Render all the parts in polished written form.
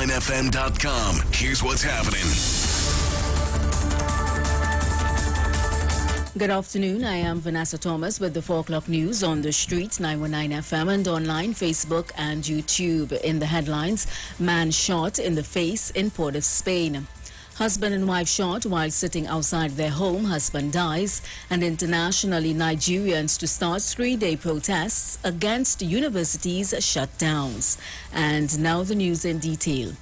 919fm.com. Here's what's happening. Good afternoon. I am Vanessa Thomas with the 4 o'clock news on the street, 919 FM, and online, Facebook and YouTube. In the headlines, man shot in the face in Port of Spain. Husband and wife shot while sitting outside their home. Husband dies. And internationally, Nigerians to start 3-day protests against universities' shutdowns. And now the news in detail.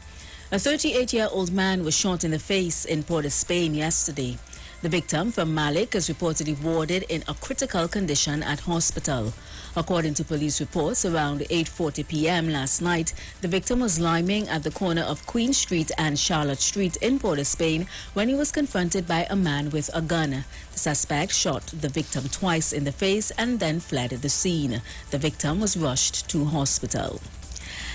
A 38-year-old man was shot in the face in Port of Spain yesterday. The victim from Malik is reportedly warded in a critical condition at hospital. According to police reports, around 8:40 p.m. last night, the victim was liming at the corner of Queen Street and Charlotte Street in Port of Spain when he was confronted by a man with a gun. The suspect shot the victim twice in the face and then fled the scene. The victim was rushed to hospital.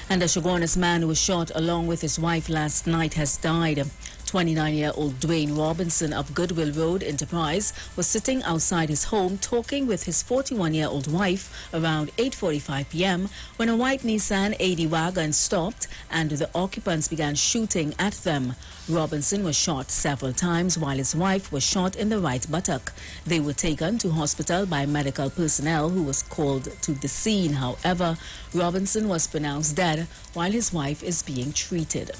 And a Shogunas man who was shot along with his wife last night has died. 29-year-old Dwayne Robinson of Goodwill Road Enterprise was sitting outside his home talking with his 41-year-old wife around 8:45 p.m. when a white Nissan AD wagon stopped and the occupants began shooting at them. Robinson was shot several times while his wife was shot in the right buttock. They were taken to hospital by medical personnel who was called to the scene. However, Robinson was pronounced dead while his wife is being treated.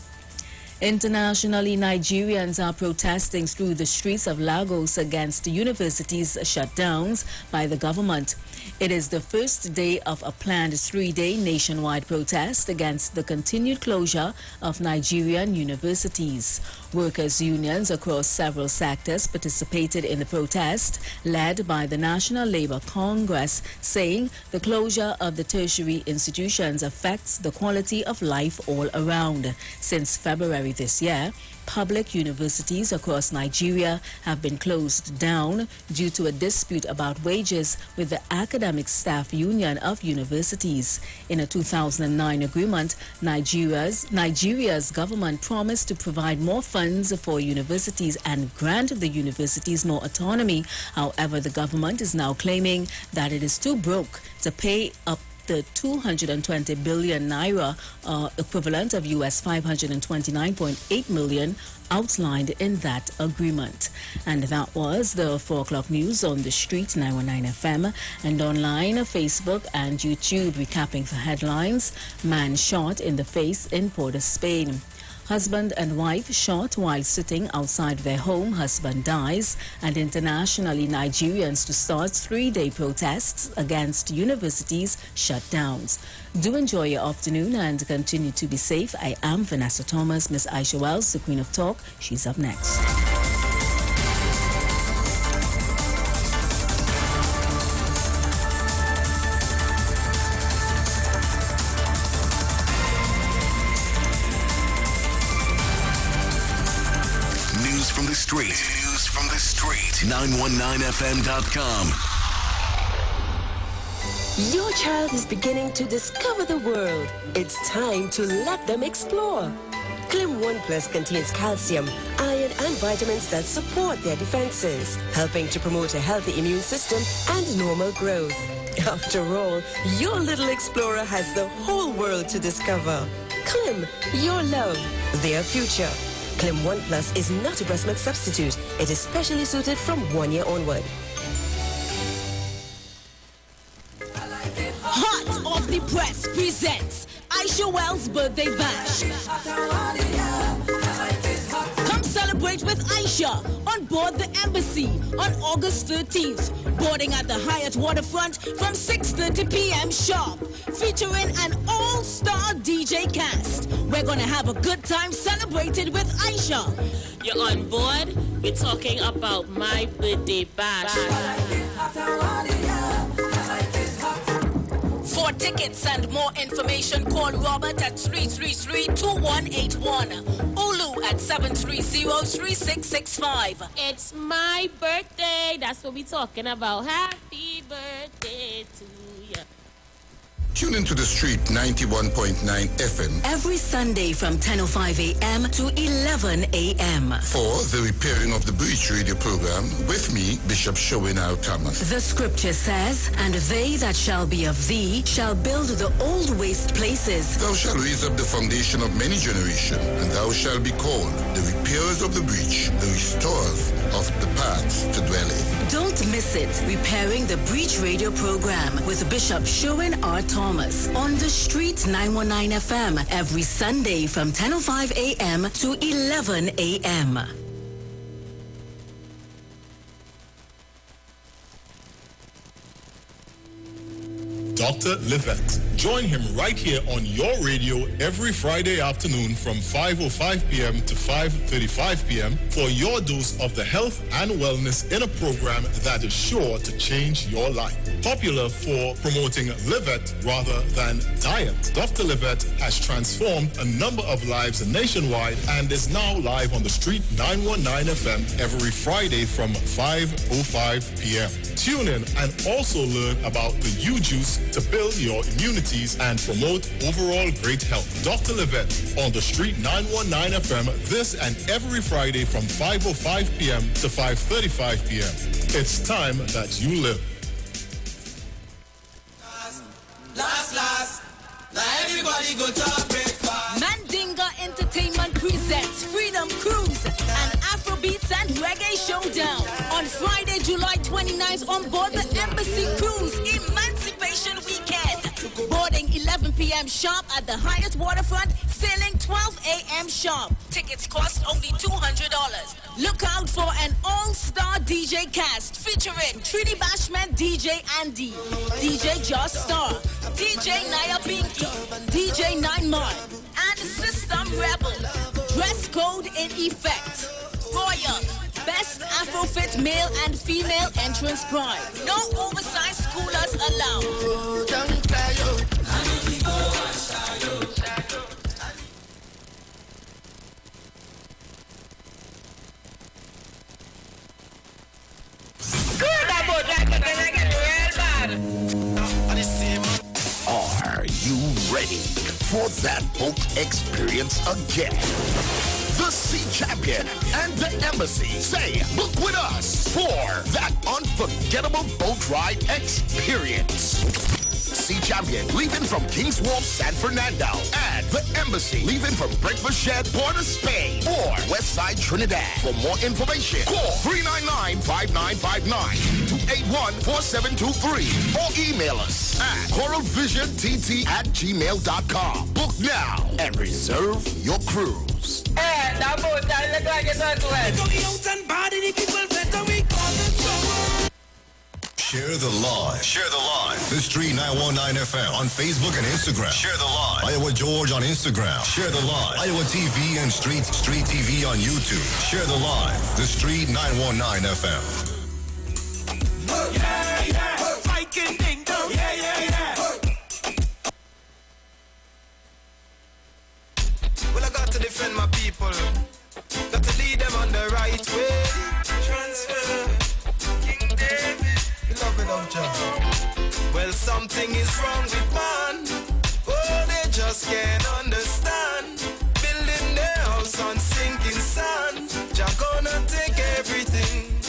Internationally, Nigerians are protesting through the streets of Lagos against universities' shutdowns by the government. It is the first day of a planned 3-day nationwide protest against the continued closure of Nigerian universities. Workers' unions across several sectors participated in the protest, led by the National Labour Congress, saying the closure of the tertiary institutions affects the quality of life all around. Since February this year, public universities across Nigeria have been closed down due to a dispute about wages with the Academic Staff Union of Universities. In a 2009 agreement, Nigeria's government promised to provide more funds for universities and grant the universities more autonomy. However, the government is now claiming that it is too broke to pay up the 220 billion naira, equivalent of US 529.8 million, outlined in that agreement. And that was the 4 o'clock news on the street, 919 FM, and online, Facebook and YouTube. Recapping the headlines: man shot in the face in Port of Spain. Husband and wife shot while sitting outside their home. Husband dies. And internationally, Nigerians to start 3-day protests against universities' shutdowns. Do enjoy your afternoon and continue to be safe. I am Vanessa Thomas. Miss Aisha Wells, the Queen of Talk. She's up next. News from the street. 919fm.com. Your child is beginning to discover the world. It's time to let them explore. Clim 1 Plus contains calcium, iron and vitamins that support their defenses, helping to promote a healthy immune system and normal growth. After all, your little explorer has the whole world to discover. Clim, your love, their future. Clim 1 Plus is not a breast milk substitute. It is specially suited from 1 year onward. Hot Off the Press presents Aisha Wells' Birthday Bash. Come celebrate with Aisha on board the Embassy on August 13th. Boarding at the Hyatt Waterfront from 6:30 p.m. sharp. Featuring an all-star DJ cast. We're gonna have a good time celebrating with Aisha. You're on board. We're talking about my birthday bash. For tickets and more information, call Robert at 333-2181. Olu at 730-3665. It's my birthday. That's what we're talking about. Happy birthday to you. Tune into the street 91.9 FM. Every Sunday from 10:05 a.m. to 11 a.m. For the Repairing of the Breach radio program with me, Bishop Showinal Thomas. The scripture says, and they that shall be of thee shall build the old waste places. Thou shalt raise up the foundation of many generations, and thou shalt be called the repairers of the breach, the restorers of the paths to dwell in. Don't miss it. Repairing the Breach radio program with Bishop Sherwin R. Thomas on the street 919 FM every Sunday from 10:05 a.m. to 11 a.m. Dr. Livette. Join him right here on your radio every Friday afternoon from 5:05 p.m. to 5:35 p.m. for your dose of the health and wellness in a program that is sure to change your life. Popular for promoting Livette rather than diet, Dr. Livette has transformed a number of lives nationwide and is now live on the street 919 FM every Friday from 5:05 p.m. Tune in and also learn about the U-Juice to build your immunities and promote overall great health. Dr. Livette on the street 919 FM this and every Friday from 5:05 p.m. to 5:35 p.m. It's time that you live. Last, now everybody go to breakfast. Mandinga Entertainment presents Freedom Cruise, an Afrobeats and Reggae showdown on Friday, July 29th on board the Embassy Cruise Emancipation Weekend. Boarding 11 p.m. sharp at the Hyatt Waterfront, sailing 12 a.m. sharp. Tickets cost only $200. Look out for an all-star DJ cast featuring Trini Bashman, DJ Andy, DJ Joss Star, DJ Naya Pinky, DJ Nine Mar, and System Rebel. Dress code in effect. Royal, best Afrofit male and female entrance prize. No oversized schoolers allowed. Are you ready for that boat experience again? The Sea Champion and the Embassy say book with us for that unforgettable boat ride experience. Sea Champion leaving from King's Wharf, San Fernando, and the Embassy leaving from Breakfast Shed, Port of Spain, or Westside Trinidad. For more information, call 399-5959 to 814723 or email us at coralvisiontT@gmail.com. Book now and reserve your cruise. Share the live. Share the live. The Street 919 FM on Facebook and Instagram. Share the live. Iowa George on Instagram. Share the live. Iowa TV and Street TV on YouTube. Share the live. The Street 919 FM. Yeah, yeah. Viking Kingdom. Yeah, yeah, yeah. Well, I got to defend my people. Got to lead them on the right way. Transfer. King David. Beloved of Jah. Well, something is wrong with man. Oh, they just can't understand. Building their house on sinking sand. Jah gonna take everything.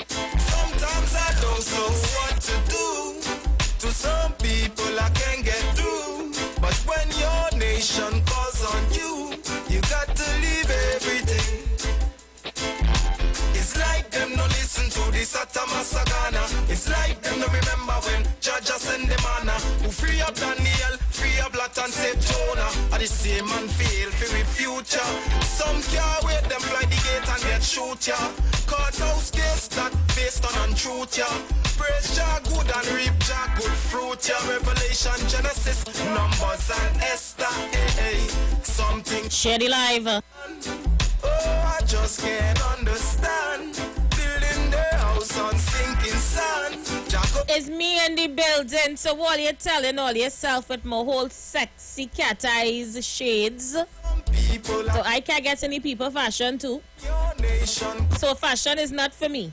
Sometimes I don't know what to do. To some people I can't get through. But when your nation calls on you, you got to leave everything. It's like them no listen to the Satama Sagana. It's like them no remember when Judge send them manna. Who free up Daniel, free up Lot and save Jonah. And the same man fail for the future. Some can't wait them fly the gate and get shoot ya. Courthouse case that based on untruth ya. Praise Jah good and reap Jah good fruit ya. Revelation, Genesis, Numbers and Esther. Hey, hey. Something Share the live. Oh, I just can't understand. Building their house on sinking sand. It's me in the building, so while you're telling all yourself with my whole sexy cat eyes shades, so I can't get any people fashion too. So fashion is not for me.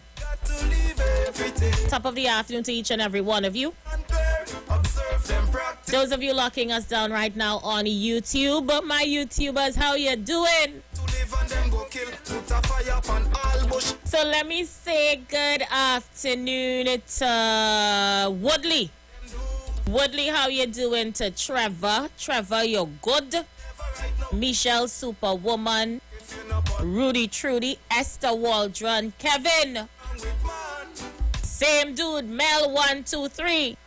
Top of the afternoon to each and every one of you. Those of you locking us down right now on YouTube, my YouTubers, how you doing? So let me say good afternoon to Woodley. Woodley, how you doing? To Trevor. Trevor, you're good. Michelle, Superwoman. Rudy Trudy. Esther Waldron. Kevin. Same dude. Mel 123.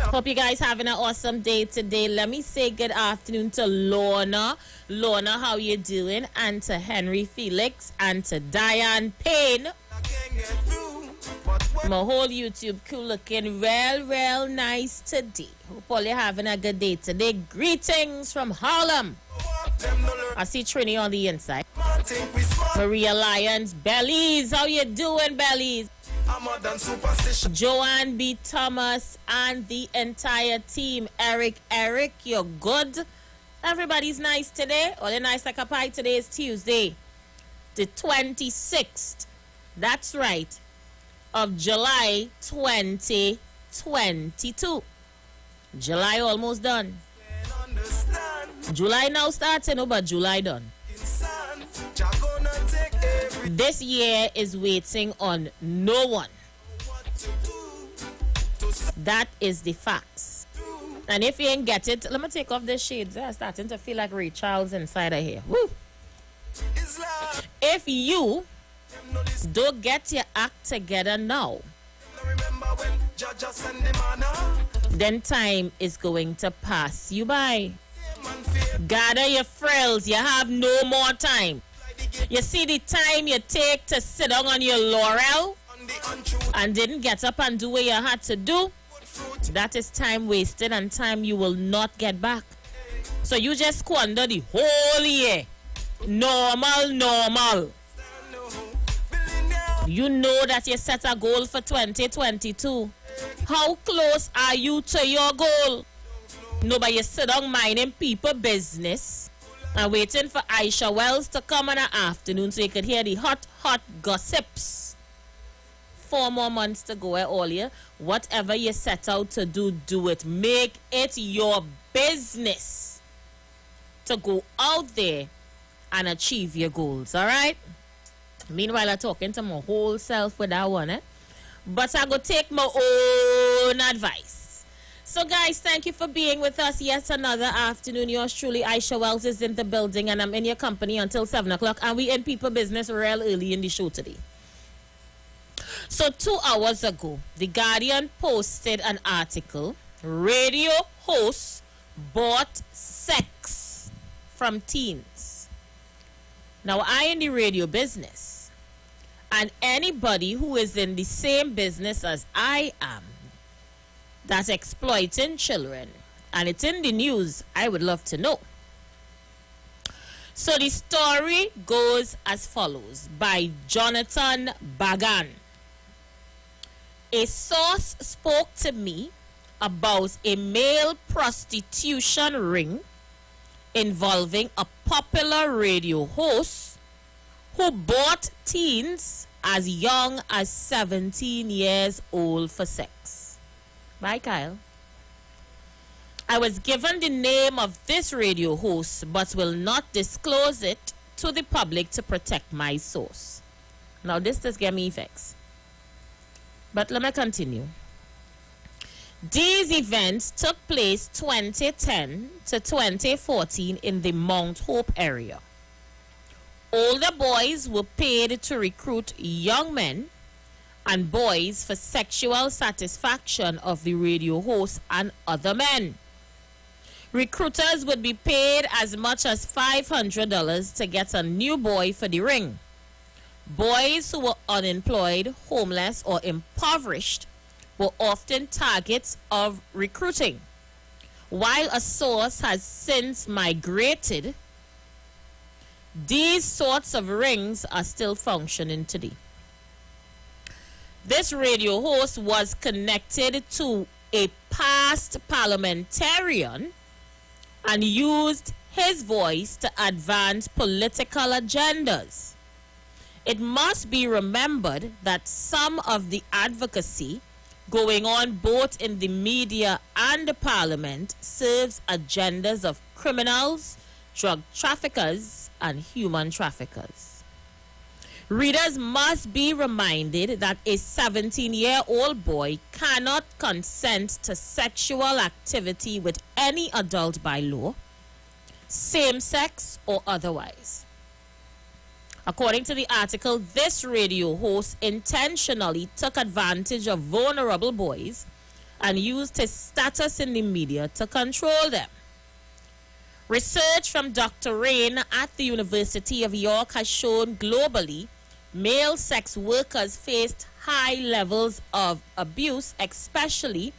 Hope you guys having an awesome day today. Let me say good afternoon to Lorna. Lorna, how you doing? And to Henry Felix and to Diane Payne. My whole YouTube crew looking real nice today. Hope all you having a good day today. Greetings from Harlem. I see Trini on the inside. Maria Lyons. Bellies, how you doing, Bellies? Joanne B. Thomas and the entire team. Eric, you're good. Everybody's nice today. All you nice like a pie. Today is Tuesday, the 26th. That's right. Of July 2022. July almost done. July now starting, but July done. This year is waiting on no one. That is the facts. And if you ain't get it, let me take off the shades. I'm starting to feel like Ray Charles inside of here. Woo. If you don't get your act together now, then time is going to pass you by. Gather your frills. You have no more time. You see the time you take to sit down on your laurel and didn't get up and do what you had to do? That is time wasted and time you will not get back. So you just squander the whole year. Normal. You know that you set a goal for 2022. How close are you to your goal? No, but you sit down minding people business and waiting for Aisha Wells to come in the afternoon so you could hear the hot gossips. 4 more months to go, all year. Whatever you set out to do, do it. Make it your business to go out there and achieve your goals, all right? Meanwhile, I'm talking to my whole self with that one, but I go take my own advice. So, guys, thank you for being with us yet another afternoon. Yours truly, Aisha Wells, is in the building, and I'm in your company until 7 o'clock, and we in people business real early in the show today. So 2 hours ago, The Guardian posted an article, Radio Hosts Bought Sex from Teens. Now, I in the radio business, and anybody who is in the same business as I am, that's exploiting children, and it's in the news, I would love to know. So the story goes as follows by Jonathan Bagan. A source spoke to me about a male prostitution ring involving a popular radio host who bought teens as young as 17 years old for sex. Bye, Kyle. I was given the name of this radio host but will not disclose it to the public to protect my source. Now, this does get me vexed. But let me continue. These events took place 2010 to 2014 in the Mount Hope area. Older boys were paid to recruit young men and boys for sexual satisfaction of the radio host and other men. Recruiters would be paid as much as $500 to get a new boy for the ring. Boys who were unemployed, homeless, or impoverished were often targets of recruiting. While a source has since migrated, these sorts of rings are still functioning today. This radio host was connected to a past parliamentarian and used his voice to advance political agendas. It must be remembered that some of the advocacy going on both in the media and the parliament serves agendas of criminals, drug traffickers, and human traffickers. Readers must be reminded that a 17-year-old boy cannot consent to sexual activity with any adult by law, same-sex or otherwise. According to the article, this radio host intentionally took advantage of vulnerable boys and used his status in the media to control them. Research from Dr. Rain at the University of York has shown globally male sex workers faced high levels of abuse, especially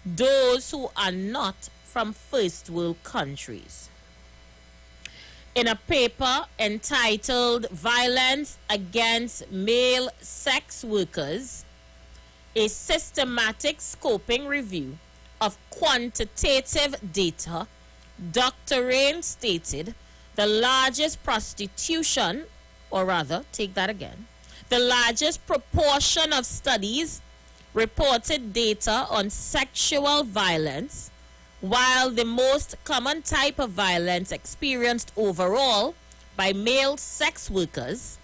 those who are not from first world countries. In a paper entitled Violence Against Male Sex Workers, a systematic scoping review of quantitative data, Dr. Rain stated the largest prostitution, or rather, take that again, the largest proportion of studies reported data on sexual violence, while the most common type of violence experienced overall by male sex workers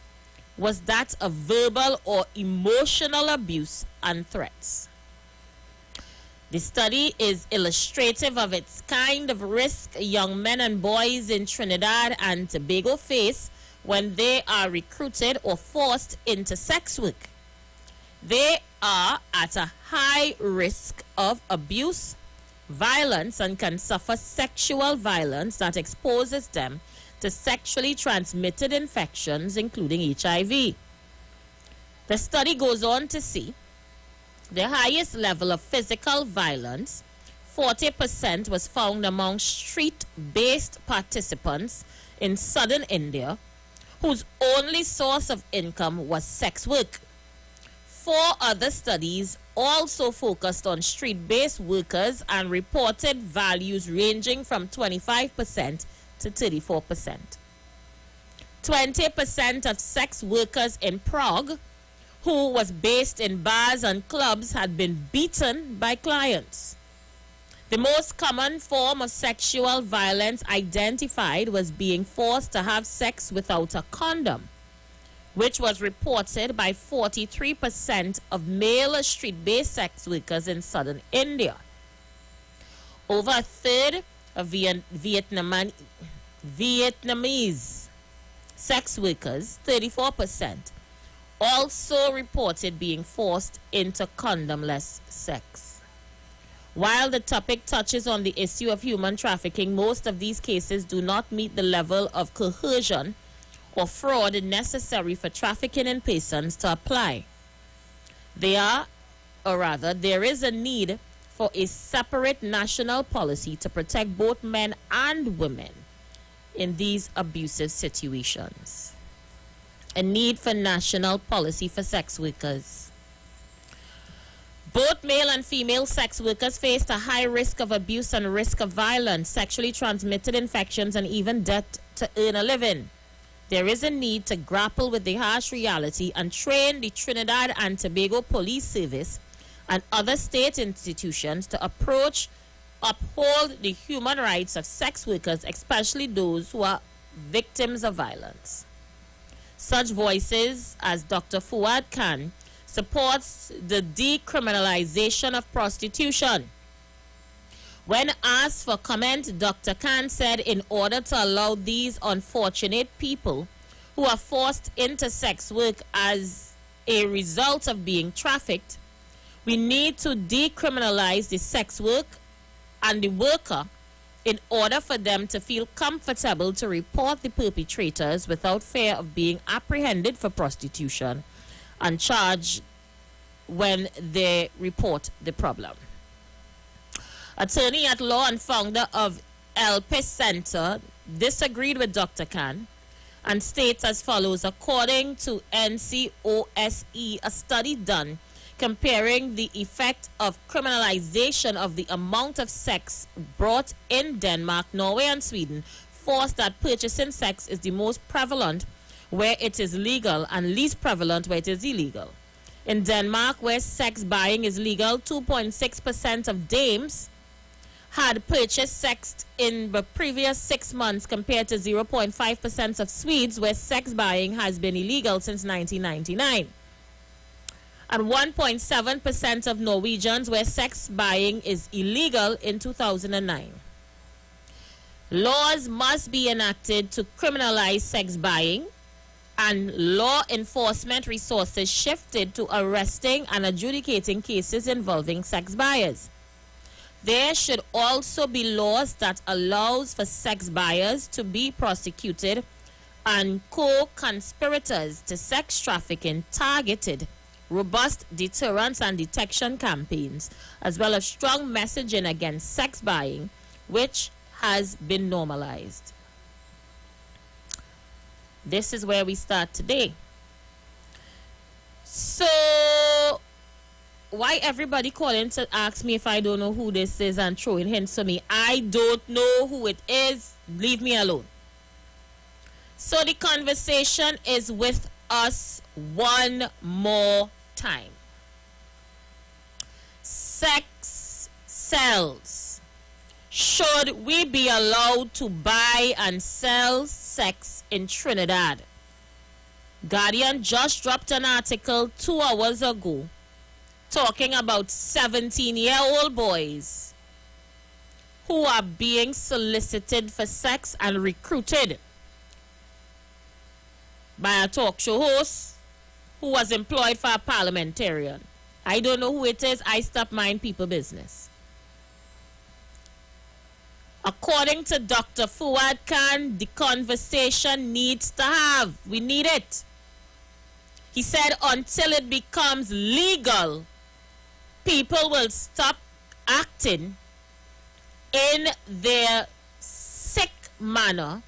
was that of verbal or emotional abuse and threats. The study is illustrative of its kind of risk young men and boys in Trinidad and Tobago face when they are recruited or forced into sex work. They are at a high risk of abuse, violence, and can suffer sexual violence that exposes them to sexually transmitted infections, including HIV. The study goes on to see the highest level of physical violence, 40%, was found among street-based participants in southern India, whose only source of income was sex work. 4 other studies also focused on street-based workers and reported values ranging from 25% to 34%. 20% of sex workers in Prague, who was based in bars and clubs, had been beaten by clients. The most common form of sexual violence identified was being forced to have sex without a condom, which was reported by 43% of male street-based sex workers in southern India. Over a third of Vietnamese sex workers, 34%, also reported being forced into condomless sex. While the topic touches on the issue of human trafficking, most of these cases do not meet the level of coercion or fraud necessary for trafficking in persons to apply. There is a need for a separate national policy to protect both men and women in these abusive situations. A need for national policy for sex workers. Both male and female sex workers face a high risk of abuse and risk of violence, sexually transmitted infections, and even death to earn a living. There is a need to grapple with the harsh reality and train the Trinidad and Tobago Police Service and other state institutions to uphold the human rights of sex workers, especially those who are victims of violence. Such voices as Dr. Fuad Khan supports the decriminalization of prostitution. When asked for comment, Dr. Khan said in order to allow these unfortunate people who are forced into sex work as a result of being trafficked, we need to decriminalize the sex work and the worker in order for them to feel comfortable to report the perpetrators without fear of being apprehended for prostitution and charged when they report the problem. Attorney at law and founder of El Pis Center disagreed with Dr. Khan and states as follows: according to NCOSE, a study done comparing the effect of criminalization of the amount of sex brought in Denmark, Norway, and Sweden forced that purchasing sex is the most prevalent where it is legal and least prevalent where it is illegal. In Denmark, where sex buying is legal, 2.6% of dames had purchased sex in the previous 6 months compared to 0.5% of Swedes, where sex buying has been illegal since 1999. And 1.7% of Norwegians, where sex buying is illegal in 2009. Laws must be enacted to criminalize sex buying, and law enforcement resources shifted to arresting and adjudicating cases involving sex buyers. There should also be laws that allows for sex buyers to be prosecuted and co-conspirators to sex trafficking targeted, robust deterrence and detection campaigns, as well as strong messaging against sex buying, which has been normalized. This is where we start today. So, why everybody calling to ask me if I don't know who this is and throwing hints to me? I don't know who it is. Leave me alone. So the conversation is with us one more time. Sex sells. Should we be allowed to buy and sell sex in Trinidad? Guardian just dropped an article 2 hours ago talking about 17-year-old boys who are being solicited for sex and recruited by a talk show host who was employed for a parliamentarian. I don't know who it is. I stop mind people business. According to Dr. Fuad Khan, the conversation needs to have. We need it. He said until it becomes legal, people will stop acting in their sick manner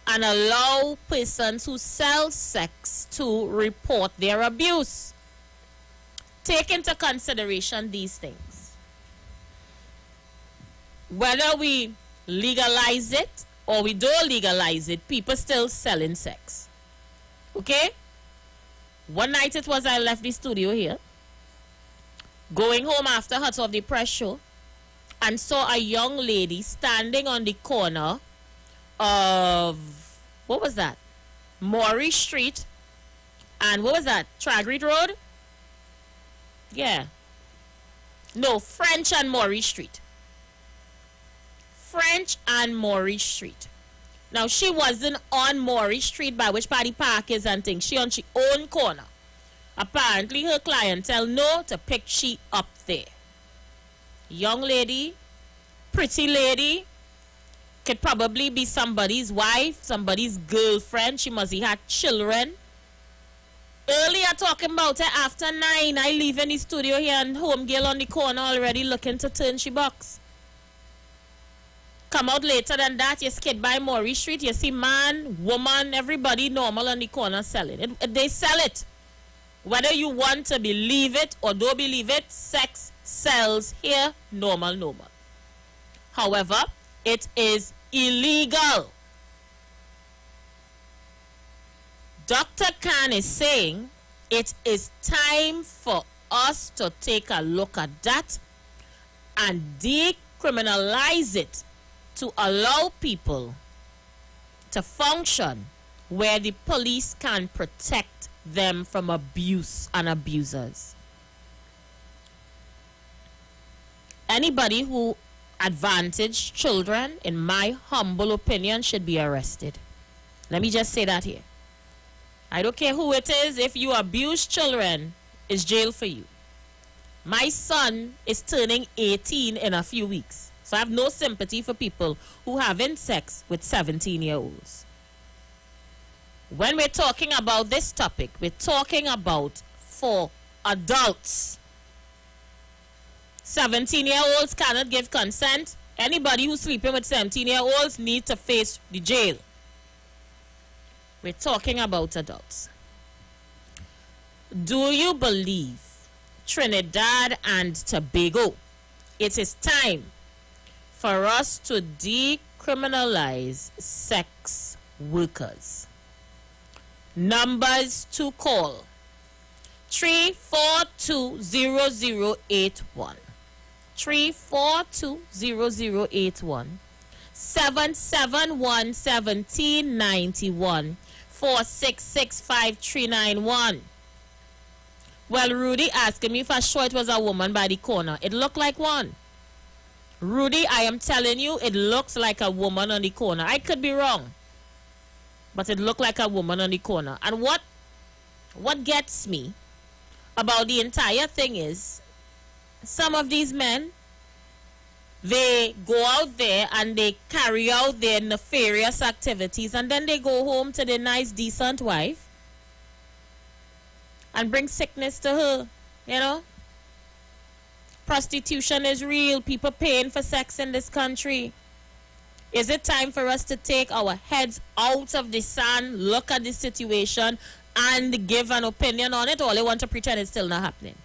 and allow persons who sell sex to report their abuse. Take into consideration these things. Whether we legalize it or we don't legalize it, people still selling sex. Okay? One night it was I left the studio here, going home after Hut of the Press show, and saw a young lady standing on the corner of, what was that? Maury Street, and what was that? Tragreed Road? Yeah. No, French and Maury Street. French and Maury Street. Now, she wasn't on Maury Street by which Paddy Park is and things. She on she own corner. Apparently, her clientele know to pick she up there. Young lady, pretty lady, could probably be somebody's wife, somebody's girlfriend. She must have had children. Earlier talking about her after 9, I leave in the studio here and home girl on the corner already looking to turn she box. Come out later than that, you skid by Maury Street, you see man, woman, everybody normal on the corner selling. They sell it. Whether you want to believe it or don't believe it, sex sells here, normal. However, it is illegal. Dr. Khan is saying it is time for us to take a look at that and decriminalize it to allow people to function where the police can protect them from abuse and abusers. Anybody who advantage children, in my humble opinion, should be arrested. Let me just say that here. I don't care who it is. If you abuse children, it's jail for you. My son is turning 18 in a few weeks. So I have no sympathy for people who having sex with 17-year-olds. When we're talking about this topic, we're talking about for adults. 17-year-olds cannot give consent. Anybody who's sleeping with 17-year-olds need to face the jail. We're talking about adults. Do you believe Trinidad and Tobago, it is time for us to decriminalize sex workers? Numbers to call: 3420081. 3420081. 771-1791. 4665-391. Well, Rudy asking me if I sure it was a woman by the corner. It looked like one. Rudy, I am telling you, it looks like a woman on the corner. I could be wrong, but it looked like a woman on the corner. And what gets me about the entire thing is some of these men, they go out there and they carry out their nefarious activities, and then they go home to their nice, decent wife and bring sickness to her, you know. Prostitution is real. People paying for sex in this country. Is it time for us to take our heads out of the sand, look at the situation, and give an opinion on it, or they want to pretend it's still not happening?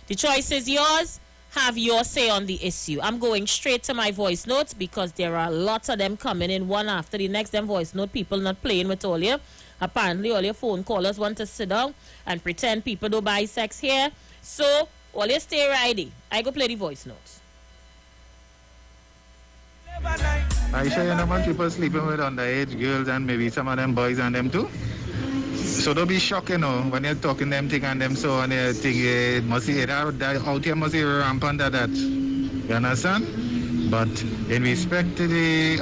The choice is yours. Have your say on the issue. I'm going straight to my voice notes because there are lots of them coming in one after the next. Them voice note people not playing with all you. Apparently all your phone callers want to sit down and pretend people don't buy sex here. So all you stay ready. I go play the voice notes. I sure you know man people sleeping with underage girls and maybe some of them boys and them too. So don't be shocked, you know, when you're talking them thing and them so on, you think it must be out here must be rampant of that. You understand? But in respect to the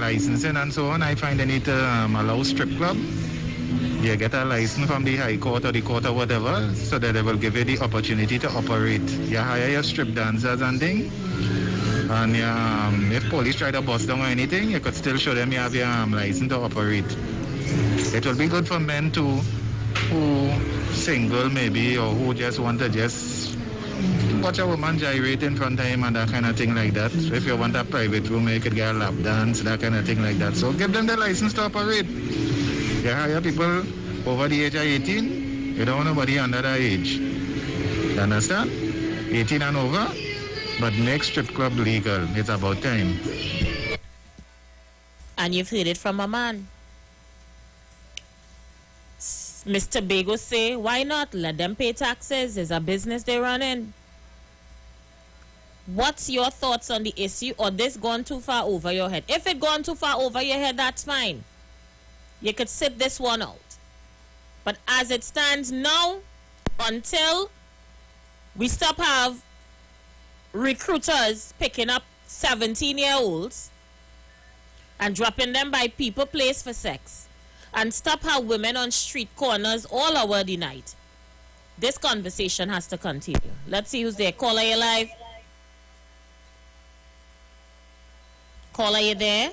licensing and so on, I find they need to allow strip club. You get a license from the High Court or the court or whatever, so that they will give you the opportunity to operate. You hire your strip dancers and things. And if police try to bust down or anything, you could still show them you have your license to operate. It will be good for men too, who single maybe, or who just want to just watch a woman gyrate in front of him and that kind of thing like that. So if you want a private room, you could get a lap dance, that kind of thing like that. So give them the license to operate. You hire people over the age of 18, you don't want nobody under that age. You understand? 18 and over, but make strip club legal. It's about time. And you've heard it from a man. Mr. Bago say, why not? Let them pay taxes. It's a business they run in. What's your thoughts on the issue, or this gone too far over your head? If it gone too far over your head, that's fine. You could sit this one out. But as it stands now, until we stop have recruiters picking up 17-year-olds and dropping them by people place for sex, and stop how women on street corners all over the night, this conversation has to continue. Let's see who's there. Caller, you live? Caller, you there?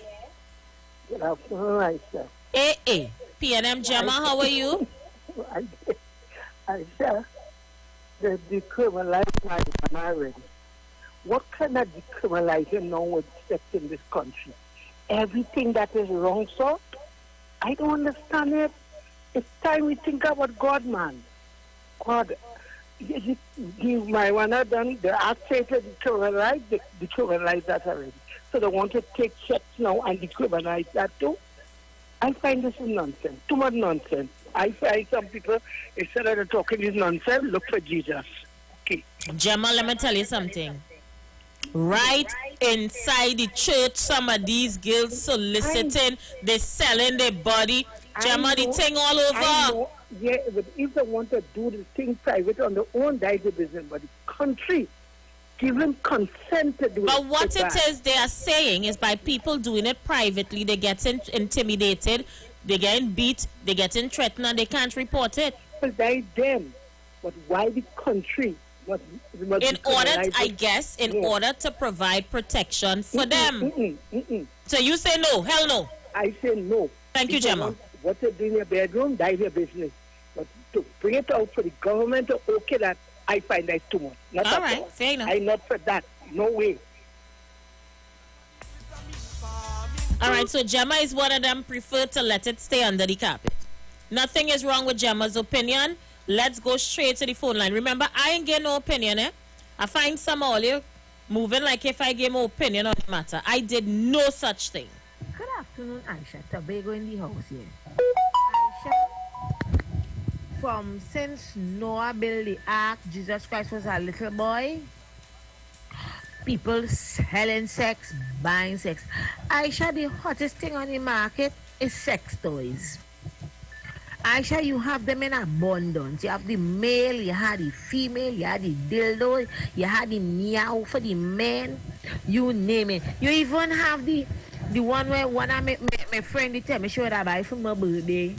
Good afternoon, Aisha. Hey, PNM Gemma, how are you? Aisha, the decriminalized marriage. What kind of decriminalization now would sex in this country? Everything that is wrong, sir? I don't understand it. It's time we think about God, man. God, the marijuana done, the act says to decriminalize, they decriminalize that already. So they want to take sex now and decriminalize that too? I find this is nonsense. Too much nonsense. I find some people, instead of talking this nonsense, look for Jesus. Okay. Gemma, let me tell you something. Right inside the church, some of these girls soliciting, they're selling their body. Gemma, the thing all over. Yeah, but if they want to do the thing private on their own, that's the business. But the country, give them consent to do it. But what it is they are saying is by people doing it privately, they get intimidated, they getting beat, they getting threatened, and they can't report it. But they them. But why the country? In order to provide protection for them. So you say no, hell no. I say no. Thank you, Gemma. What you do in your bedroom, that's your business. But to bring it out for the government to okay that, I find that too much. Not all right, fair enough. I'm not for that. No way. All right, so Gemma is one of them prefer to let it stay under the carpet. Nothing is wrong with Gemma's opinion. Let's go straight to the phone line. Remember, I ain't get no opinion, eh? I find some of you moving like if I gave my opinion on the matter. I did no such thing. Good afternoon, Aisha. Tobago in the house here. Aisha, from since Noah built the ark, Jesus Christ was a little boy. People selling sex, buying sex. Aisha, the hottest thing on the market is sex toys. Aisha, you have them in abundance. You have the male, you have the female, you have the dildo, you have the meow for the men, you name it. You even have the one where one of my friend they tell me should I buy for my birthday.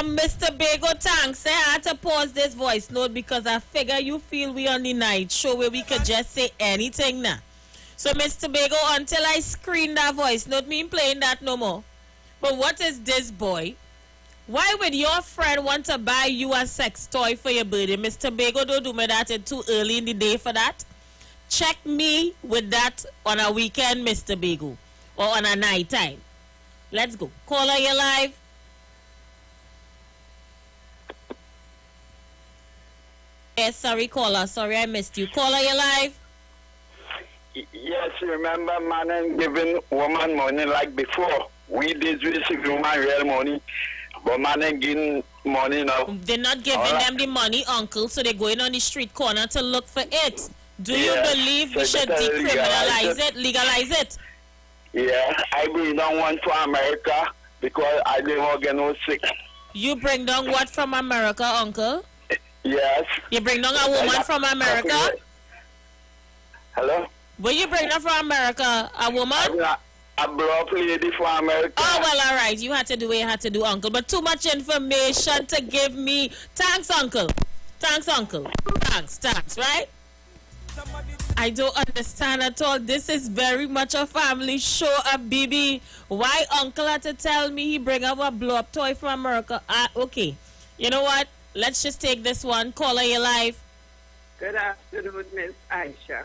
Mr. Bego, thanks. I had to pause this voice note because I figure you feel we on the night show where we could just say anything now. So, Mr. Bego, until I screen that voice note, me playing that no more. But what is this, boy? Why would your friend want to buy you a sex toy for your birthday? Mr. Bego, don't do me that. It's too early in the day for that. Check me with that on a weekend, Mr. Bego, or on a night time. Let's go. Caller, you live. Yes, sorry, caller. Sorry, I missed you. Caller, you live. Yes, remember man and giving woman money like before. We did receive woman real money. But man ain't getting money now. They're not giving them the money, uncle, so they're going on the street corner to look for it. Do you believe we should decriminalize it, legalize it? Yeah, I bring down one for America because I didn't want to get no sick. You bring down what from America, uncle? Yes. You bring down a woman from America? Hello? Will you bring down from America a woman? A black lady from America. Oh, well, all right. You had to do what you had to do, uncle. But too much information to give me. Thanks, uncle. Thanks, uncle. Thanks, right? I don't understand at all. This is very much a family show, a baby. Why uncle had to tell me he bring up a blow-up toy from America? Okay. You know what? Let's just take this one. Caller, you live. Good afternoon, Miss Aisha.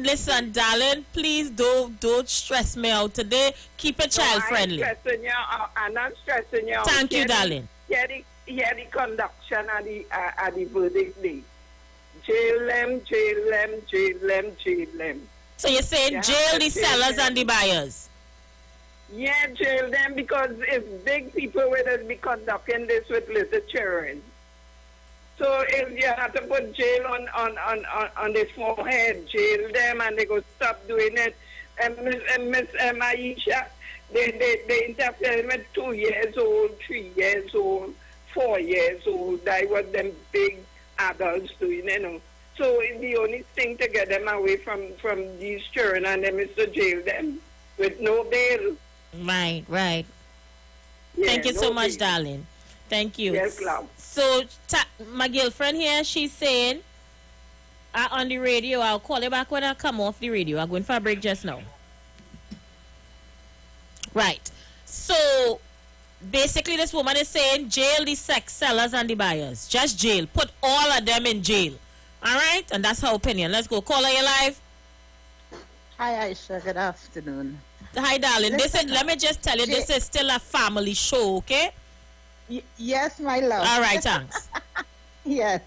Listen, darling, please don't stress me out today. Keep it child friendly. I'm not stressing you out. Thank you, darling. Hear the conduction at the verdict day. Jail them, jail them, jail them, jail them. So you're saying jail the sellers and the buyers? Yeah, jail them because it's big people will be conducting this with little children. So if you have to put jail on the forehead, jail them and they go stop doing it. And Miss Aisha, they interfere with 2 years old, 3 years old, 4 years old. That was them big adults doing, you know. So the only thing to get them away from these children and them is to jail them with no bail. Right. Yeah, Thank you so much, darling. Thank you. Yes, love. So, my girlfriend here, she's saying, on the radio, I'll call you back when I come off the radio. I'm going for a break just now. Right. So, basically, this woman is saying, jail the sex sellers and the buyers. Just jail. Put all of them in jail. All right? And that's her opinion. Let's go. Caller, you live. Hi, Aisha. Good afternoon. Hi, darling. Let me just tell you, this is still a family show, okay? Yes, my love. All right, thanks. Yes.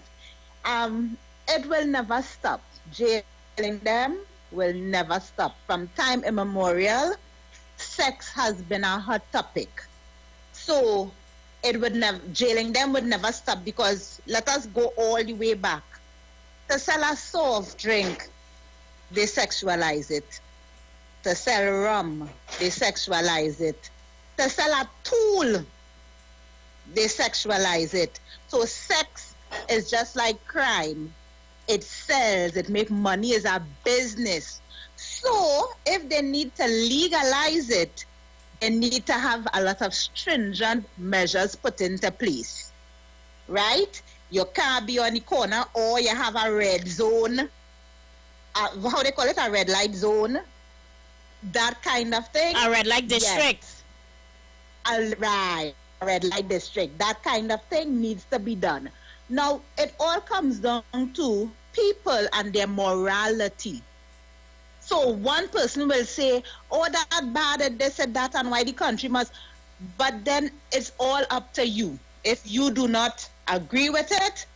It will never stop. Jailing them will never stop. From time immemorial, sex has been a hot topic. So jailing them would never stop because let us go all the way back. To sell a soft drink, they sexualize it. To sell rum, they sexualize it. To sell a tool, they sexualize it. So sex is just like crime. It sells, it makes money, is a business. So if they need to legalize it, they need to have a lot of stringent measures put into place. Right? You can't be on the corner or you have a red zone. How they call it? A red light zone. That kind of thing. A red light district. Yes. Right. Red light district. That kind of thing needs to be done. Now, it all comes down to people and their morality. So one person will say, oh, that bad and this and that and why the country must. But then it's all up to you. If you do not agree with it,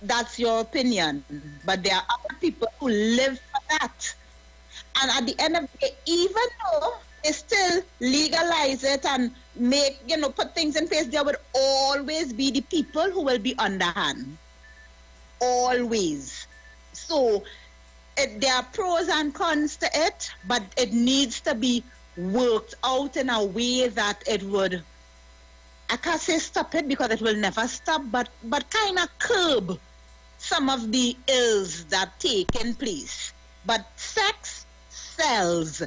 that's your opinion. But there are other people who live for that. And at the end of the day, even though they still legalize it and put things in place, there would always be the people who will be underhand. Always. So there are pros and cons to it, but it needs to be worked out in a way that it would, I can't say stop it because it will never stop, but kind of curb some of the ills that take in place. But sex sells.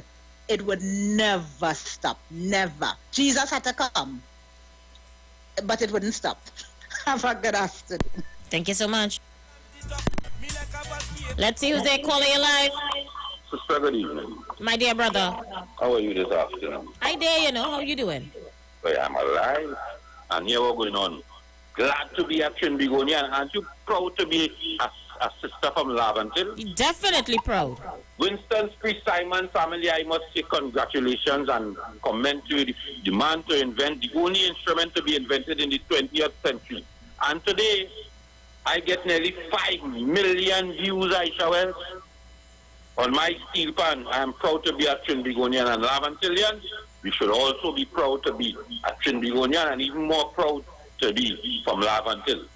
It would never stop. Never. Jesus had to come, but it wouldn't stop. Have a good afternoon. Thank you so much. Let's see who's there calling you live. Sister, good evening. My dear brother. How are you this afternoon? Hi there, how you doing? Well, I'm alive, and here what's going on. Glad to be at Trinbigonia, and aren't you proud to be a sister from Laventille? Definitely proud. Winston's Simon family, I must say congratulations and commend to the man to invent the only instrument to be invented in the 20th century. And today, I get nearly 5 million views, Aisha Wells, on my steel pan. I am proud to be a Trinbigonian and Laventillian. We should also be proud to be a Trinbigonian and even more proud to be from Laventille.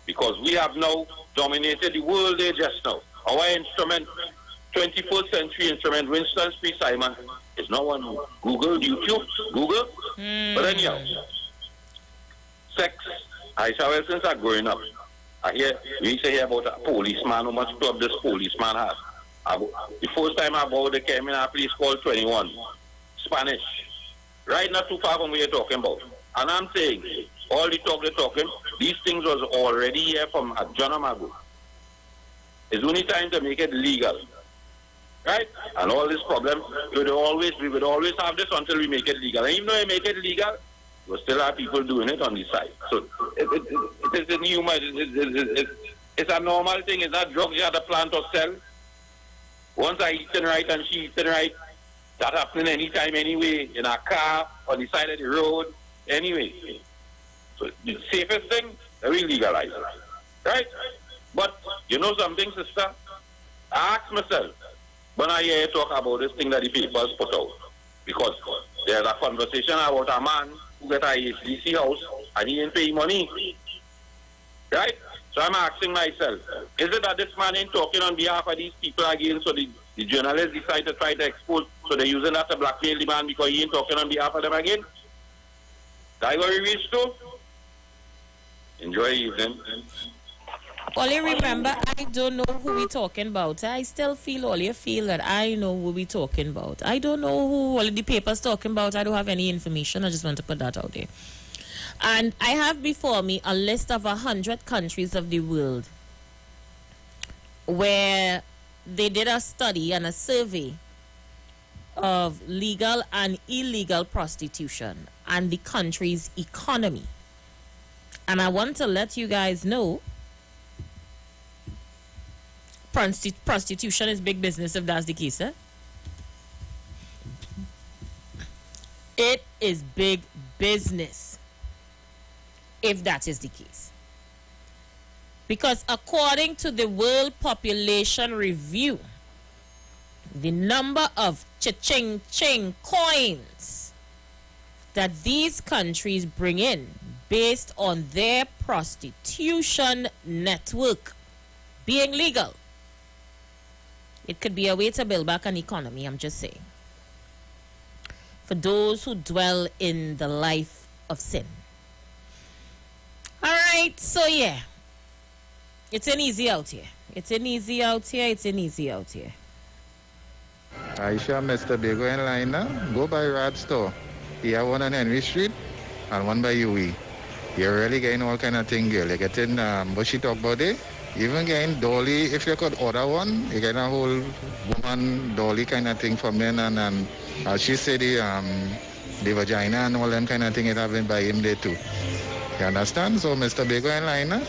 Because we have now dominated the world there just now. Our instrument, 21st century instrument, Winston Simon, is now on Google, YouTube, Google. But anyhow, sex, Aisha Wells, since I'm growing up, we used to hear about a policeman, how much club this policeman has. The first time I bought, they came in a place called 21, Spanish. Right, not too far from where you're talking about. And I'm saying, all the talk they're talking, these things was already here from a John ago. It's only time to make it legal. Right? And all this problem, we would always have this until we make it legal. And even though we make it legal, we still have people doing it on the side. So it's a new, it's a normal thing. It's not drugs you have to plant or sell. Once I eating right and she eating right, that happening anytime, anyway, in a car, on the side of the road, anyway. So the safest thing, we legalize it. Right? But you know something, sister? I ask myself, when I hear you talk about this thing that the papers put out, because there's a conversation about a man who get a HDC house and he ain't pay money. Right? So I'm asking myself, is it that this man ain't talking on behalf of these people again, so the journalists decide to try to expose, so they're using that to blackmail the man because he ain't talking on behalf of them again? That's what we reached to. Enjoy evening. Only remember, I don't know who we're talking about. I still feel, all you feel that I know who we're talking about. I don't know who all the papers talking about. I don't have any information. I just want to put that out there. And I have before me a list of 100 countries of the world where they did a study and a survey of legal and illegal prostitution and the country's economy. And I want to let you guys know prostitution is big business if that's the case. It is big business if that is the case. Because according to the World Population Review, the number of cha-ching-ching coins that these countries bring in based on their prostitution network being legal, it could be a way to build back an economy, I'm just saying. For those who dwell in the life of sin. All right, so yeah. It's an easy out here. It's an easy out here. It's an easy out here. Aisha, Mr. Bego and Lina, go by Rad store. You have one on Henry Street and one by UE. You're really getting all kind of thing, girl. You're getting, what she talk about it? Even getting dolly, if you could order one, you get a whole woman dolly kind of thing from them. And as she said, the vagina and all them kind of thing it have been by him there too. You understand? So, Mr. Bego and Lina.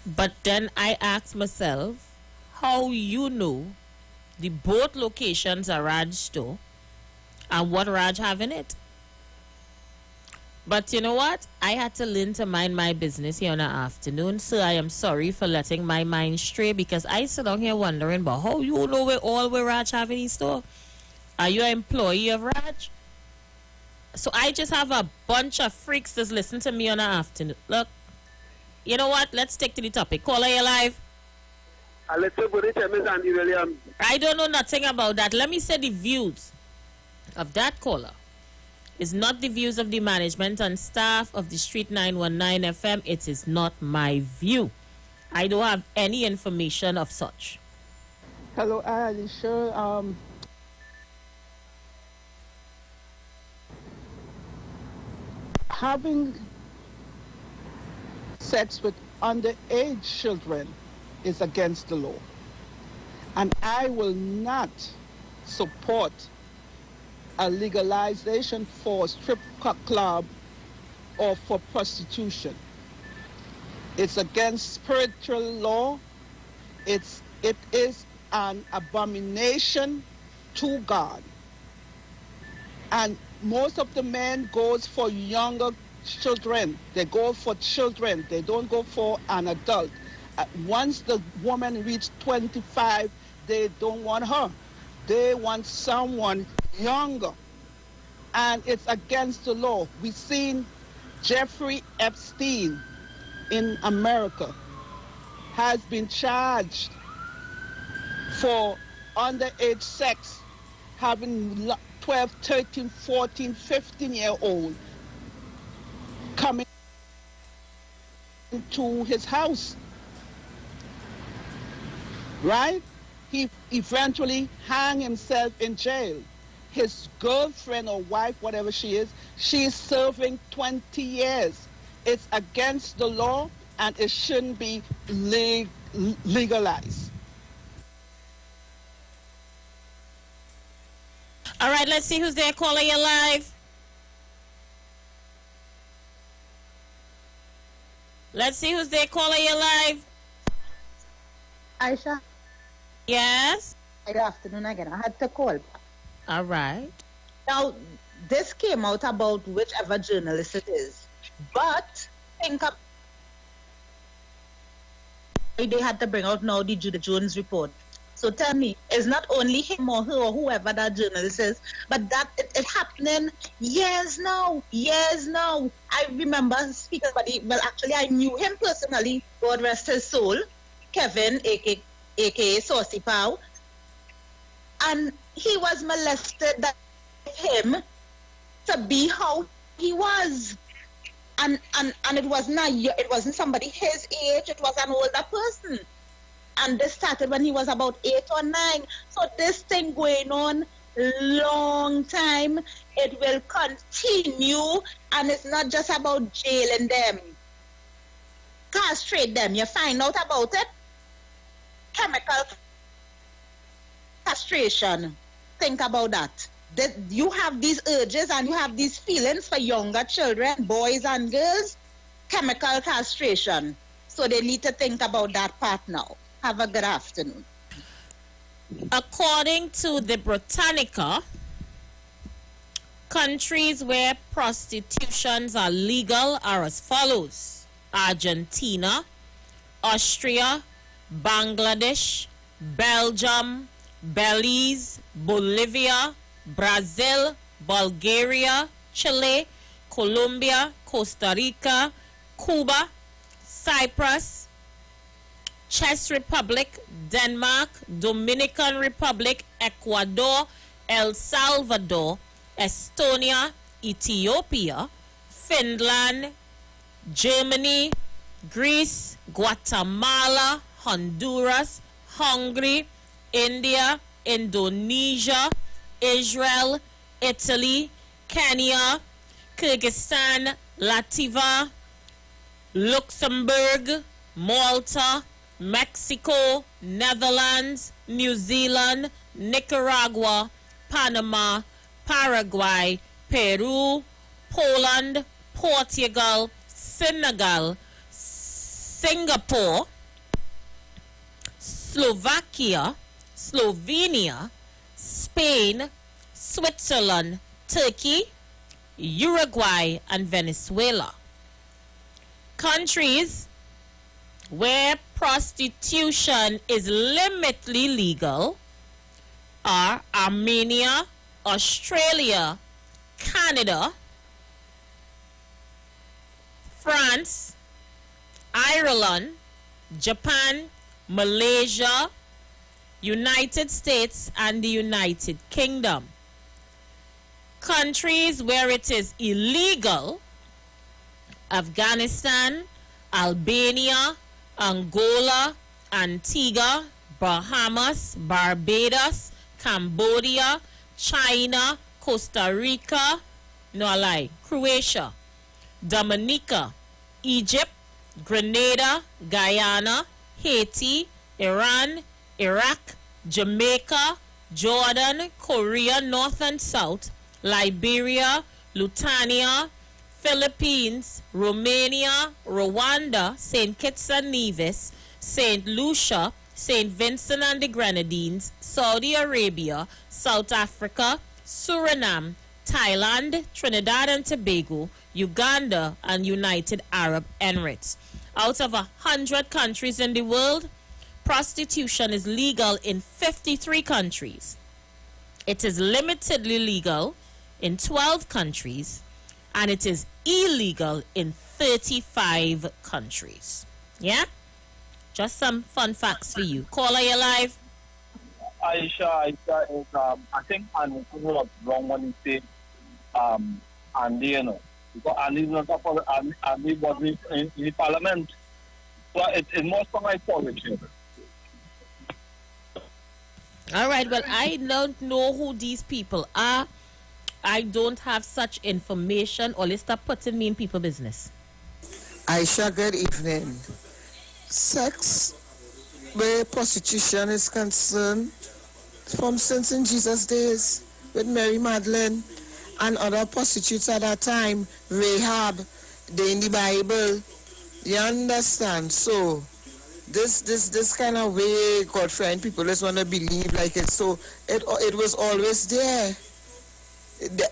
But then I ask myself, how you know the both locations are Raj store and what Raj have in it? But you know what? I had to learn to mind my business here in the afternoon, so I am sorry for letting my mind stray, because I sit down here wondering about how you know where Raj have in his store. Are you an employee of Raj? So I just have a bunch of freaks that's listen to me on the afternoon. Look, you know what? Let's take to the topic. Caller, you live? Miss Andy Williams. I don't know nothing about that. Let me say the views of that caller is not the views of the management and staff of the Street 919 FM. It is not my view. I don't have any information of such. Hello, Alicia. Having sex with underage children is against the law. And I will not support a legalization for strip club or for prostitution. It's against spiritual law. It is an abomination to God. And most of the men goes for younger children. They go for children. They don't go for an adult. Once the woman reaches 25, they don't want her. They want someone younger. And it's against the law. We've seen Jeffrey Epstein in America has been charged for underage sex, having 12, 13, 14, 15-year-old coming to his house, right? He eventually hung himself in jail. His girlfriend or wife, whatever she is, she's serving 20 years. It's against the law and it shouldn't be legalized. All right, let's see who's there. Caller, you live. Let's see who's there. Caller, you live. Aisha. Yes. Good afternoon again. I had to call. All right. Now, this came out about whichever journalist it is, but think of they had to bring out now the Judah Jones report. So tell me, it's not only him or her or whoever that journalist is, but that it happening years now. I remember speaking about it. Well, actually, I knew him personally. God rest his soul. Kevin, aka Saucy Pow. And he was molested by him to be how he was. And it wasn't somebody his age, it was an older person. And this started when he was about 8 or 9. So this thing going on long time. It will continue, and it's not just about jailing them. Castrate them. You find out about it. Chemical castration. Think about that. You have these urges and you have these feelings for younger children, boys and girls. Chemical castration. So they need to think about that part now. Have a good afternoon. According to the Britannica, countries where prostitutions are legal are as follows: Argentina, Austria, Bangladesh, Belgium, Belize, Bolivia, Brazil, Bulgaria, Chile, Colombia, Costa Rica, Cuba, Cyprus, Czech Republic, Denmark, Dominican Republic, Ecuador, El Salvador, Estonia, Ethiopia, Finland, Germany, Greece, Guatemala, Honduras, Hungary, India, Indonesia, Israel, Italy, Kenya, Kyrgyzstan, Latvia, Luxembourg, Malta, Mexico, Netherlands, New Zealand, Nicaragua, Panama, Paraguay, Peru, Poland, Portugal, Senegal, Singapore, Slovakia, Slovenia, Spain, Switzerland, Turkey, Uruguay, and Venezuela. Countries where prostitution is limitedly legal are Armenia, Australia, Canada, France, Ireland, Japan, Malaysia, United States, and the United Kingdom. Countries where it is illegal: Afghanistan, Albania, Angola, Antigua, Bahamas, Barbados, Cambodia, China, Costa Rica, no I lie, Croatia, Dominica, Egypt, Grenada, Guyana, Haiti, Iran, Iraq, Jamaica, Jordan, Korea, North and South, Liberia, Lithuania, Philippines, Romania, Rwanda, St. Kitts and Nevis, St. Lucia, St. Vincent and the Grenadines, Saudi Arabia, South Africa, Suriname, Thailand, Trinidad and Tobago, Uganda, and United Arab Emirates. Out of 100 countries in the world, prostitution is legal in 53 countries. It is limitedly legal in 12 countries, and it is illegal in 35 countries. Yeah? Just some fun facts for you. Caller, you live? Aisha is, I think Andy was wrong when he said, Andy, you know, because Andy was not for Andy was in the parliament. So it's more for my politics. All right, well, I don't know who these people are. I don't have such information, or let's stop putting me in people's business. Aisha, good evening. Sex, where prostitution is concerned, from since in Jesus' days, with Mary Magdalene and other prostitutes at that time, Rahab, they in the Bible. You understand? So, this kind of way, Godfrey, and people just want to believe like it. So, it was always there.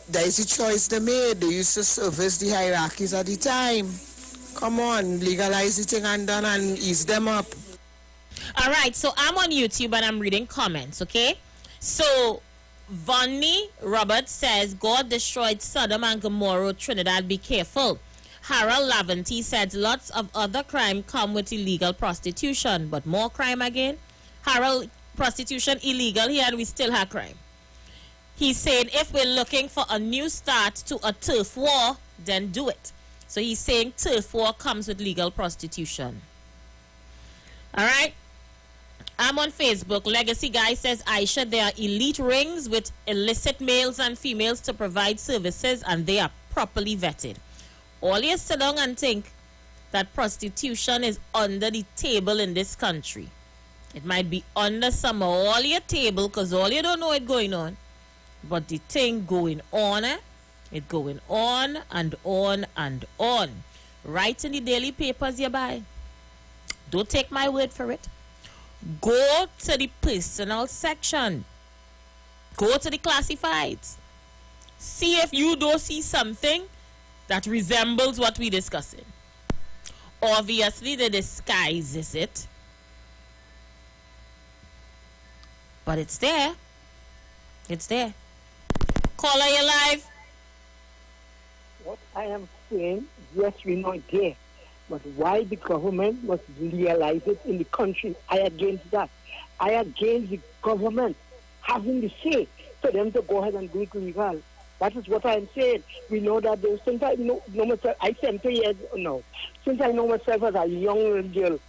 There is a choice they made. They used to service the hierarchies at the time. Come on, legalize the thing and done and ease them up. All right, so I'm on YouTube and I'm reading comments, okay? So, Vonnie Roberts says, God destroyed Sodom and Gomorrah, Trinidad, be careful. Harold Laventy said, lots of other crime come with illegal prostitution, but more crime again. Harold, prostitution illegal here and we still have crime. He said, if we're looking for a new start to a turf war, then do it. So he's saying turf war comes with legal prostitution. All right. I'm on Facebook. Legacy Guy says, Aisha, there are elite rings with illicit males and females to provide services, and they are properly vetted. All you sit down and think that prostitution is under the table in this country. It might be under some of all your table because all you don't know it going on. But the thing going on, it going on and on and on. Right in the daily papers you buy. Don't take my word for it. Go to the personal section. Go to the classifieds. See if you don't see something that resembles what we're discussing. Obviously, the disguise is it. But it's there. It's there. Caller, you live? What I am saying, yes, we know it there. But why the government must legalize it in the country? I against that. I against the government having the say for them to go ahead and do it legal. That is what I am saying. We know that since I know myself, I'm 70 years now. Since I know myself as a young girl,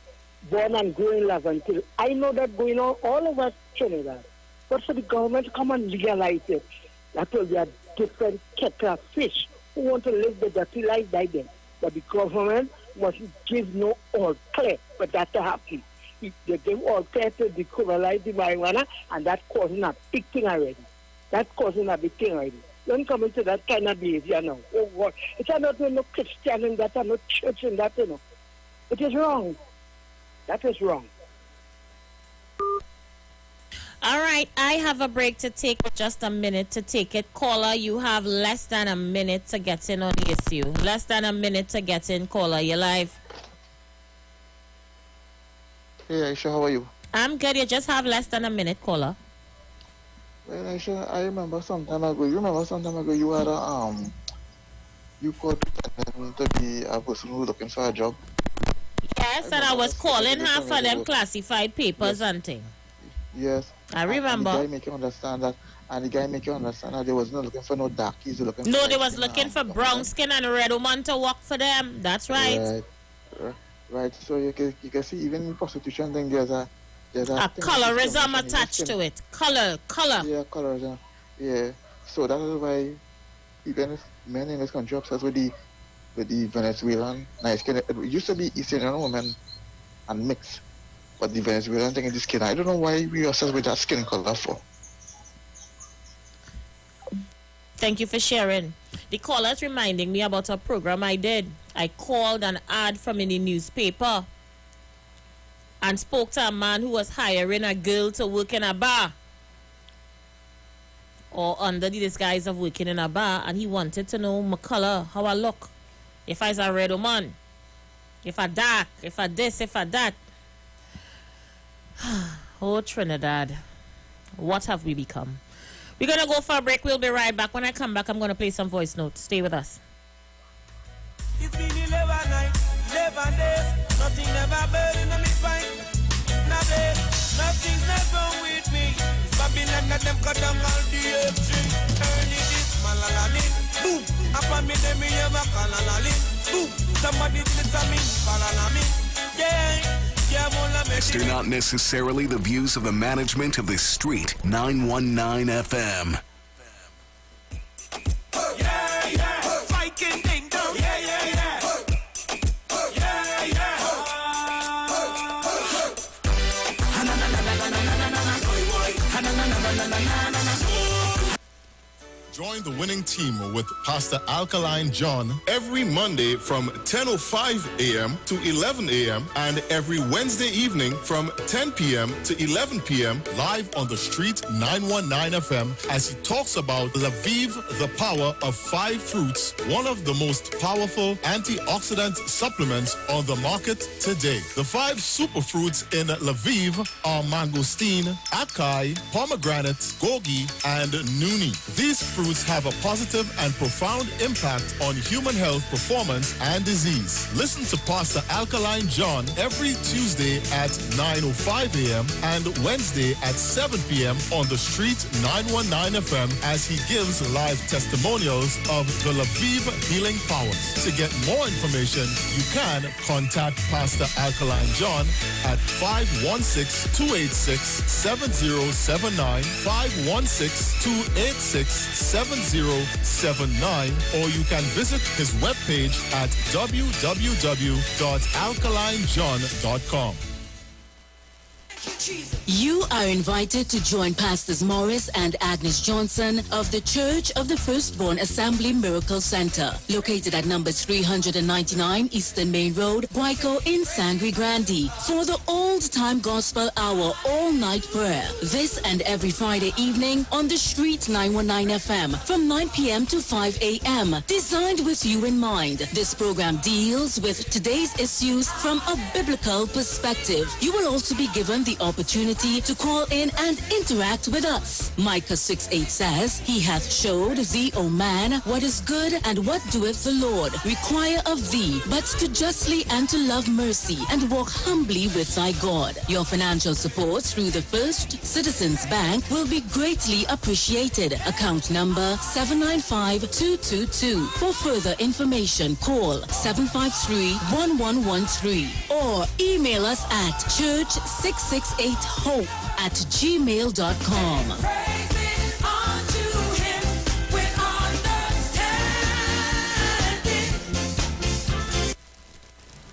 born and growing in Laventille, I know that going on all over Trinidad. But for the government to come and legalize it, that will be a different kettle of fish who want to live the dirty life by them. But the government must give no all clear for that to happen. If they give all clear to decriminalize the marijuana, and that's causing a big thing already. That's causing a big thing already. Don't come into that kind of behavior now. Oh God, it's not no Christian in that, no church in that, you know. It is wrong. That is wrong. All right, I have a break to take, just a minute to take it. Caller, you have less than a minute to get in on the issue. Less than a minute to get in. Caller, you're live. Hey, Aisha, how are you? I'm good. You just have less than a minute, caller. Well, Aisha, I remember some time ago. You remember some time ago you had you called to be a person who's looking for a job. Yes, and I was calling her for them classified papers and things. Yes. I remember. And the guy make you understand that. And the guy make you understand that they was not looking for no darkies. They looking No, for they was looking for brown skin and red woman to work for them. That's right. Right. So you can see even in prostitution thing there's a colorism attached to it. Color. Yeah, colorism. Yeah. So that is why even men in this country obsessed with the Venezuelan nice skin. It used to be East Indian women and mixed. But the Venezuelan thing is the skin. I don't know why we are obsessed with that skin color for. Thank you for sharing. The caller's reminding me about a program I did. I called an ad from in the newspaper and spoke to a man who was hiring a girl to work in a bar, or under the disguise of working in a bar, and he wanted to know my color, how I look, if I's a red woman, if I dark, if I this, if I that. Oh, Trinidad, what have we become? We're going to go for a break. We'll be right back. When I come back, I'm going to play some voice notes. Stay with us. It's been 11 nights, 11 days. Nothing ever burning on me fine. Nothing's never with me. It's Babylon that them cut down all the tree. Early this, malalanin. Boom. Upon me, them me ever calalalin. Boom. Somebody tell me, falalamin. Yeah. These are not necessarily the views of the management of the Street 919 FM. Viking ding dong. Join the winning team with Pastor Alkaline John every Monday from 10:05 a.m. to 11 a.m. and every Wednesday evening from 10 p.m. to 11 p.m. live on the Street 919 FM as he talks about Lviv, the power of 5 fruits, one of the most powerful antioxidant supplements on the market today. The 5 superfruits in Lviv are mangosteen, acai, pomegranate, gogi, and nuni. These fruits have a positive and profound impact on human health, performance, and disease. Listen to Pastor Alkaline John every Tuesday at 9:05 a.m. and Wednesday at 7 p.m. on the Street 919 FM as he gives live testimonials of the Lviv healing powers. To get more information, you can contact Pastor Alkaline John at 516-286-7079, 516-286-7079, or you can visit his webpage at www.alkalinejohn.com. You are invited to join Pastors Morris and Agnes Johnson of the Church of the Firstborn Assembly Miracle Center, located at number 399 Eastern Main Road, Guayco in Sangre Grande, for the old-time gospel hour all-night prayer. This and every Friday evening on the Street 919 FM from 9 p.m. to 5 a.m. Designed with you in mind, this program deals with today's issues from a biblical perspective. You will also be given the opportunity to call in and interact with us. Micah 6:8 says, He hath showed thee, O man, what is good and what doeth the Lord require of thee, but to justly and to love mercy and walk humbly with thy God. Your financial support through the First Citizens Bank will be greatly appreciated. Account number 795-222. For further information, call 753-1113 or email us at church668hope@gmail.com.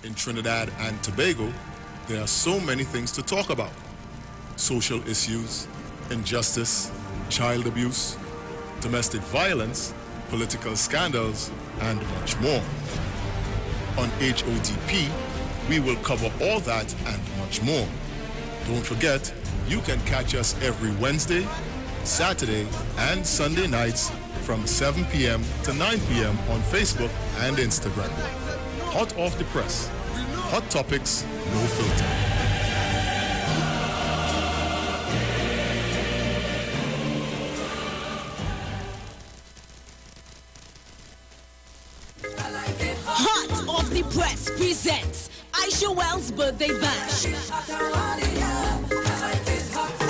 In Trinidad and Tobago, there are so many things to talk about. Social issues, injustice, child abuse, domestic violence, political scandals, and much more. On HOTP, we will cover all that and much more. Don't forget, you can catch us every Wednesday, Saturday, and Sunday nights from 7 p.m. to 9 p.m. on Facebook and Instagram. Hot off the press. Hot topics, no filter. Family Press presents Aisha Wells' birthday bash.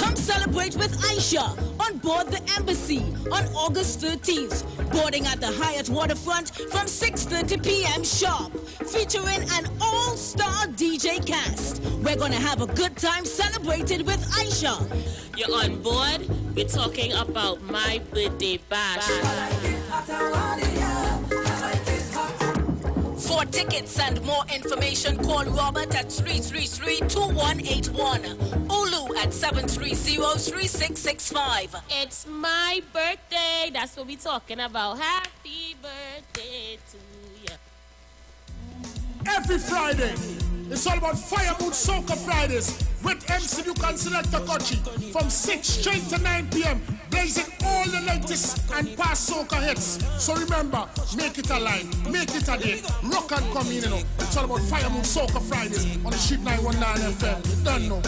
Come celebrate with Aisha on board the Embassy on August 13th. Boarding at the Hyatt Waterfront from 6:30 p.m. sharp. Featuring an all-star DJ cast. We're going to have a good time celebrating with Aisha. You're on board. We're talking about my birthday bash. For tickets and more information, call Robert at 333-2181. Ulu at 730-3665. It's my birthday. That's what we're talking about. Happy birthday to you. Every Friday, it's all about Fire Mood Soca Fridays with MC Duke and Selector Kochi from 6 straight to 9 p.m. blazing all the latest and past soca hits. So remember, make it a line, make it a day, rock and come in, you know. It's all about Fire Mood Soca Fridays on the Street 919 FM. You don't know.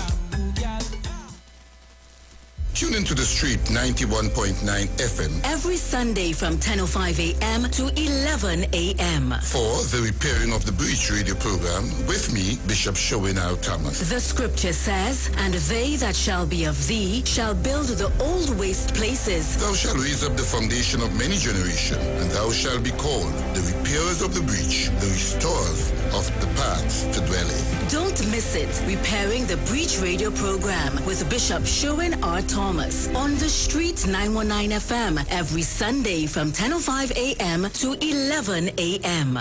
Tune into the Street 91.9 FM every Sunday from 10:05 a.m. to 11 a.m. for the Repairing of the Breach radio program with me, Bishop Showinau Thomas. The scripture says, and they that shall be of thee shall build the old waste places. Thou shalt raise up the foundation of many generations, and thou shalt be called the repairers of the breach, the restorers of the paths to dwell in. Don't miss it. Repairing the Breach radio program with Bishop Sherwin R. Thomas on the Street 919 FM every Sunday from 10:05 a.m. to 11 a.m.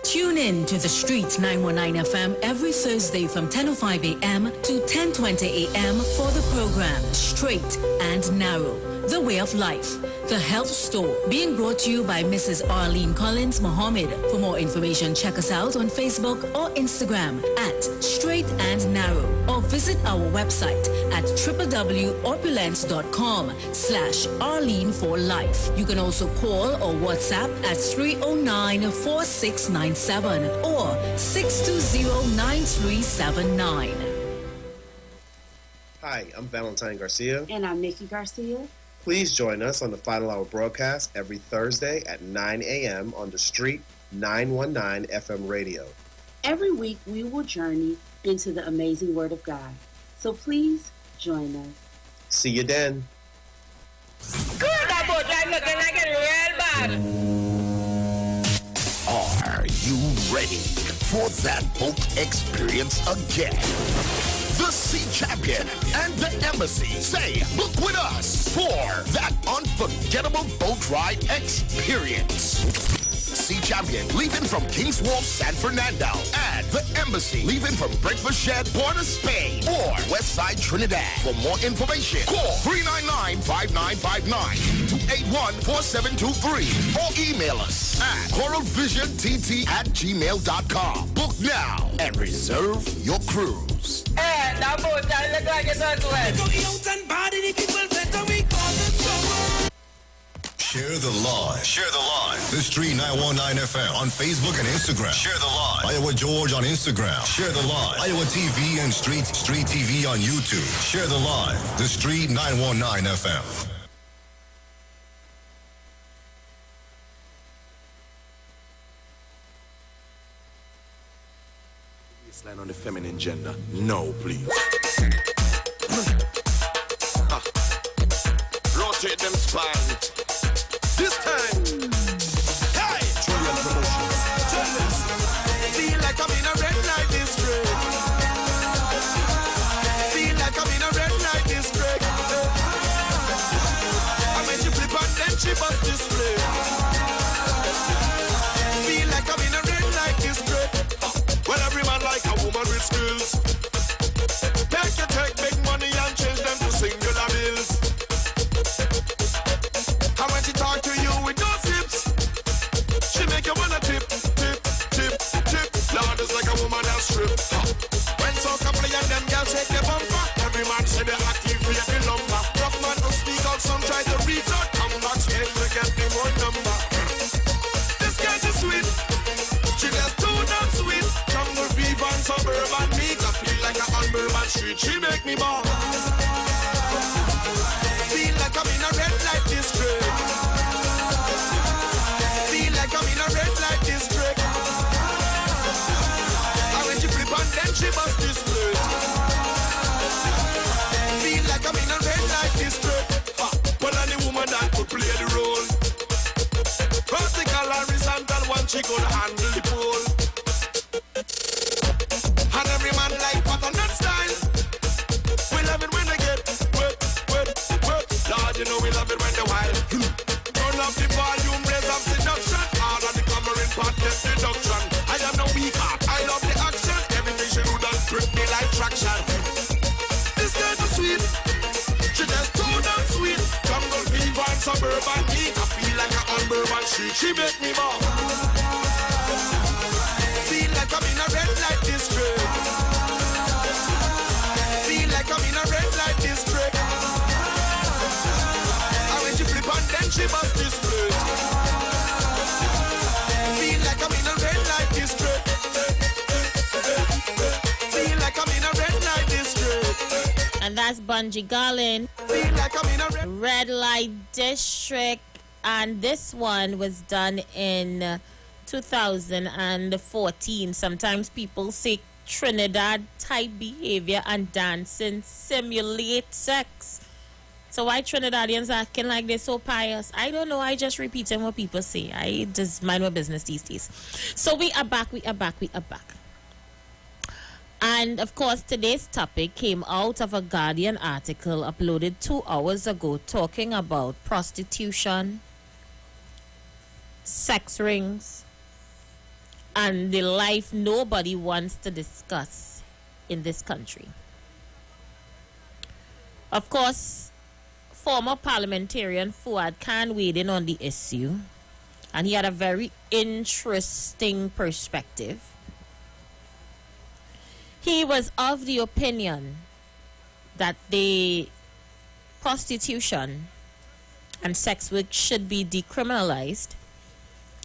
Tune in to the Street 919 FM every Thursday from 10:05 a.m. to 10:20 a.m. for the program Straight and Narrow, The Way of Life, The Health Store, being brought to you by Mrs. Arlene Collins Mohammed. For more information, check us out on Facebook or Instagram at Straight and Narrow, or visit our website at www.opulence.com/Arlene for Life. You can also call or WhatsApp at 309-4697 or 620-9379. Hi, I'm Valentine Garcia. And I'm Nikki Garcia. Please join us on the Final Hour broadcast every Thursday at 9 a.m. on the Street 919 FM radio. Every week we will journey into the amazing Word of God. So please join us. See you then. Good, that boat like looking like it real bad. Are you ready for that boat experience again? The Sea Champion and the Embassy say, book with us for that unforgettable boat ride experience. Sea Champion leaving from King's Wharf, San Fernando, and the Embassy leaving from Breakfast Shed, Port of Spain, or Westside Trinidad. For more information, call 399-5959 to 814723 or email us at coralvisiontT@gmail.com. Book now and reserve your cruise. Hey, that boat I look like it's not wet. Share the live. Share the live. The Street 919 FM on Facebook and Instagram. Share the live. Iowa George on Instagram. Share the live. Iowa TV and Street TV on YouTube. Share the live. The Street 919 FM. Line on the feminine gender. No, please. Rotate them spines. This time. Hey! Julian promotion. Feel like I'm in a red light district. Feel like I'm in a red light district. I made you flip and then she bust this split. Feel like I'm in a red light district. Well, every man like a woman with skills. Take big money and change them to singular bills. And when she talk to you with no tips, she make you wanna tip. Lord, it's like a woman that strip. When soca play and them girls shake their bumper, every man say they activate the lumber. Rough man to speak out, some try to reach out. Come back straight to get the wrong number. This girl is sweet. She just too damn sweet. From the Viva and suburban meet, I feel like I'm on Bourbon Street. She make me ball. Feel like I'm in a red light district. she must display. Feel like I'm in a red light district. Well, any woman that could play the role. Vertical, horizontal, one she could handle the pole. And every man like pattern and style. We love it when they get wet. Lord, you know we love it when they wild. Turn up the volume, raise up seduction. All of the covering part, get deduction. I am no weak heart, I love the action. Everything she do does grip me like traction. This girl is sweet, she just too damn sweet. Jungle fever and suburban heat. I feel like an unbourbon street. She make me more. Feel like I'm in a red light district. Feel like I'm in a red light district. And when she flip on, then she must display. Feel like I'm in a red light district. Feel like I'm in a red light district. And that's Bungie Garlin. Feel like I'm in a red light district. And this one was done in 2014. Sometimes people say Trinidad type behavior and dancing simulate sex. So why Trinidadians acting like they're so pious? I don't know. I just repeating what people say. I just mind my business these days. So we are back. And of course, today's topic came out of a Guardian article uploaded 2 hours ago talking about prostitution, sex rings, and the life nobody wants to discuss in this country. Of course, former parliamentarian Fuad Khan weighed in on the issue, and he had a very interesting perspective. He was of the opinion that the prostitution and sex work should be decriminalized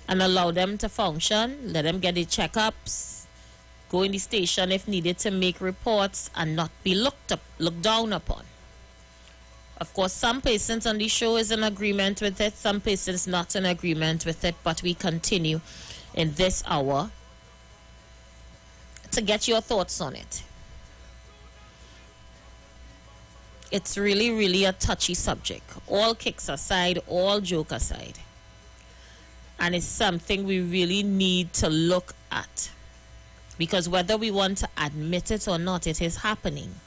and allow them to function, let them get the checkups, go in the station if needed to make reports, and not be looked down upon. Of course, some persons on the show is in agreement with it, some persons not in agreement with it, but we continue in this hour to get your thoughts on it. It's really, really a touchy subject. All kicks aside, all joke aside. And it's something we really need to look at. Because whether we want to admit it or not, it is happening.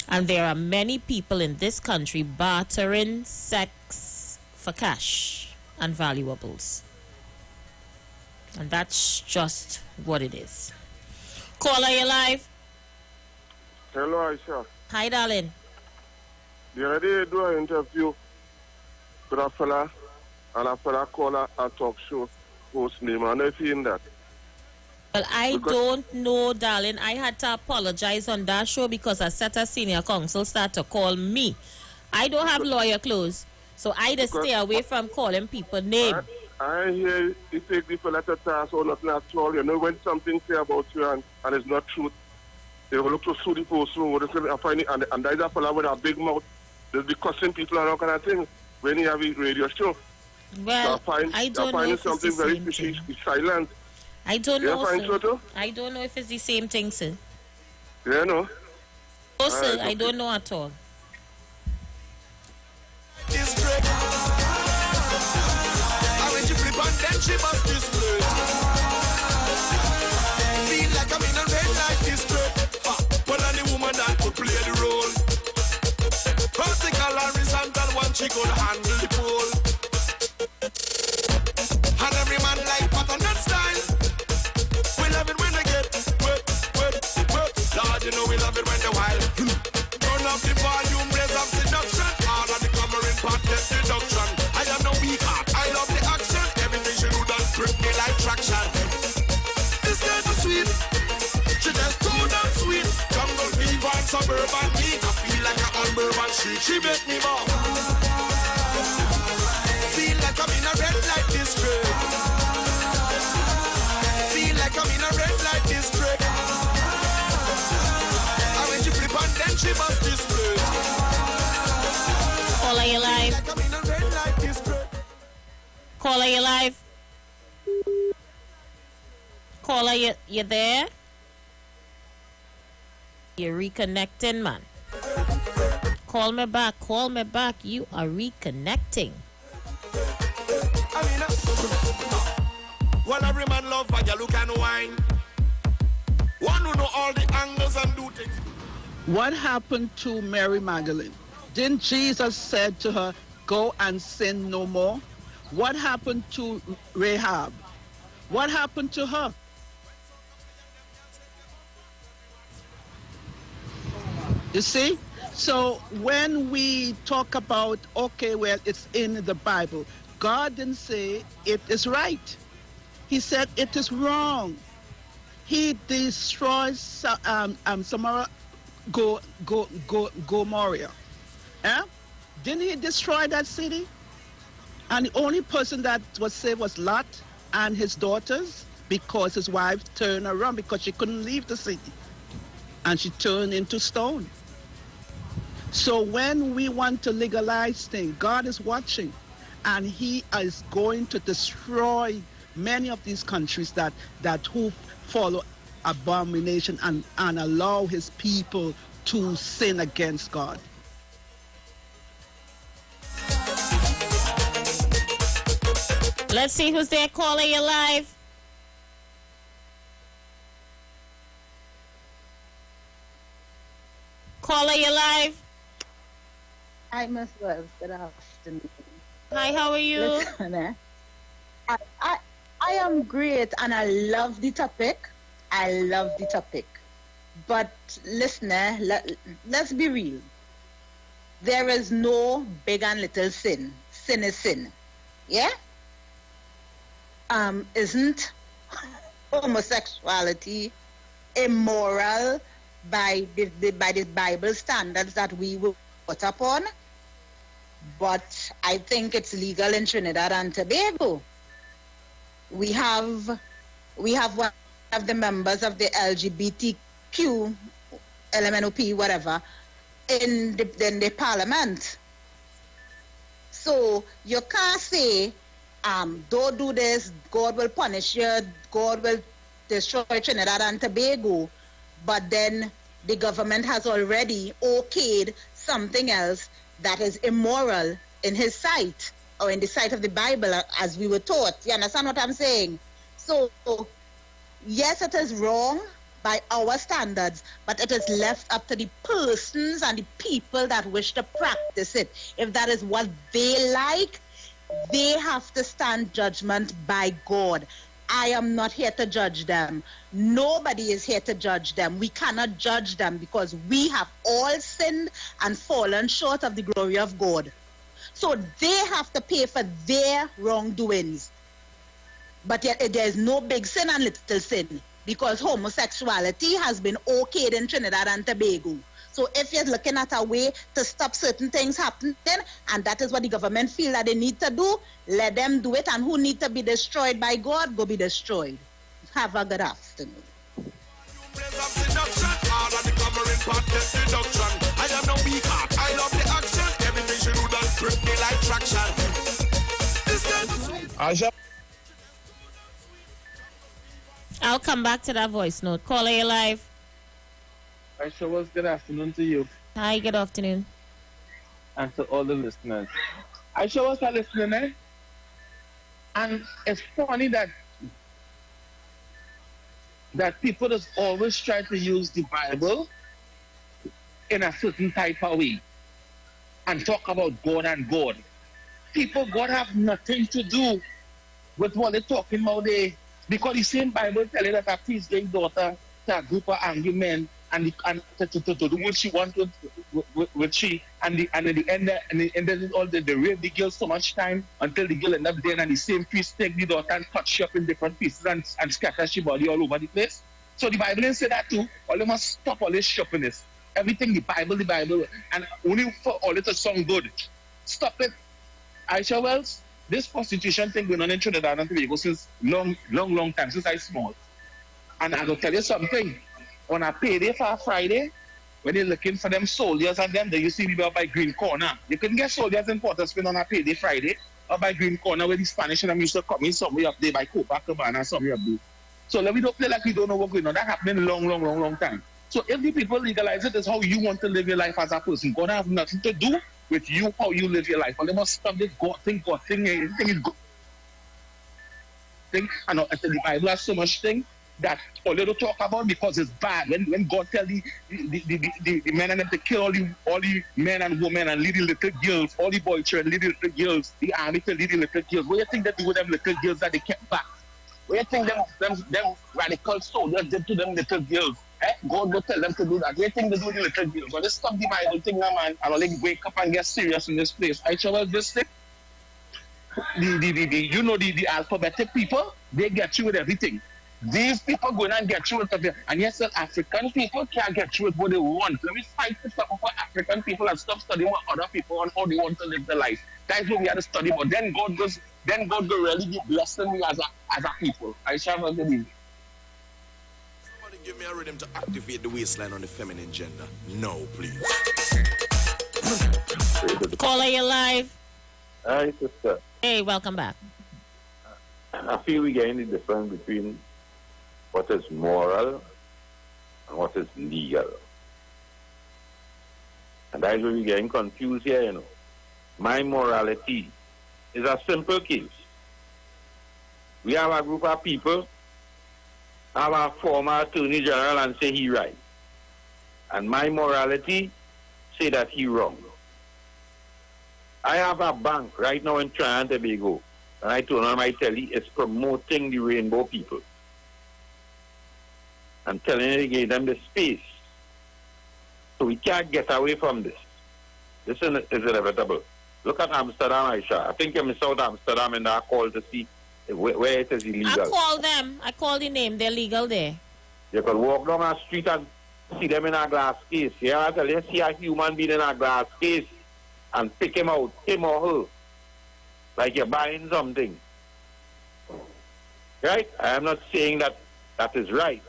And there are many people in this country bartering sex for cash and valuables. And that's just what it is. Caller, you live? Hello, Aisha. Hi, darling. The other day, I do an interview with a fella, and a fella called a talk show host name. I know if you in that. Well, I don't know, darling. I had to apologize on that show because a set of senior counsel started to call me. I don't have lawyer clothes, so I just stay away from calling people names. I hear you take the fella to task or nothing at all. You know, when something say about you and it's not truth, they will look to sue the person or I find it, and there's a fella with a big mouth. They'll be cussing people and all kind of things when you have a radio show. Well, so I don't know if something it's the very same fishy, thing. silent. I don't know, find sir. so too? I don't know if it's the same thing, sir. Yeah, no. No, sir, I don't know at all. Then she must display. Feel like I'm in a red light district. Well, any woman that could play the role. Vertical, horizontal, one she could handle the pole. And every man like pattern and style. We love it when they get wet. Lord, you know we love it when they wild. Turn up the volume, raise up seduction. All of the covering part, get deduction. I am no weak heart, I love the action. Grip me like traction. This girl is sweet. She just too damn sweet. Jungle fever and suburban heat. I feel like an unbourbon street. She make me more. Feel like I'm in a red light district. Feel like I'm in a red light district. And when she flip on, then she must display. Caller, you live? Like I'm in a red light district. Caller, you live? Caller, you there? You're reconnecting, man. Call me back. You are reconnecting. Well, every man love how you look and wine. One who know all the angles and do things. What happened to Mary Magdalene? Didn't Jesus said to her, go and sin no more? What happened to Rahab? What happened to her? You see? So when we talk about, okay, well, it's in the Bible, God didn't say it is right. He said it is wrong. He destroys Samara, Gomorrah. Eh? Didn't he destroy that city? And the only person that was saved was Lot and his daughters, because his wife turned around because she couldn't leave the city. And she turned into stone. So when we want to legalize things, God is watching, and he is going to destroy many of these countries that who follow abomination and allow his people to sin against God. Let's see who's there. Caller, you live. Caller, you live. I must well. Good afternoon. Hi, how are you? Listen, I am great, and I love the topic. But listen, let's be real. There is no big and little sin. Sin is sin. Yeah? Isn't homosexuality immoral by the Bible standards that we were put upon? But I think it's legal in Trinidad and Tobago. We have one of the members of the LGBTQ, LMNOP, whatever, in the parliament. So you can't say, don't do this, God will punish you, God will destroy Trinidad and Tobago, but then the government has already okayed something else that is immoral in his sight, or in the sight of the Bible, as we were taught. You understand what I'm saying? So, yes, it is wrong by our standards, but it is left up to the persons and the people that wish to practice it. If that is what they like, they have to stand judgment by God. I am not here to judge them. Nobody is here to judge them. We cannot judge them because we have all sinned and fallen short of the glory of God. So they have to pay for their wrongdoings. But yet there is no big sin and little sin, because homosexuality has been okayed in Trinidad and Tobago. So if you're looking at a way to stop certain things happening, and that is what the government feel that they need to do, let them do it. And who need to be destroyed by God, go be destroyed. Have a good afternoon. I am no weak heart. I love the action. Everything she do does grip me like traction. I'll come back to that voice note. Caller, you live. Aisha, was good afternoon to you. Hi, good afternoon. And to all the listeners. Aisha was listening, eh? And it's funny that people just always try to use the Bible in a certain type of way and talk about God and God. People, God have nothing to do with what they're talking about there. Because the same Bible tells you that a priest's daughter to a group of angry men and to do what she wanted with she, and at the end all the rape the girl so much time until the girl end up dead, and the same priest take the daughter and cut she up in different pieces and scatter she body all over the place. So the Bible didn't say that too. All you must stop all this shoppiness. Everything the Bible, and only for all it to sound good. Stop it. Aisha Wells, this prostitution thing going on in Trinidad and Tobago since long time, since I small. And I'm gonna tell you something. On a payday for a Friday, when you're looking for them soldiers and them, you see people by Green Corner. You can get soldiers in Port of Spain on a payday Friday, or by Green Corner where the Spanish and them used to come in somewhere up there by Copacabana, somewhere up there. So let me don't play like we don't know what's going on. That happened in a long time. So if the people legalize it, it's how you want to live your life as a person. God have nothing to do with you, how you live your life. And they must stop this God thing, everything is good thing. And the Bible has so much thing that all they don't talk about because it's bad. When God tell the men and them to kill all the men and women and lead the little girls, all the boy children, lead the little girls, the army to lead the little girls. What do you think they do with them little girls that they kept back? What do you think them radical soldiers did to them little girls? God will tell them to do that. What do you think they do with the little girls? Well, they stop the Bible thing now, man, and they wake up and get serious in this place. I shall just say, the alphabetic people, they get you with everything. These people going and get you with everything. And yes, African people can't get you with what they want. Let me fight for African people and stop studying what other people on how they want to live their life. That's what we have to study. But then God will really be blessing me as a people. I shall not believe. Somebody give me a rhythm to activate the waistline on the feminine gender. No, please. Caller, you live. Hi, sister. Hey, welcome back. I feel we're getting the difference between what is moral and what is legal. And that's where we're getting confused here, you know. My morality is a simple case. We have a group of people, have a former attorney general and say he right. And my morality say that he wrong. I have a bank right now in Trinidad and Tobago, and I told them I tell you it's promoting the rainbow people. I'm telling you to give them the space. So we can't get away from this. This is inevitable. Look at Amsterdam, Aisha. I think you missed out Amsterdam and I called to see where it is illegal. I called them. I called the name. They're legal there. You could walk down the street and see them in a glass case. Yeah, I tell you, see a human being in a glass case and pick him out, him or her, like you're buying something. Right? I am not saying that is right.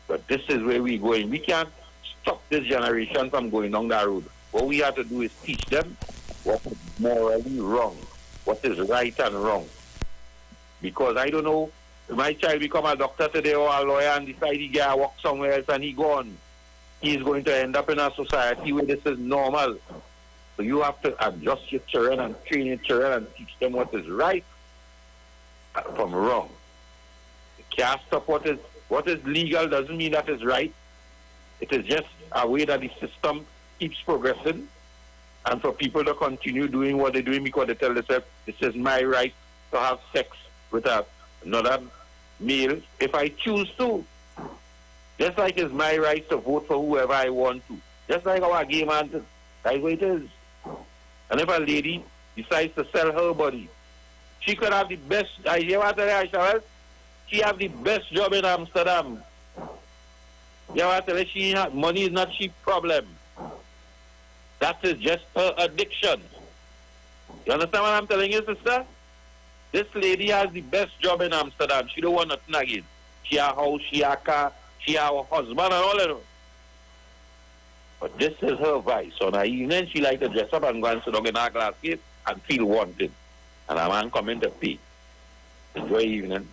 But this is where we're going. We can't stop this generation from going down that road. What we have to do is teach them what is morally wrong, what is right and wrong. Because I don't know, if my child become a doctor today or a lawyer and decide he get work somewhere else and he gone, he is going to end up in a society where this is normal. So you have to adjust your children and train your children and teach them what is right from wrong. You can't stop what is legal doesn't mean that is right. It is just a way that the system keeps progressing and for people to continue doing what they're doing because they tell themselves, this is my right to have sex with another male if I choose to. Just like it's my right to vote for whoever I want to. Just like our gay man, that's what it is. And if a lady decides to sell her body, she could have the best, I hear what I tell her, she have the best job in Amsterdam. You know what I tell her, money is not she problem. That is just her addiction. You understand what I'm telling you, sister? This lady has the best job in Amsterdam. She don't want nothing again. She have a house, she have a car, she have a husband and all that. But this is her vice. On her evening, she like to dress up and go and sit down in her glass case and feel wanted. And a man come in to pay. Enjoy evening.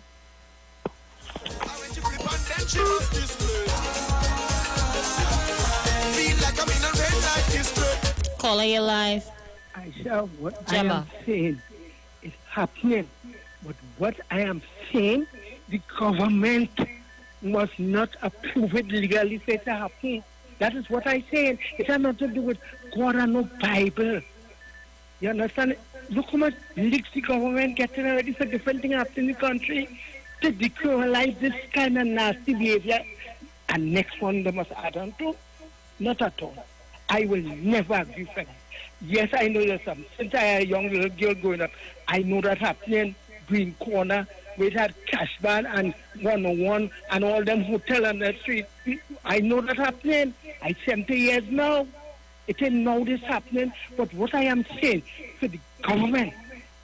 Caller, you live. Aisha, what Gemma. I am saying is happening. But what I am saying, the government must not approve it legally for it to happen. That is what I'm saying. It has nothing to do with God and no Bible. You understand? Look how much leaks the government getting already for different things happening in the country to decriminalize this kind of nasty behavior. And next one they must add on to. Not at all. I will never agree for that. Yes, I know there's some. Since I am a young little girl growing up, I know that happening. Green Corner, we had cash ban and 101 and all them hotel on the street. I know that happening. I'm 70 years now. It ain't now this happening. But what I am saying, for the government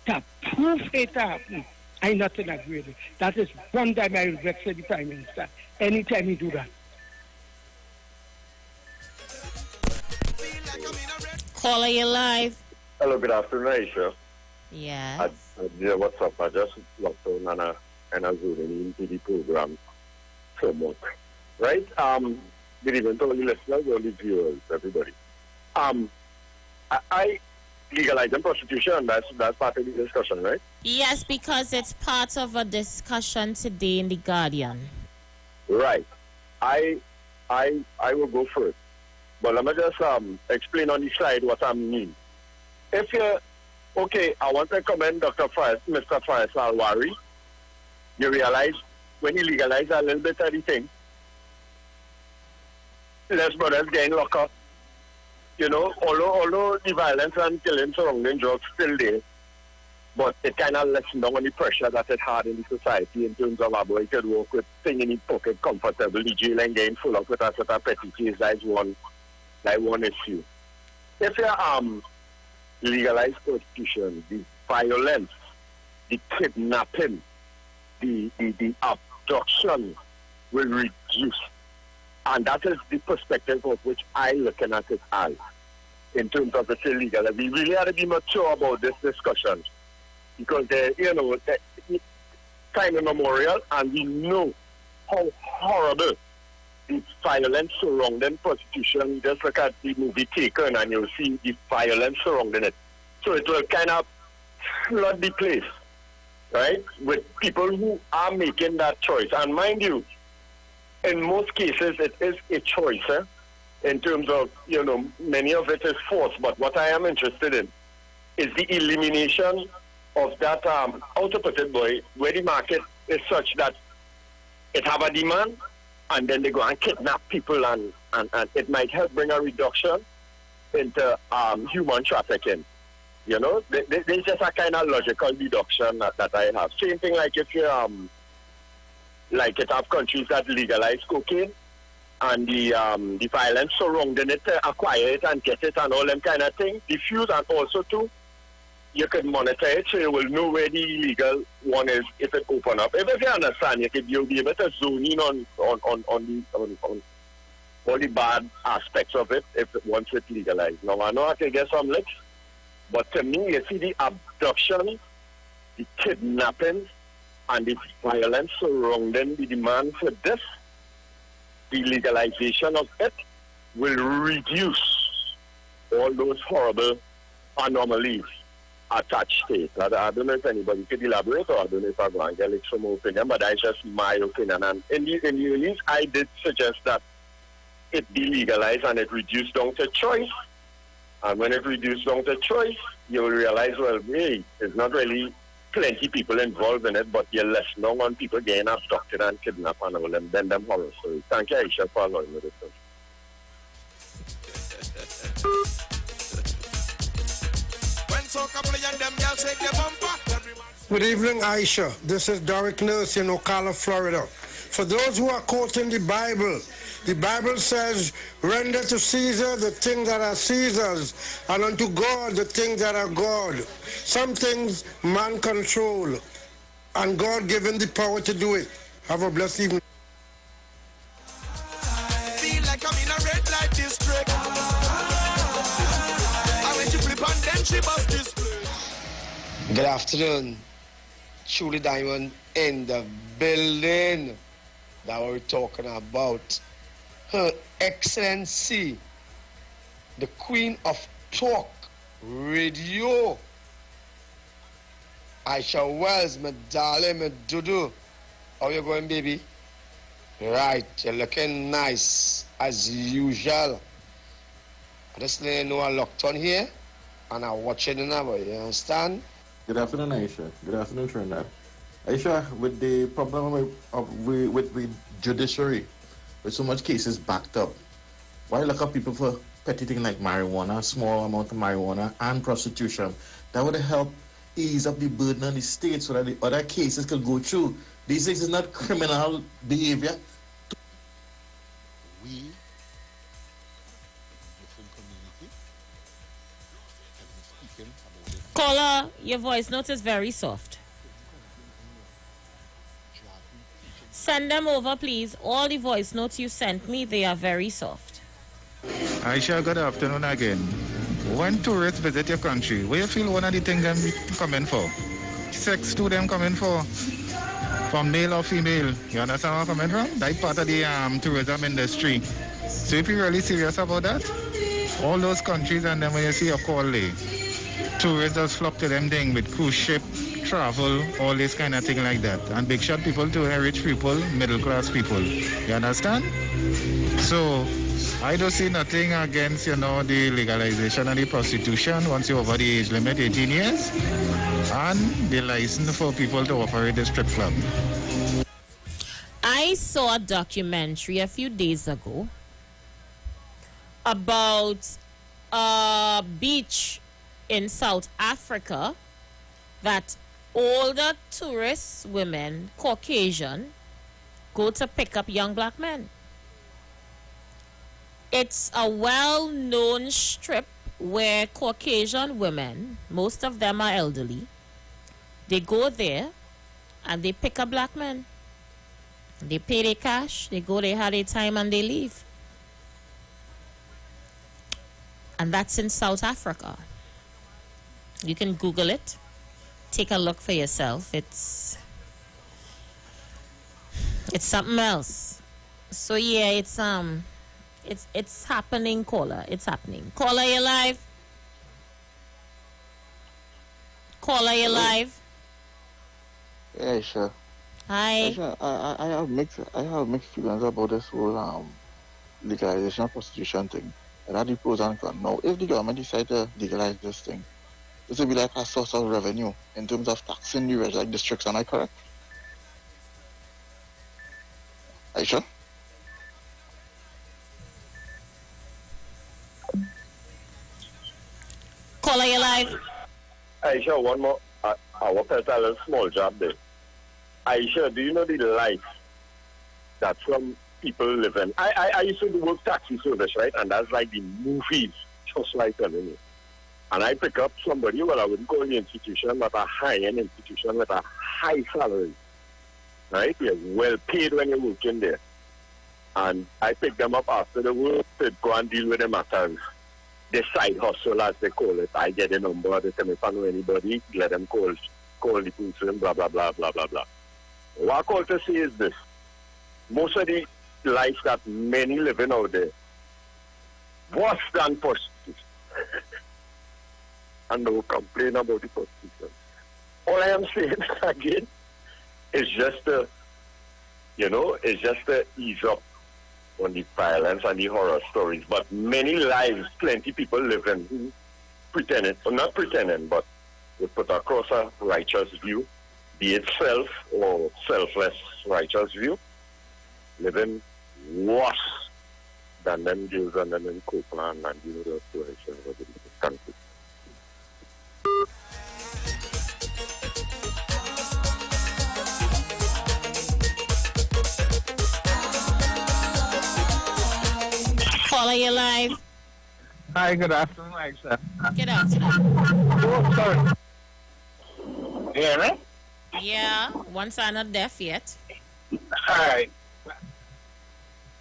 to prove it happen, I not agree with it. That is one time I regret for the Prime Minister. Anytime he do that. Caller, you live. Hello, good afternoon, Aisha. Yes. Yeah, what's up? I just logged on and I zoomed into the program framework. Right? Good evening to all the listeners, all the viewers, everybody. I legalizing prostitution, that's part of the discussion, right? Yes, because it's part of a discussion today in The Guardian. Right. I will go first. But let me just explain on the slide what I mean. If you're, okay, I want to commend Mr. Faisal Wari. You realize when you legalize a little bit of the thing, less brothers getting locked up. You know, although the violence and killing surrounding drugs still there, but it kind of lessens down on the pressure that it had in the society in terms of a boy could work with thing in his pocket comfortably, the jail and getting full up with a sort of petty case. That's one issue. If you legalize prostitution, the violence, the kidnapping, the abduction will reduce. And that is the perspective of which I looking at it as, in terms of it's illegal. We really have to be mature about this discussion, because time immemorial, and we know how horrible the violence surrounding prostitution. Just look at the movie Taken, and you'll see the violence surrounding it. So it will kind of flood the place, right, with people who are making that choice. And mind you, in most cases, it is a choice, in terms of, many of it is forced. But what I am interested in is the elimination of that, how to put it, boy, where the market is such that it have a demand, and then they go and kidnap people, and it might help bring a reduction into human trafficking. There's just a kind of logical deduction that I have. Same thing like if you like it have countries that legalize cocaine, and the violence surrounding it, acquire it and get it and all them kind of things, diffuse, and also too, you can monitor it so you will know where the illegal one is if it open up. If you understand, you'll be able to zone in on all the bad aspects of it once it's legalized. Now I know I can get some licks, but to me, you see the abduction, the kidnapping, and the violence surrounding the demand for this, the legalization of it will reduce all those horrible anomalies attached to it. I don't know if anybody could elaborate, or I don't know if I'm going to get some more opinion, but that's just my opinion. And in the release, I did suggest that it be legalized and it reduced down to choice. And when it reduced down to choice, you will realize, well, hey, it's not really plenty people involved in it, but you're less known on people getting abducted and kidnapped and all them, then them horror stories. Thank you, Aisha, for allowing me this. Good evening, Aisha. This is Derek Nurse in Ocala, Florida. For those who are quoting the Bible says, render to Caesar the things that are Caesar's, and unto God the things that are God. Some things man control, and God given the power to do it. Have a blessed evening. Feel like I'm in a red light district. I went to flip and then she bust this place. Good afternoon. Truly Diamond in the building that we're talking about. Her Excellency, the Queen of Talk Radio, Aisha Wells, my darling, my doodoo. How you going, baby? Right, you're looking nice as usual. I just let you know I'm locked on here and I'm watching now, you understand? Good afternoon, Aisha. Good afternoon, Trinidad. Aisha, with the problem with the judiciary, with so much cases backed up, why look up people for petty things like marijuana, small amount of marijuana, and prostitution? That would help ease up the burden on the state so that the other cases could go through. These things is not criminal behavior. We, Caller, your voice note is very soft. Send them over, please. All the voice notes you sent me, they are very soft. Aisha, good afternoon again. When tourists visit your country, where you feel one of the things them coming for? Sex to them coming for? From male or female? You understand where I'm coming from? That's part of the tourism industry. So if you're really serious about that, all those countries, and then when you see a call lay, tourists just flock to them thing with cruise ship, travel, all this kind of thing like that. And big shot people to rich people, middle class people. You understand? So I don't see nothing against, the legalization of the prostitution once you're over the age limit, 18 years, and the license for people to operate the strip club. I saw a documentary a few days ago about a beach in South Africa that older tourist women, Caucasian, go to pick up young black men. It's a well-known strip where Caucasian women, most of them are elderly, they go there and they pick up black men. They pay their cash, they go, they have their time, and they leave. And that's in South Africa. You can Google it. Take a look for yourself. It's something else. So yeah, it's happening, caller. It's happening. Caller, you live? Caller, you live? Yeah, sure. Hi. I have mixed feelings about this whole legalization of prostitution thing. And that the pros and cons. Now, if the government decide to legalize this thing, this will be like a source of revenue in terms of taxing the like districts. Am I correct? Are you sure? Caller, you live? Aisha, one more. I want to tell a little small job there. Aisha, do you know the life that some people live in? I used to work taxi service, right? And that's like the movies, just like telling you. And I pick up somebody, well, I wouldn't call the institution, but a high-end institution with a high salary, right? You're well paid when you're working there. And I pick them up after the work to go and deal with the matters. The side hustle, as they call it. I get a number, they tell me if I know anybody, let them call the person, blah, blah, blah, blah, blah, blah. What I call to say is this. Most of the life that many living out there, worse than prostitution. And they will complain about the prostitution. All I am saying, again, is just to ease up on the violence and the horror stories. But many lives, plenty people live in pretending, or not pretending, but we put across a righteous view, be it self or selfless righteous view, living worse than them Jews and them in Copeland and the situation of the country. Caller, you live? Hi, good afternoon, Aisha. Good afternoon. Oh, sorry. You hear me? Yeah, one side not deaf yet. Hi.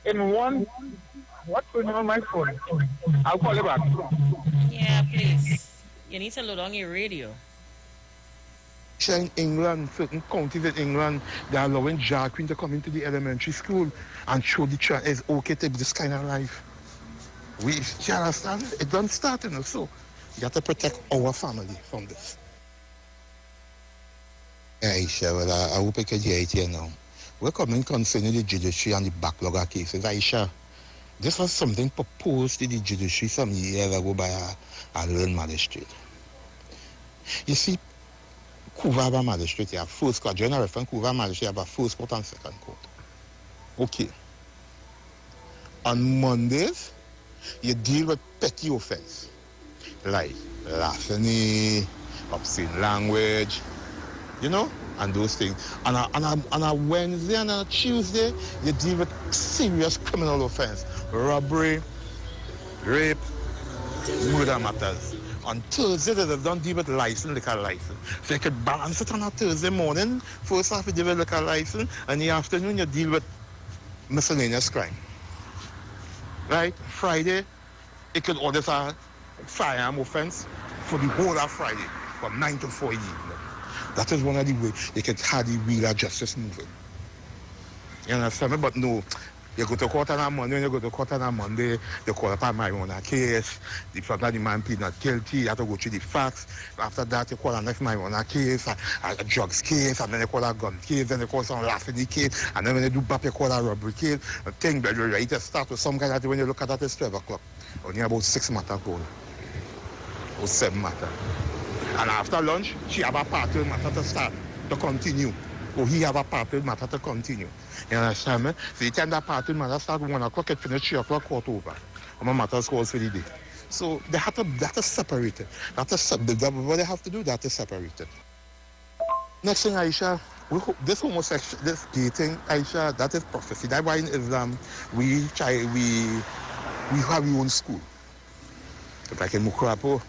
What's going on with my phone? I'll call you back. Yeah, please. You need to load on your radio. In England, certain counties in England, they're allowing drag queens to come into the elementary school and show the child it's okay to live this kind of life. You understand? It doesn't start, so you have to protect our family from this. Aisha, well, I hope I can hear it here now. We're coming concerning the judiciary and the backlog of cases. Aisha, this was something proposed to the judiciary some years ago by a learned magistrate. You see, Kuvaba magistrate, you have first court. During a reference, Kuvaba magistrate, you have a first court and second court. Okay. On Mondays, you deal with petty offense, like larceny, obscene language, and those things. On a Wednesday and a Tuesday, you deal with serious criminal offense, robbery, rape, murder matters. On Thursday, they don't deal with liquor license. So you could balance it on a Thursday morning. First half, you deal with liquor license, and in the afternoon, you deal with miscellaneous crime. Right? Friday, it could order a firearm offense for the whole of Friday, from 9 to 4 evening. That is one of the ways they can have the wheel of justice moving. You understand me? But no, You go to court on a Monday, when you go to court on a Monday, you call up a marijuana case. The fact that the man plead not guilty, you have to go through the facts. After that, you call a next marijuana case, a drugs case, and then you call a gun case, then you call some laughing case, and then when you do BAP, you call a robbery case. The thing, but you're right, you start with some kind of, when you look at that, it's 12 o'clock. Only about 6 matter go. Or 7 matter. And after lunch, she have a party matter to start, to continue. Or he have a party matter to continue. You understand me? So you tell that party matter start 1 o'clock, it finish 3 o'clock, quarter over. And my matter calls for the day. So they have to separate it. What they have to do, that is separate it. Next thing, Aisha, this homosexual, this gay thing, Aisha, that is prophecy. That's why in Islam, we have our own school. Like in Mukrapo,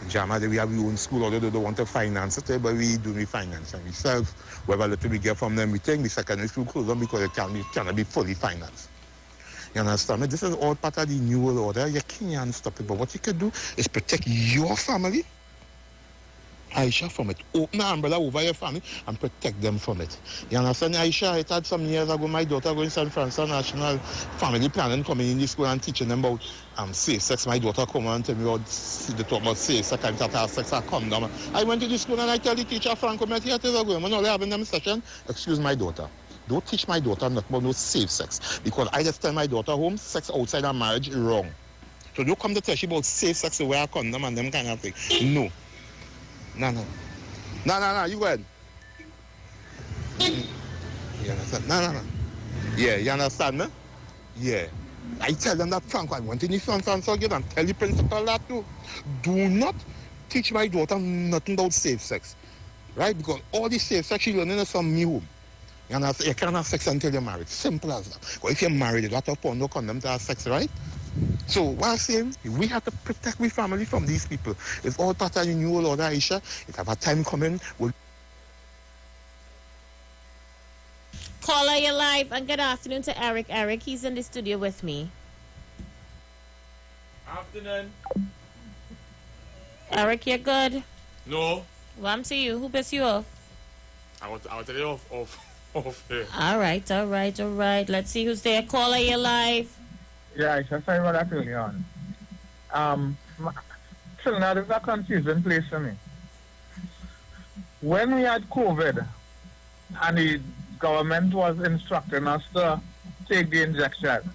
Jama, we have our own school, although they don't want to finance it, but we do finance and ourselves. Whatever little we get from them, we think the secondary school close them because it cannot be fully financed. You understand me? This is all part of the new world order. You can't stop it. But what you can do is protect your family, Aisha, from it. Open the umbrella over your family and protect them from it. You understand, Aisha? It had some years ago, my daughter going to San Francisco National Family Planning, coming in the school and teaching them about safe sex. My daughter come and tell me about, they talk about safe sex, and have sex, I come down. I went to the school and I tell the teacher, Franco, I'm here to go. I'm not having them session. Excuse my daughter. Don't teach my daughter not about no safe sex. Because I just tell my daughter home, sex outside of marriage is wrong. So don't come to tell she about safe sex, to wear a condom and them kind of thing. No. No, you go ahead. You understand? No. Yeah, you understand me? Yeah. I tell them that, Franco, I went in the San Francisco again and tell the principal that too. Do not teach my daughter nothing about safe sex. Right? Because all the safe sex she learning is from me home. You can't have sex until you're married. Simple as that. But if you're married, you got to put no condom to have sex, right? So what I'm saying, we have to protect my family from these people. It's all part of the new world order, Aisha. It have a time coming. Caller, you're live, and good afternoon to Eric. Eric, he's in the studio with me. Afternoon. Eric, you're good? No. Well, I'm to you. Who pissed you off? I want to tell you off here. All right. Let's see who's there. Caller, you're live. Yeah, I just sorry about that early on. So now there's a confusing place for me. When we had COVID and the government was instructing us to take the injection,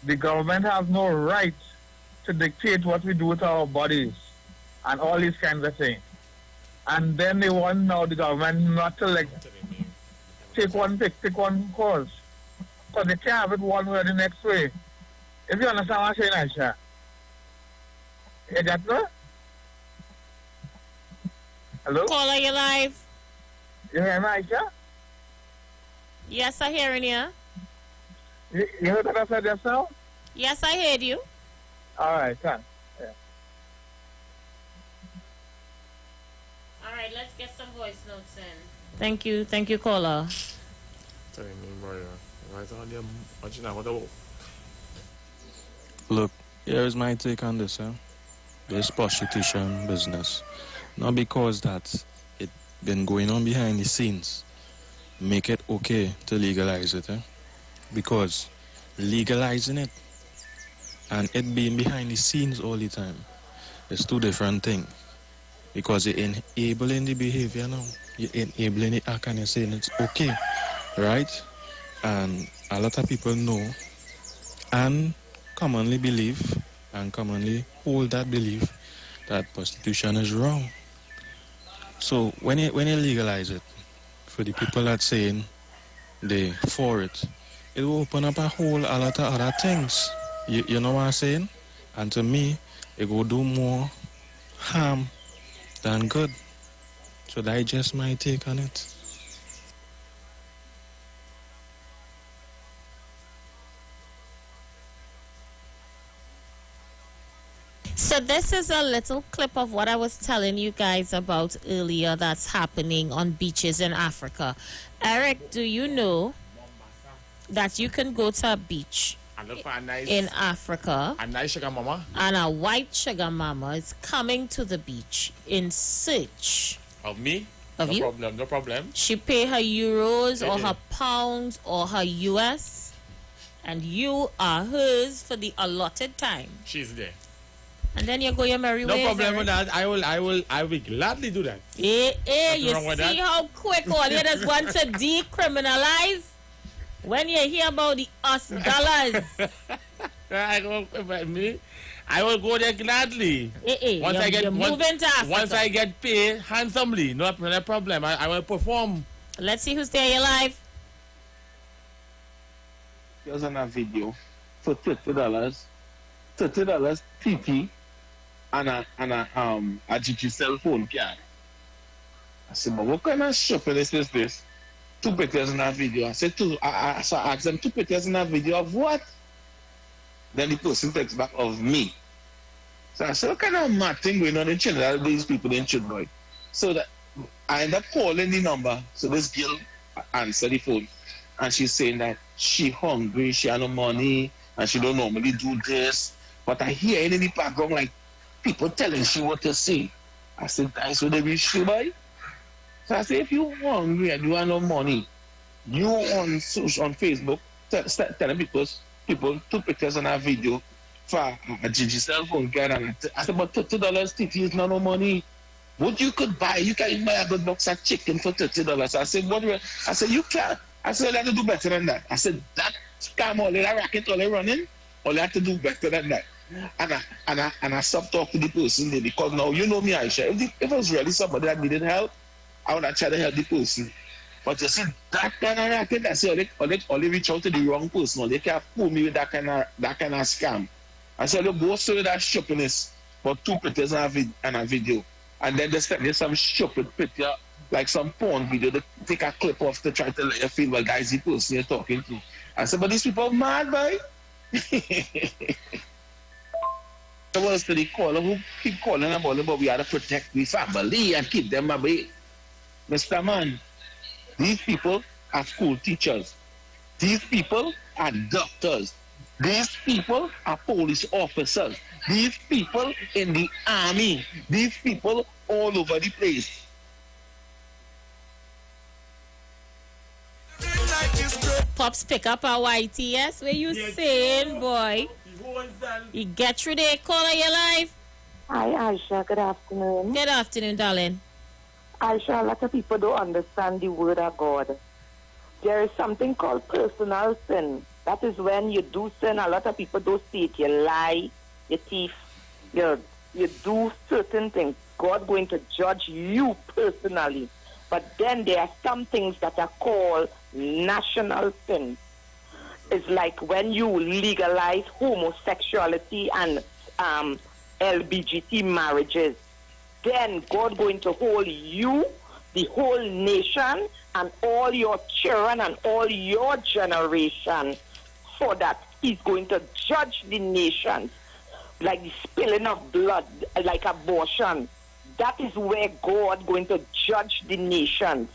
the government has no right to dictate what we do with our bodies and all these kinds of things. And then they want now the government not to pick one course. Because they can't have it one way or the next way. If you understand what I'm saying, Aisha. You got me? Hello? Caller, you live. You hear me, Aisha? Yes, I hearing you. You heard what I said just now? Yes, I heard you. All right, thanks. Yeah. All right, let's get some voice notes in. Thank you, caller. Look, here's my take on this, this prostitution business. Not because that it been going on behind the scenes, make it okay to legalize it, because legalizing it and it being behind the scenes all the time is two different things. Because you're enabling the behavior now, you're enabling the act and you're saying it's okay, right? And a lot of people know and commonly believe and commonly hold that belief that prostitution is wrong. So when you legalize it, for the people that saying they for it, it will open up a whole lot of other things. You know what I'm saying? And to me, it will do more harm than good. So that's just my take on it. So this is a little clip of what I was telling you guys about earlier that's happening on beaches in Africa. Eric, do you know that you can go to a beach in Africa a nice sugar mama and a white sugar mama is coming to the beach in search of me? Of no you? No problem. She pay her euros or her pounds or her US and you are hers for the allotted time. She's there. And then you go your merry No ways. problem with that. I will gladly do that. You wrong with see that? how quick all you just want to decriminalize? When you hear about the US dollars. I will go there gladly. Once I get paid handsomely, no problem. I will perform. Let's see who's there live. Here's on a video for $30. $30 TT and a GG cell phone card. I said, but what kind of shopping is this? 2 pictures in a video. I said, so I asked them 2 pictures in a video of what? Then the person takes back of me. So I said, what kind of mad thing going on in Trinidad? These people in Trinidad. So that I end up calling the number. So this girl answered the phone. And she's saying that she hungry, she has no money, and she don't normally do this. But I hear in the background like people telling she what to say. I said, that's what they be sure by. So I said, if you hungry and you have no money, you on Facebook telling people 2 pictures on a video for a GG cell phone card. And I said, but $30 TT is not no money. What you could buy, you can buy a good box of chicken for $30. I said, I said, you can't. I said, you have to do better than that. I said, that scam, all that racket, all they running, all you have to do better than that. And I stopped talking to the person there because now, you know me, Aisha, if it was really somebody that needed help, I would have tried to help the person. But you see, that kind of racket, I say, only reach out to the wrong person, or they can't fool me with that kind of scam. I said, you go through that shoppiness for 2 pictures and a video. And then they send you some stupid picture, like some porn video, they take a clip off to try to let you feel, well, guys, the person you're talking to. I said, but these people are mad, boy. There was to the caller who keep calling about it, but we have to protect the family and keep them away. Mr. Man, these people are school teachers. These people are doctors. These people are police officers. These people in the army. These people all over the place. Pops pick up our YTS. Where you saying, boy? You get through the caller your life. Hi, Aisha. Good afternoon. Good afternoon, darling. Aisha, a lot of people don't understand the word of God. There is something called personal sin. That is when you do sin. A lot of people don't see it. You lie, you thief, you do certain things. God going to judge you personally. But then there are some things that are called national sins. It's like when you legalize homosexuality and LGBT marriages. Then God going to hold you, the whole nation, and all your children and all your generation for that. He's going to judge the nations, like the spilling of blood, like abortion. That is where God going to judge the nations.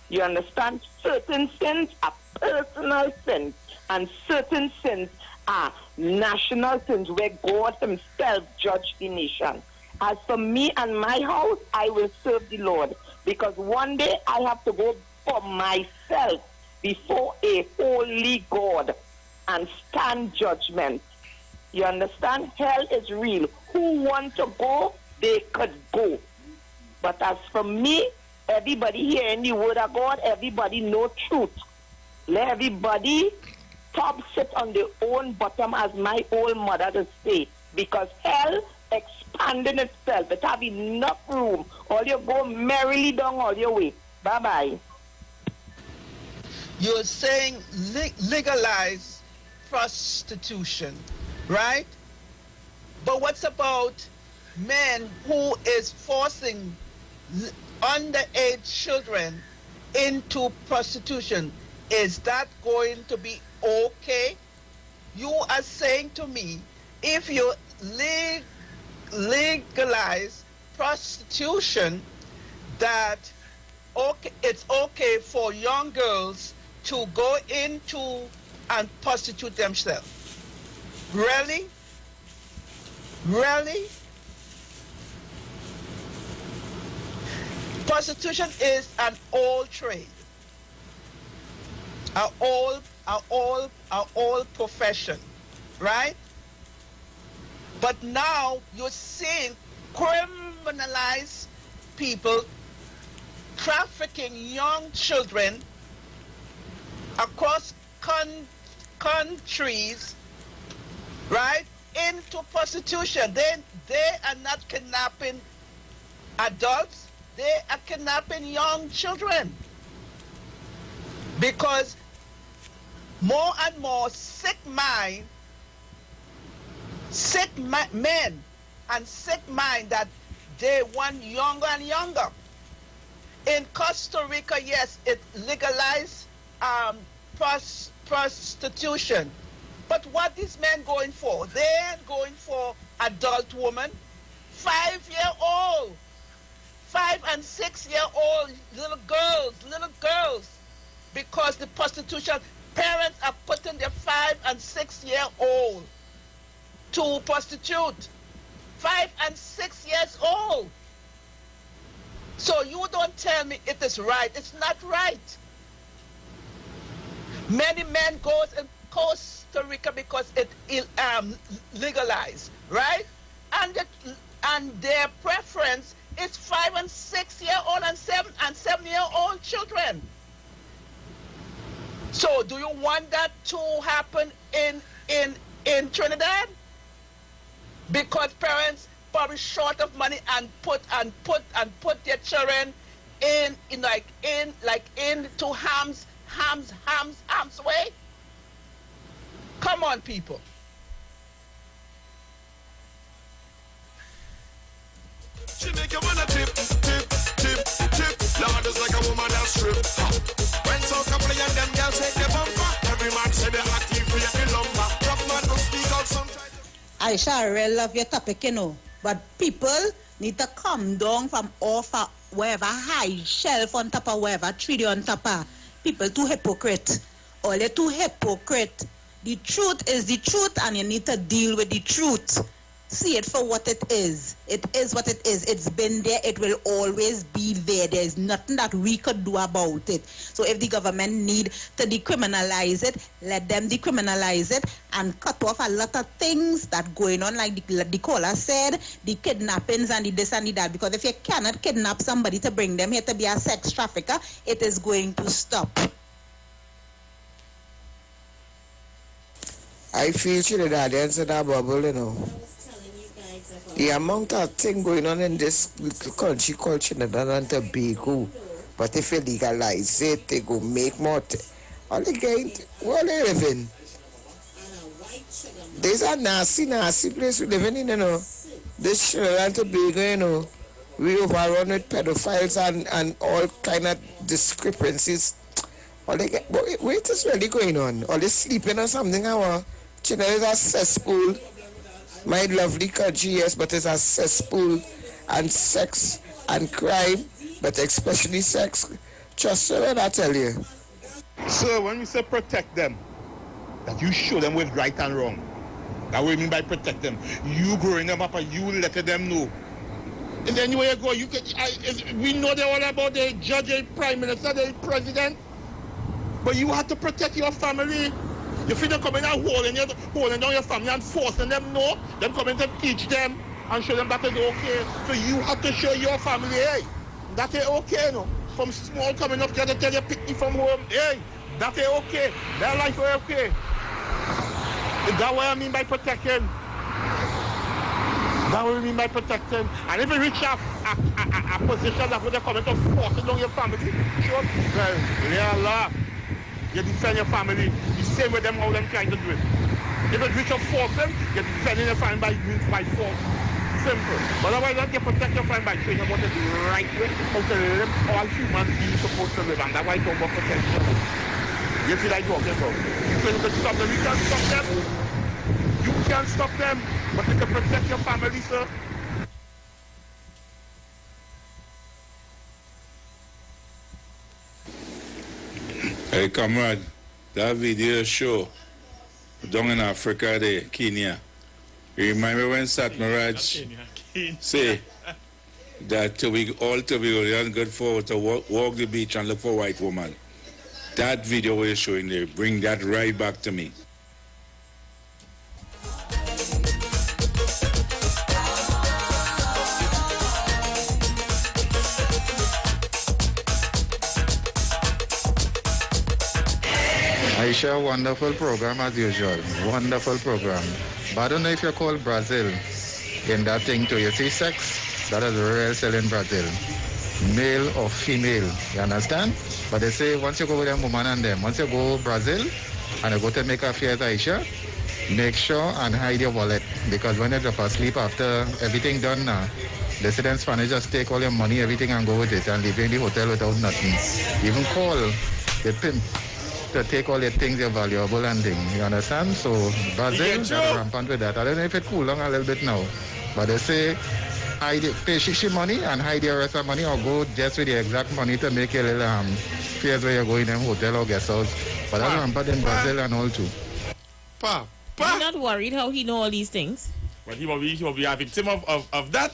You understand? Certain sins are personal sins, and certain sins are national sins where God himself judge the nation. As for me and my house, I will serve the Lord, because one day I have to go for myself before a holy God and stand judgment. You understand? Hell is real. Who want to go, they could go. But as for me, everybody hearing the word of God, everybody know truth. Let everybody top sit on their own bottom, as my old mother would say, because hell expanding itself. It have enough room. All you go merrily down all your way. Bye-bye. You're saying legalize prostitution, right? But what's about men who is forcing underage children into prostitution? Is that going to be okay? You are saying to me, if you legalize prostitution, that okay, it's okay for young girls to go into and prostitute themselves. Really? Really? Prostitution is an old trade. An old an old profession, right? But now you're seeing criminalized people trafficking young children across countries, right, into prostitution. They are not kidnapping adults, they are kidnapping young children. Because more and more sick men and sick mind that they want younger and younger. In Costa Rica, yes, it legalized prostitution. But what these men going for? They're going for adult women, 5-year-old, 5 and 6-year-old little girls, because the prostitution, parents are putting their 5 and 6-year-old to prostitute. 5 and 6 years old. So you don't tell me it is right. It's not right. Many men go in Costa Rica because it legalized, right? And their preference is 5 and 6-year-old and 7-year-old children. So do you want that to happen in Trinidad? Because parents probably short of money and put their children into harm's way. Come on, people. She make you wanna tip. Lord is like a woman that strip. When so couple of them girls take the bumper, every man say they active for the lumber. Rough man don't speak out sometimes. I really love your topic, you know. But people need to come down from off wherever high shelf on top of wherever tree on top of. People too hypocrite. All they too hypocrite. The truth is the truth, and you need to deal with the truth. See it for what it is. It is what it is. It's been there. It will always be there. There's nothing that we could do about it. So if the government need to decriminalize it, let them decriminalize it and cut off a lot of things that going on, like the caller said, the kidnappings and the this and the that. Because if you cannot kidnap somebody to bring them here to be a sex trafficker, it is going to stop. I feel Trinidadians in a bubble, you know. The amount of thing going on in this little country called Trinidad and Tobago. But if you legalize it, they go make more. All they get, where they living? There's a nasty place we living in, you know. This Trinidad and Tobago, you know. We overrun with pedophiles and all kind of discrepancies. All they get, what is really going on? All they sleeping or something, our Trinidad is a cesspool. My lovely country, yes, but it's a cesspool and sex and crime, but especially sex. Trust me when I tell you. So when we say protect them, that you show them what's right and wrong. That's what we mean by protect them. You growing them up and you letting them know. And then anywhere you go, you can. We know they're all about the judge, the prime minister, the president, but you have to protect your family. You feel them coming and holding down your family and forcing them no. Them coming to teach them and show them that is okay. So you have to show your family, hey, that is okay, no. From small coming up here to tell you pick me from home, hey, that is okay. Their life is okay. That's what I mean by protecting. That's what we mean by protecting. And if you reach a position that they're coming to force it on your family, sure, well, yeah, you defend your family the same way them how them trying to do it. If it reach a force them, you're defending your family by force. Simple. But otherwise you protect your family by showing them what is the right way, how to live, all human beings supposed to live, and that's why I talk about protection. You feel like talking about. You can stop them, you can't stop them. You can't stop them, but you can protect your family, sir. Hey, comrade, that video show down in Africa, there, Kenya. You remind me when Satmaraj say that all Tobagoans good for to walk the beach and look for a white woman. That video you're showing there, bring that right back to me. Aisha, wonderful program as usual. Wonderful program. But I don't know if you call Brazil in that thing too. You see sex? That is real sell in Brazil. Male or female. You understand? But they say once you go with them woman and them, once you go Brazil and you go to make affairs, Aisha, make sure and hide your wallet. Because when you drop asleep after everything done now, the citizen Spanish just take all your money, everything and go with it and leave you in the hotel without nothing. Even call the pimp to take all your things, your valuable and things. You understand? So Brazil, they're rampant with that. I don't know if it cool down a little bit now. But they say hide it, pay shishi money and hide your rest of money or go just with the exact money to make your little fears where you're going in hotel or guest house. But that's rampant in Brazil and all too. I'm not worried how he know all these things. But he will be a victim of that.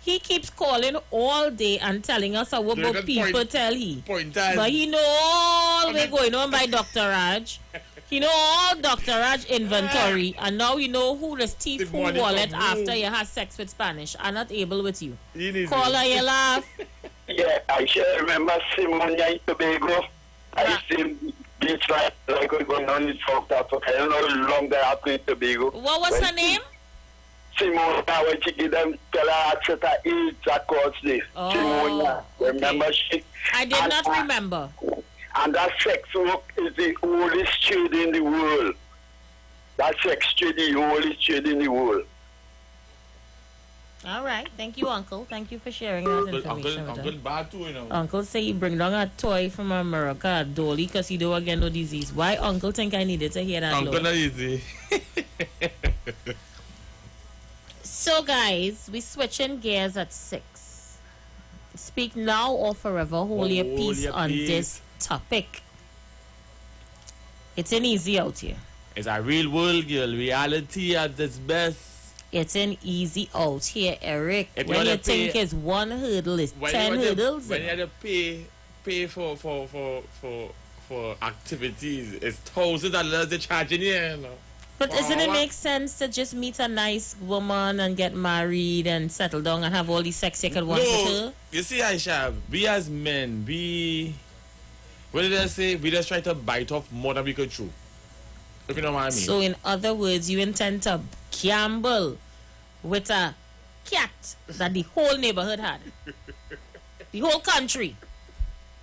He keeps calling all day and telling us how about people tell he. But he know all we going on by Dr. Raj. He know all Dr. Raj inventory and now he know who the thief who wallet after you had sex with Spanish are not able with you. Call her, you laugh. Yeah, I sure remember Simon in Tobago. I see beach like we're going on in South Africa. I don't know how long they are in Tobago. What was her name? Simona, when she give them tell her at her age across this. Simona, remember she? I did not remember. And that sex work is the oldest trade in the world. That sex trade is the oldest trade in the world. All right, thank you, Uncle. Thank you for sharing that information. Uncle bad too, you know. Uncle say he bring down a toy from America, a dolly, because he don't get no disease. Why Uncle think I needed to hear that? Uncle not easy. So guys, we switching gears at 6. Speak now or forever hold your peace on this topic. It's an easy out here. It's a real world, girl. Reality at its best. It's an easy out here, Eric. When you think it's one hurdle, it's 10 hurdles. When you have to pay for activities, it's $1,000 they're charging you, you know. But doesn't it make sense to just meet a nice woman and get married and settle down and have all the sex you could want with her? You see, Aisha, we as men, what did I say? We just try to bite off more than we could chew. If you know what I mean. So in other words, you intend to gamble with a cat that the whole neighborhood had. The whole country.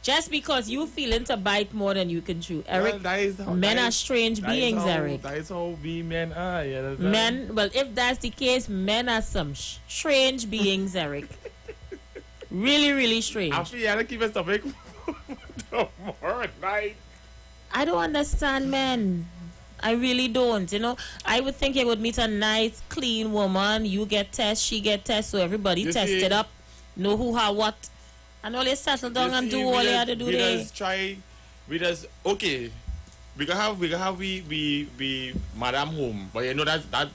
Just because you feeling to bite more than you can chew. Eric, men are strange beings, Eric. That is how we men are. Men, well, if that's the case, men are some strange beings, Eric. Really, really strange. I feel you have to keep a stomach tomorrow night. I don't understand men. I really don't. You know, I would think you would meet a nice, clean woman. You get test, she get test, so everybody test it up, know who, how, what. And all you settle down and do all you have to do there. Okay. We can have we madam home, but you know that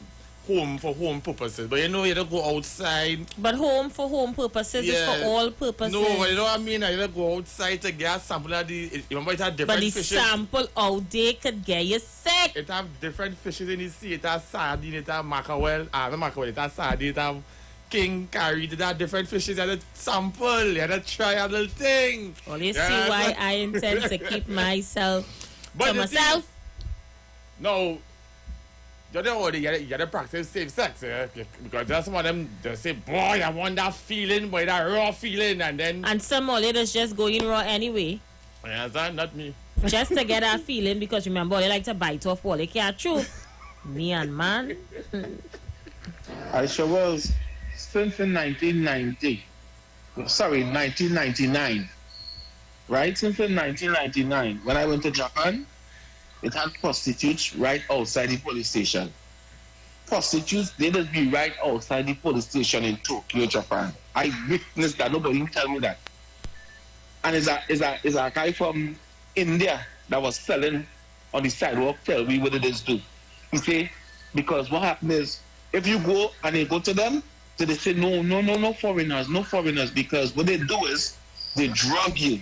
home for home purposes. But you know you don't go outside. But home for home purposes is for all purposes. No, you know what I mean? You don't go outside to get a sample of the. Remember it had different fishes. But the sample out there could get you sick. It have different fishes in the sea. It has sardine, it have mackerel. Not mackerel, it has sardine, it have king carry, it have different fishes. You have to sample, you have to try a little thing. Well, you see why I intend to keep myself to myself. No. You gotta practice safe sex, because there's some of them they say, boy, I want that feeling, boy, that raw feeling, and then. And some of it is just going raw anyway. Yes, that's not me. Just to get that feeling, because remember, they like to bite off all they can't chew. Me and man. I sure was since in 1999, right? Since in 1999, when I went to Japan, it had prostitutes right outside the police station. Prostitutes, they just be right outside the police station in Tokyo, Japan. I witnessed that. Nobody can tell me that. And it's a guy from India that was selling on the sidewalk. Tell me what it is do. He say, because what happened is, if you go and they go to them, so they say, no foreigners, because what they do is they drug you.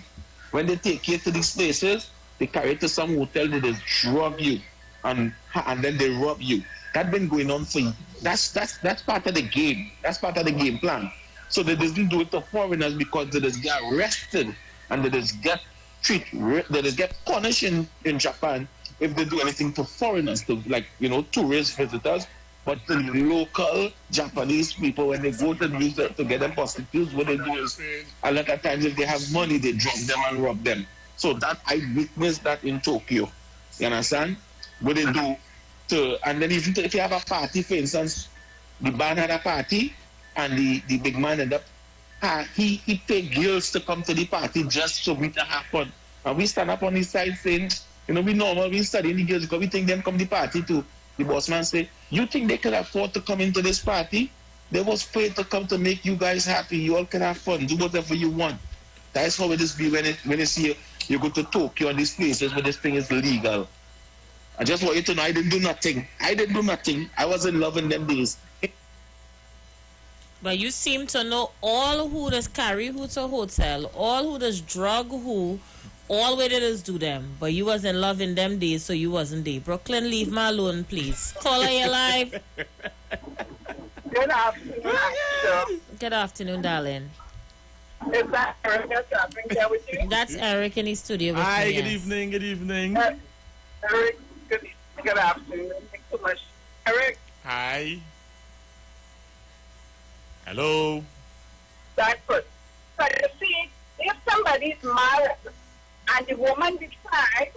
When they take you to these places, They carry it to some hotel, they just drug you, and then they rob you. That's been going on for you. That's part of the game. That's part of the game plan. So they doesn't do it to foreigners because they just get arrested and they just get they just get punished in Japan if they do anything to foreigners, to tourist visitors. But the local Japanese people, when they go to use it to get them prostitutes, what they do is a lot of times if they have money, they drug them and rob them. So that I witnessed that in Tokyo. You understand? What they do and then even if you have a party, for instance, the band had a party and the big man ended up he paid girls to come to the party just so we to have fun. And we stand up on his side saying, we normal, we studying the girls because we think them come to the party too. The boss man say, you think they could afford to come into this party? They was paid to come to make you guys happy. You all can have fun, do whatever you want. That's how it is be when you see you go to Tokyo and these places where this thing is legal. I just want you to know I didn't do nothing. I was in love in them days. But you seem to know all who does carry who to hotel, all who does drug who, all where they does do them. But you was in love in them days, so you wasn't there. Brooklyn, leave me alone, please. Caller, you live. Good afternoon. Good afternoon, darling. Is that Eric that's happening there with you? That's Eric in the studio with Hi, me. good evening, good evening. Eric, good afternoon. Thanks so much. Eric. Hi. Hello. That's good. But you see, if somebody is married and the woman decides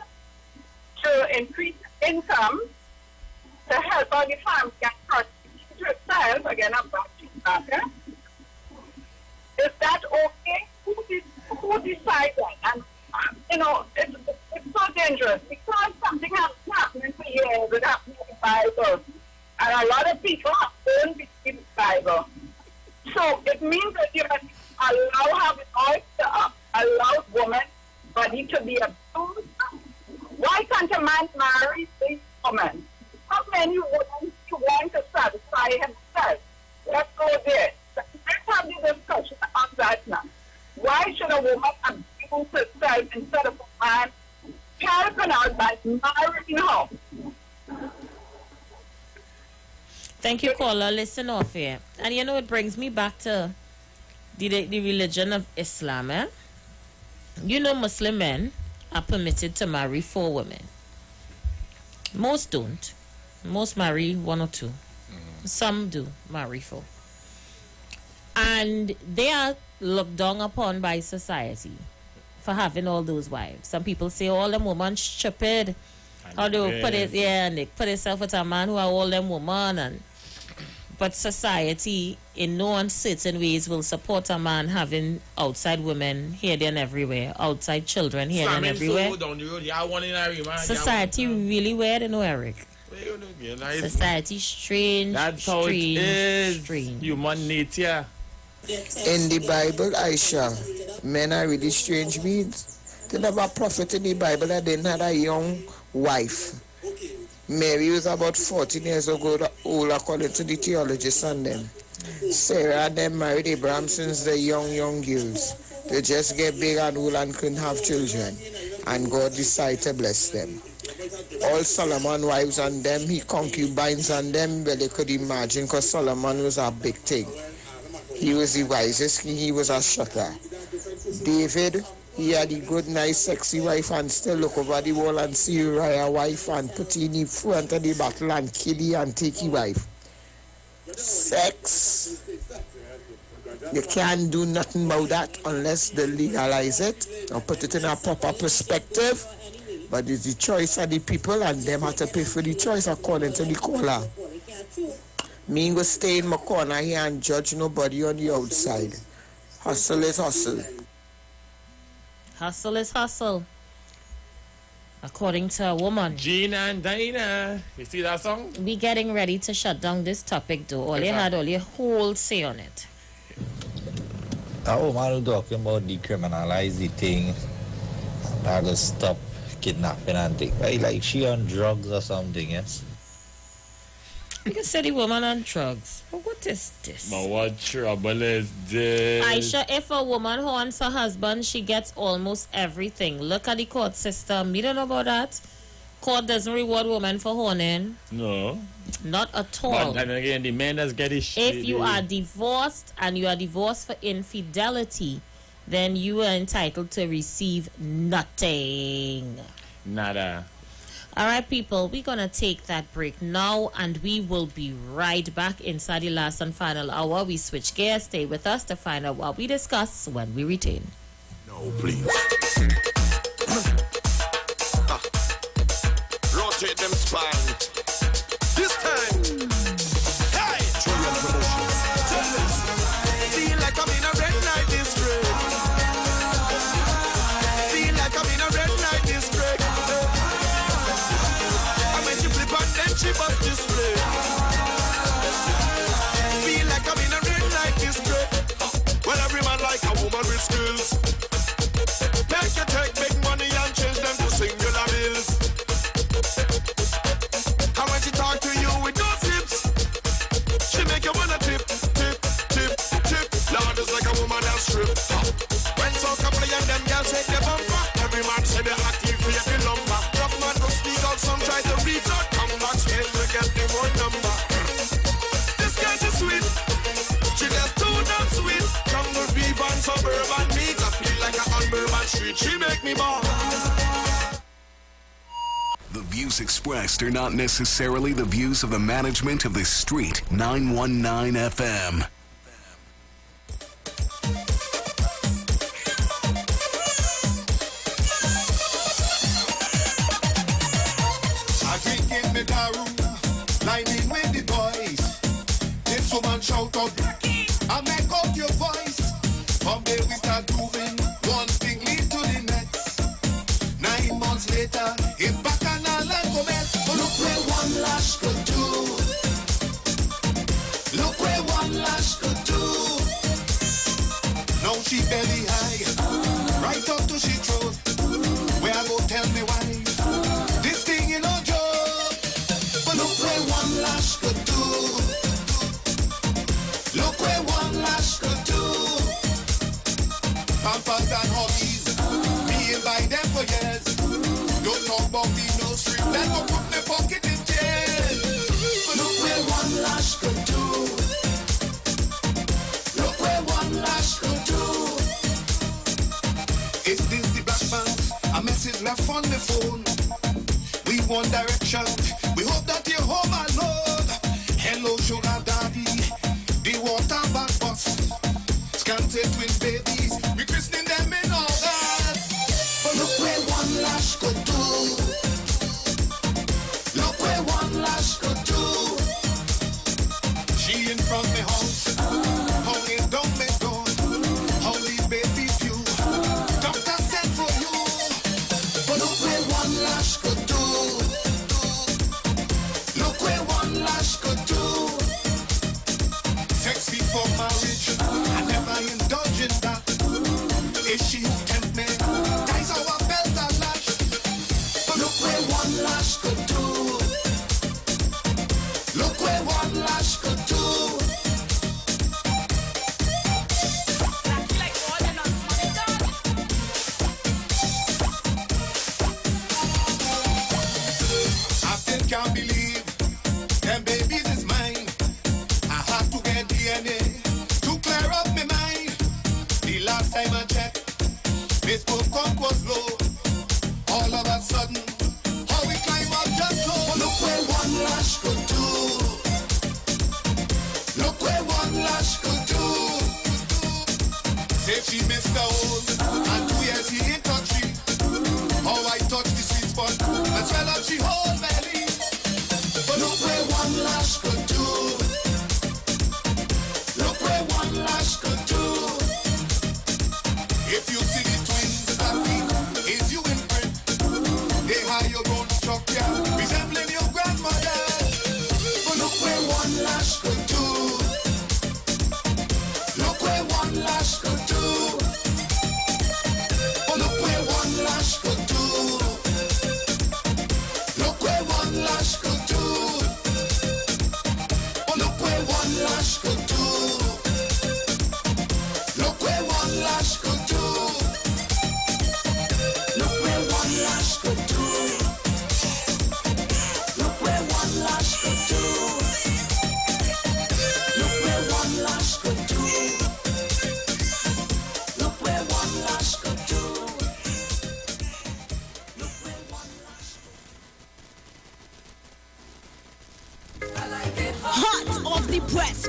to increase income to help out the family and prostitute herself, again, I'm back to that, is that okay? Who decides that? And, it's so dangerous because something has been happening for years. It happened in the Bible. And a lot of people don't believe the Bible. So it means that you must allow women body to be abused. Why can't a man marry this woman? How many women you want to satisfy himself? Let's go there. Let's have the discussion on that now. Why should a woman abuse herself instead of a man helping out by marrying her? Thank you, caller. Listen off here. And it brings me back to the religion of Islam. Muslim men are permitted to marry 4 women. Most don't. Most marry 1 or 2. Some do marry 4. And they are looked down upon by society for having all those wives. Some people say all them women stupid. How they put it, and they put themselves with a man who are all them women. But society, in no uncertain ways, will support a man having outside women here, there, and everywhere. Outside children here, there, and everywhere. Society really weird, Eric. Society strange. That's how it is. Human nature. In the Bible, Aisha, men are really strange beings. They never prophet in the Bible that they had a young wife. Mary was about 14 years old according to the theologists and them. Sarah and them married Abraham since they're young girls. They just get big and old and couldn't have children. And God decided to bless them. All Solomon wives and them, he concubines and them, well, they could imagine because Solomon was a big thing. He was the wisest, he was a shutter. David, he had a good, nice, sexy wife and still look over the wall and see Uriah wife and put in the front of the battle and kill he and take his wife. Sex, you can't do nothing about that unless they legalize it or put it in a proper perspective. But it's the choice of the people and them have to pay for the choice according to the caller. Me go stay in my corner here and judge nobody on the outside. Hustle is hustle. Hustle is hustle. According to a woman. Gina and Dinah. You see that song? We getting ready to shut down this topic though. All you had all your whole say on it. That woman talking about decriminalize the thing. That will stop kidnapping and things. Like she on drugs or something, yes? You can say the woman on drugs. But what is this? But what trouble is this? Aisha, if a woman haunts her husband, she gets almost everything. Look at the court system. You don't know about that? Court doesn't reward women for haunting. No. Not at all. But then again, the men does get it. If you are divorced and you are divorced for infidelity, then you are entitled to receive nothing. Nada. All right, people, we're going to take that break now, and we will be right back inside the last and final hour. We switch gears. Stay with us to find out what we discuss when we return. No, please. Rotate them spine. This time. Hey! Trial Promotions. Feel like I'm in a red light district. Feel like I'm in a red light district. And when she flip on them, she bust display. Feel like I'm in a red light district. Well, every man like a woman with skills. Make you take big money and change them to singular bills. And when she talk to you with no tips, she make you wanna tip, tip, tip, tip. Lord is like a woman that strip. When some couple of them girls shake their bumper, every man say they active for the lumber. Tough man don't speak out, some try to reach out. Come back straight to get the one number. This girl is sweet, she just too damn sweet. Jungle beef and suburban meat, I feel like a on Bourbon Street. She make me ball. The views expressed are not necessarily the views of the management of the Street 919 FM. I drink in the daru, lining with the boys. This woman shout out, I make up your voice. From there we start moving, one thing lead to the next. 9 months later, it's back and all and go mess. Look where one lash could do. Look where one lash could do. Now she belly high, right up to she throat. Where I go tell me why. This thing you know joke. But look where one lash could do. Look where one lash could do. Pampers and hobbies, me and buy them for years. Don't talk about the no strip, that go put my pocket in jail. But look where one lash could do. Look where one lash could do. Is this the black man? A message left on the phone. We want direction. We hope that you're home alone. Hello, sugar daddy. The water back bus. Scanted twin babies. We christening them in all that. But look where one lash could do. Look where one lash could do. She in front me house. Hanging down me door. Holy baby view. Doctor said for you. But look where one lash could do. Look where one lash could do. Sex before marriage. I never indulge in that. Is she who tempt me? Ties our belt and lash. But look where one lash could do. Look where one lash could do. I still can't believe them babies is mine. I have to get DNA to clear up my mind. The last time I checked, Facebook count was low. All of a sudden, how we climb up just so. Look where one lash could do. Look where one lash could do. Say she missed the old, and 2 years he ain't touchy. How I touch the sweet spot, as well as she hold belly. But look where one lash could do. Look where one lash could do. If you see the twins that week, is you in print? They hire your own structure, resembling your grandmother. But look where one lash could do. Look where one lash could do.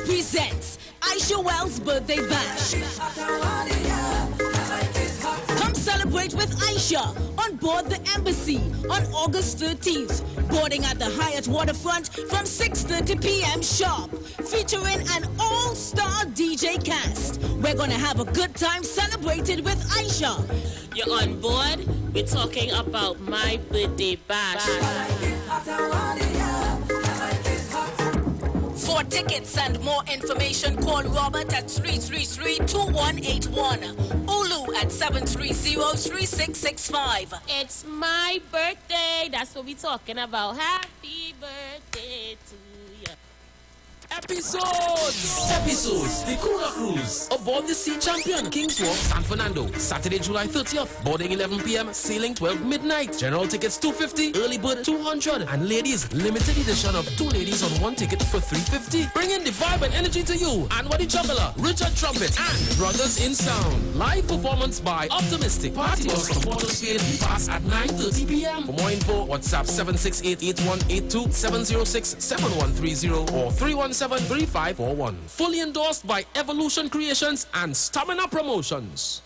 presents Aisha Wells' birthday bash. Come celebrate with Aisha on board the Embassy on August 13th. Boarding at the Hyatt Waterfront from 6:30 p.m. sharp. Featuring an all-star DJ cast. We're gonna have a good time celebrating with Aisha. You're on board? We're talking about my birthday bash. For tickets and more information, call Robert at 333-2181. Ulu at 730-3665. It's my birthday. That's what we're talking about. Happy birthday to you. Episodes. The Kuna Cruise. Aboard the Sea Champion. King's Wharf, San Fernando. Saturday, July 30th. Boarding 11 p.m. Sailing 12 midnight. General tickets $250. Early bird $200. And ladies, limited edition of 2 ladies on 1 ticket for $350. Bringing the vibe and energy to you. Anwadi Juggler, Richard Trumpet, and Brothers in Sound. Live performance by Optimistic. Party bus from Watersfield. Pass at 9:30 p.m. For more info, WhatsApp 768-8182, 706-7130 or 317-3541. Fully endorsed by Evolution Creations and Stamina Promotions.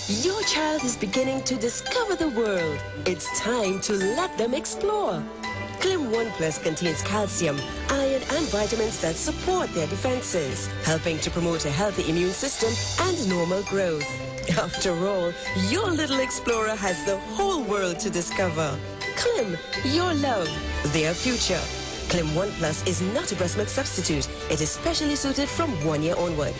Your child is beginning to discover the world. It's time to let them explore. Clim 1 Plus contains calcium, iron, and vitamins that support their defenses, helping to promote a healthy immune system and normal growth. After all, your little explorer has the whole world to discover. Clim, your love, their future. Clim 1 Plus is not a breast milk substitute. It is specially suited from 1 year onward.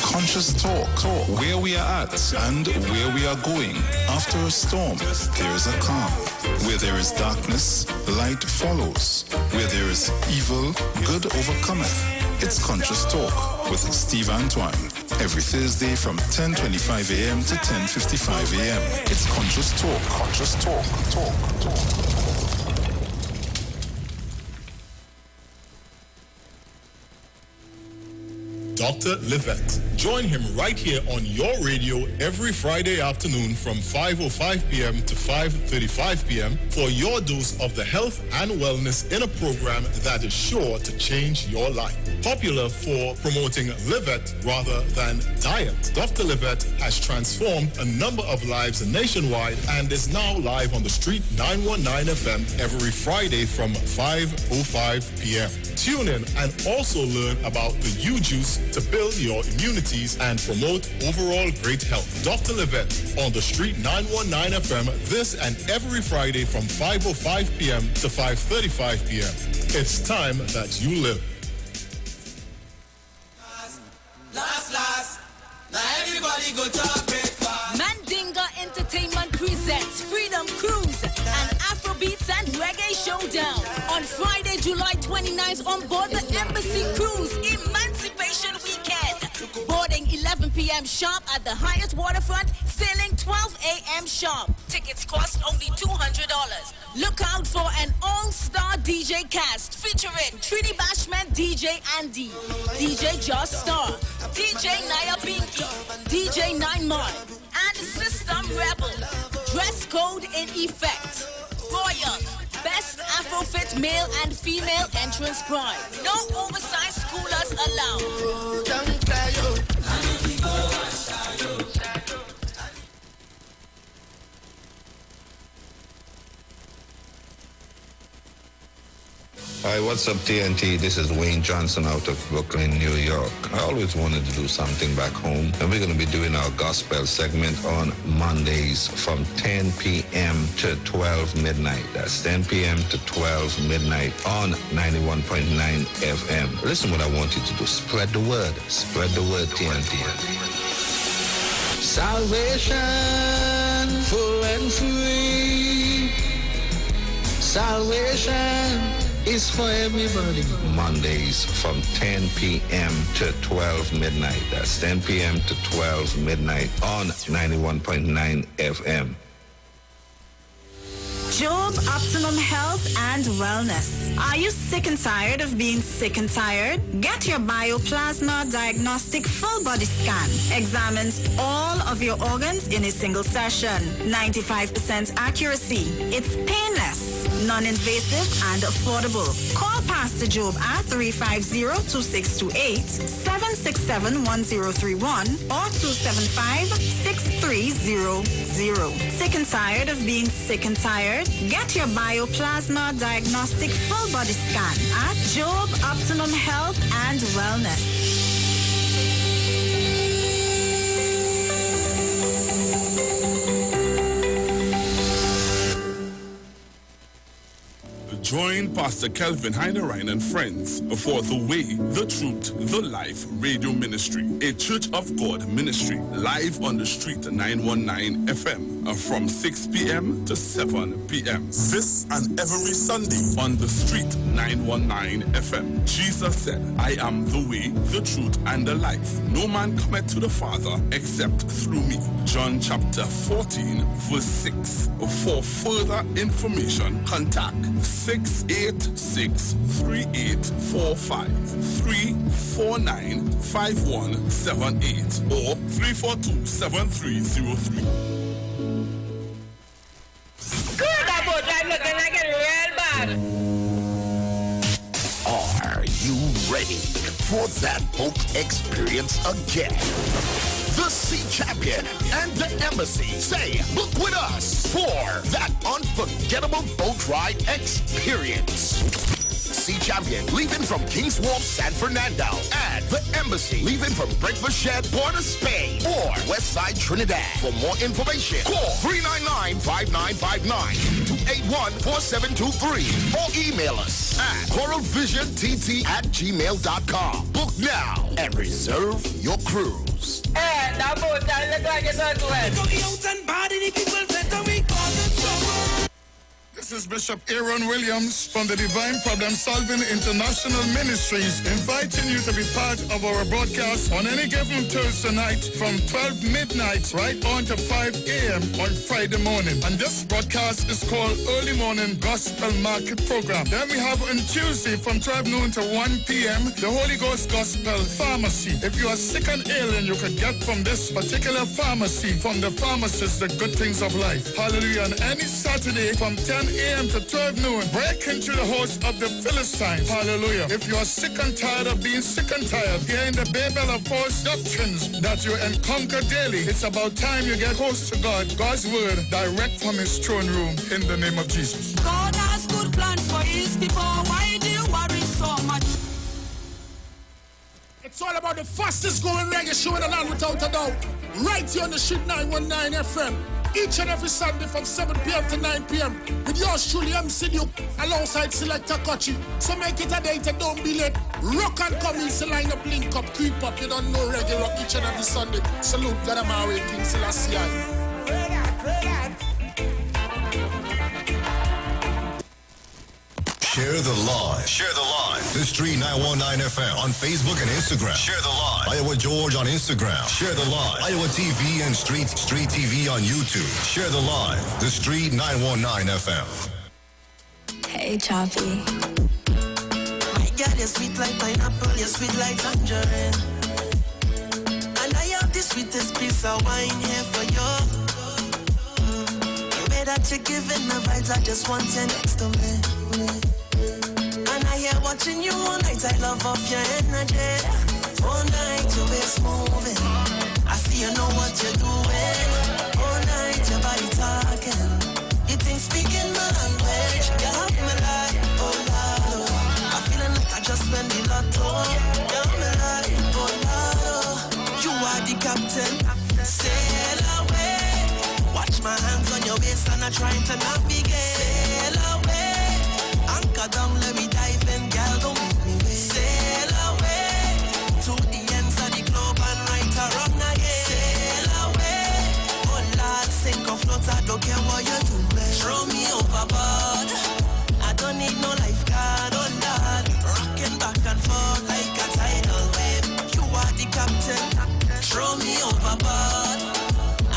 Conscious Talk, where we are at and where we are going. After a storm, there is a calm. Where there is darkness, light follows. Where there is evil, good overcometh. It's Conscious Talk with Steve Antoine. Every Thursday from 10:25 a.m. to 10:55 a.m. It's Conscious Talk. Conscious Talk. Talk. Dr. Livette. Join him right here on your radio every Friday afternoon from 5:05 p.m. to 5:35 p.m. for your dose of the health and wellness in a program that is sure to change your life. Popular for promoting Livette rather than diet, Dr. Livette has transformed a number of lives nationwide and is now live on the Street 919 FM every Friday from 5:05 p.m. Tune in and also learn about the U-Juice to build your immunities and promote overall great health. Dr. Livette on the Street 919 FM this and every Friday from 5:05 p.m. to 5:35 p.m. It's time that you live. Last, now everybody go to breakfast. Mandinga Entertainment presents Freedom Cruise, an Afrobeats and Reggae showdown on Friday, July 29th on board the Embassy Cruise Emancipation Weekend. Boarding 11 p.m. sharp at the Hyatt Waterfront, sailing 12 a.m. sharp. Tickets cost only $200. Look out for an all-star DJ cast featuring Trini Bashman, DJ Andy, DJ Josh Star, DJ Naya Binky, DJ Nine Mar, and System Rebel. Dress code in effect. Royal, best Afrofit male and female entrance prize. No oversized schoolers allowed. Hi, what's up, TNT? This is Wayne Johnson out of Brooklyn, New York. I always wanted to do something back home, and we're going to be doing our gospel segment on Mondays from 10 p.m. to 12 midnight. That's 10 p.m. to 12 midnight on 91.9 FM. Listen what I want you to do. Spread the word. Spread the word, TNT. Salvation, full and free. Salvation is for everybody. Mondays from 10 p.m. to 12 midnight. That's 10 p.m. to 12 midnight on 91.9 FM. Job Optimum Health and Wellness. Are you sick and tired of being sick and tired? Get your Bioplasma Diagnostic Full Body Scan. Examines all of your organs in a single session. 95% accuracy. It's painless. non-invasive and affordable. Call Pastor Job at 350-2628, 767-1031, or 275-6300. Sick and tired of being sick and tired? Get your bioplasma diagnostic full body scan at Job Optimum Health and Wellness. Join Pastor Kelvin Heinerine and friends for The Way, The Truth, The Life Radio Ministry, a Church of God ministry, live on the street 919 FM from 6 p.m. to 7 p.m. This and every Sunday on the street 919 FM. Jesus said, I am the way, the truth, and the life. No man cometh to the Father except through me. John chapter 14, verse 6. For further information, contact 686-3845, 349-5178, or 342-7303. Good about that looking like it real bad. Are you ready for that boat experience again? The Sea Champion and the Embassy say, book with us for that unforgettable boat ride experience. Sea Champion leaving from Kings Wharf, San Fernando, and the Embassy leaving from Breakfast Shed, Port of Spain, or Westside Trinidad. For more information, call 399-5959 to 814723 or email us at coralvisiontT@gmail.com. Book now and reserve your cruise. Hey, that boat, I look like it's as well. This is Bishop Aaron Williams from the Divine Problem Solving International Ministries, inviting you to be part of our broadcast on any given Thursday night from 12 midnight right on to 5 a.m. on Friday morning. And this broadcast is called Early Morning Gospel Market Program. Then we have on Tuesday from 12 noon to 1 p.m. the Holy Ghost Gospel Pharmacy. If you are sick and ill, and you can get from this particular pharmacy, from the pharmacist, the good things of life. Hallelujah. And any Saturday from 10 a.m. to 12 noon, break into the host of the Philistines. Hallelujah. If you are sick and tired of being sick and tired, hearing the babel of false doctrines that you encounter daily, it's about time you get close to God, God's word, direct from his throne room, in the name of Jesus. God has good plans for his people. Why do you worry so much? It's all about the fastest growing reggae show in the land without a doubt. Right here on the street 919 FM. Each and every Sunday from 7 p.m. to 9 p.m. with yours truly, MC Duke, alongside Selector Kochi. So make it a date and don't be late. Rock and come in, line up, link up, creep up. You don't know reggae rock each and every Sunday. Salute God Amari, King Selassie. Share the live. Share the live. The Street 919 FM on Facebook and Instagram. Share the live. Iowa George on Instagram. Share the live. Iowa TV and Street TV on YouTube. Share the live. The Street 919 FM. Hey, Choppy. My girl, you're sweet like pineapple. You're sweet like tangerine. And I have the sweetest piece of wine here for you. The way that you're giving the vibes, I just want you next to me. Here watching you all night, I love off your energy. All night, your waist moving. I see you know what you're doing. All night, your body talking. You think speaking my language. You have me like, oh Lord. I'm feeling like I just spent the lotto. You have me like, oh Lord. You are the captain. Sail away. Watch my hands on your waist and I'm trying to navigate. Sail away. Anchor down, let me dive in, girl, don't make me wait. Sail away to the ends of the globe and right around again. Sail away, oh Lord, sink or float, I don't care what you do. Throw me overboard, I don't need no lifeguard, oh Lord. Rocking back and forth like a tidal wave. You are the captain, throw me overboard.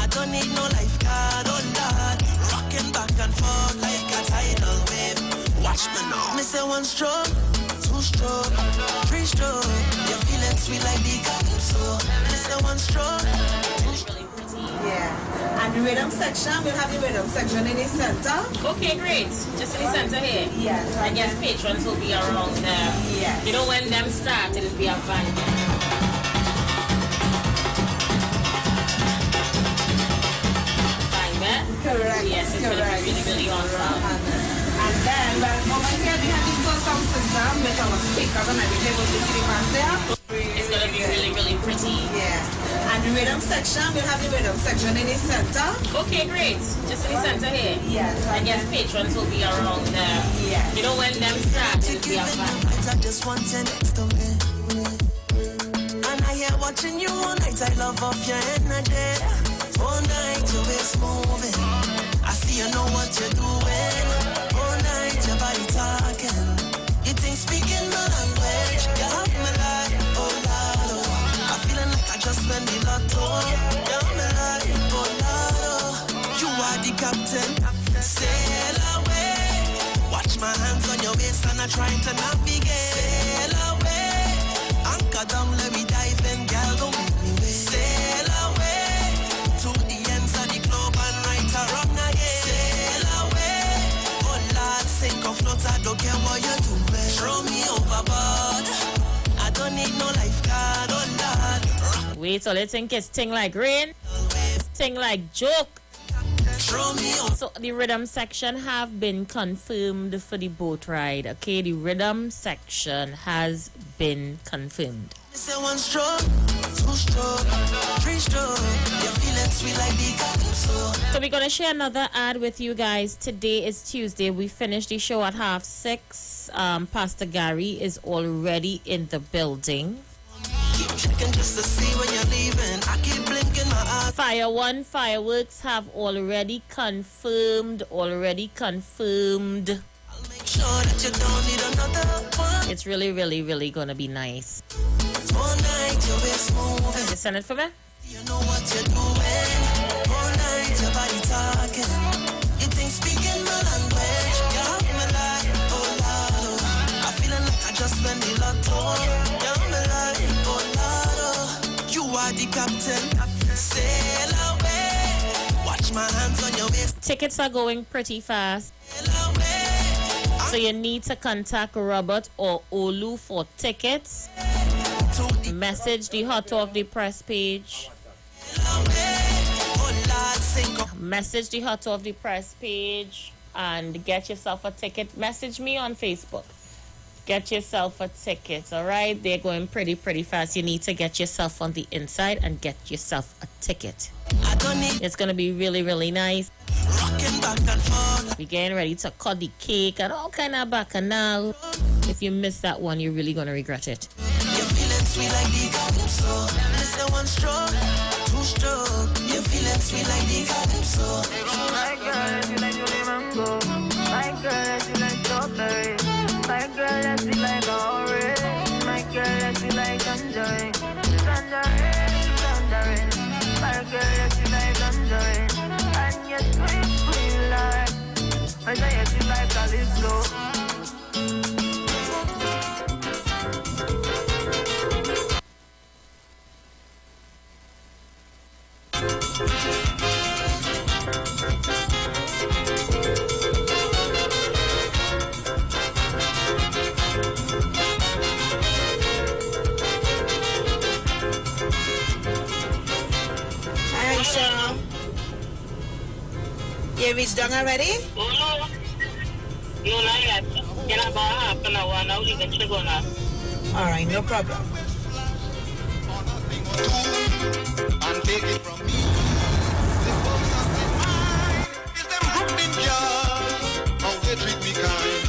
I don't need no lifeguard, oh Lord. Rocking back and forth like a tidal wave. Watch me now. Me say one stroke, two stroke, three stroke. You feeling sweet like the calypso. Me say one stroke, two stroke. Yeah. And the rhythm section, we'll have the rhythm section in the center. Okay, great. Just in the center here. Yes. I guess patrons will be around there. Yes. You know when them start, it'll be a vibe. Correct. Yes, it's correct. Really, really awesome. And then, well, over here we have the full sound system with our speakers and everything will be sitting back there. It's going to be really, really pretty. Yes. And the rhythm section, we'll have the rhythm section in the center. Okay, great. Just in the center here. Yes. I guess patrons will be around there. Yes. You know when them start, it'll be a vibe. I just want you next to me. And I hear watching you all night. I love off your energy. All night your waist moving. I see you know what you're doing. All night your body talking. You think speaking my language. You have me like, oh Lord. I'm feeling like I just spent the lotto. You have me like, oh Lord. You are the captain. Sail away. Watch my hands on your waist and I'm trying to navigate. Sail away. Anchor down, let me dive in, girl. Don't make me wait. Sail away. To the ends of the globe and right around again. Sail away. Oh Lord, sink or float, I don't care what you do, man. Throw me overboard. I don't need no lifeguard, oh Lord. Wait, so let's think it's thing like rain. Thing like joke. Throw me over. So the rhythm section have been confirmed for the boat ride. Okay, the rhythm section has been confirmed. Say one stroke, two stroke, three stroke. You're feeling sweet like the calypso. So we're going to share another ad with you guys. Today is Tuesday. We finished the show at 6:30. Pastor Gary is already in the building. Keep checking just to see when you're leaving. I keep blinking my eyes. Fire One fireworks have already confirmed. Make sure that you don't need another one. It's really, really, really going to be nice. All night your waist moving. You send it for me? You know what you're doing. All night your body talking. You think speaking my language. You have me like, oh Lord. I'm feeling like I just spent the lotto. You have me like, oh Lord. You are the captain. Sail away. Watch my hands on your waist. Tickets are going pretty fast. Sail away. So you need to contact Robert or Olu for tickets. Message the Hot Talk the Press page. Message the Hot Talk the Press page and get yourself a ticket. Message me on Facebook. Get yourself a ticket, all right? They're going pretty fast. You need to get yourself on the inside and get yourself a ticket. It's going to be really, really nice. We're getting ready to cut the cake and all kind of bacchanal. If you miss that one, you're really going to regret it. You're feeling sweet like the calypso. Listen, one stroke, two stroke. You're feeling sweet like the calypso. My girl, you like Julie Mango. My girl, you like strawberry. My girl, you like orange. My girl, you like tangerine. Tangerine. My girl, you like tangerine. And you sweet like. I say you like calypso. You reached down already? No, not yet. In about half an hour now, you can check on us. All right, no problem. And take it from me. The folks have been mine. Is them broken girls. How they treat me kind.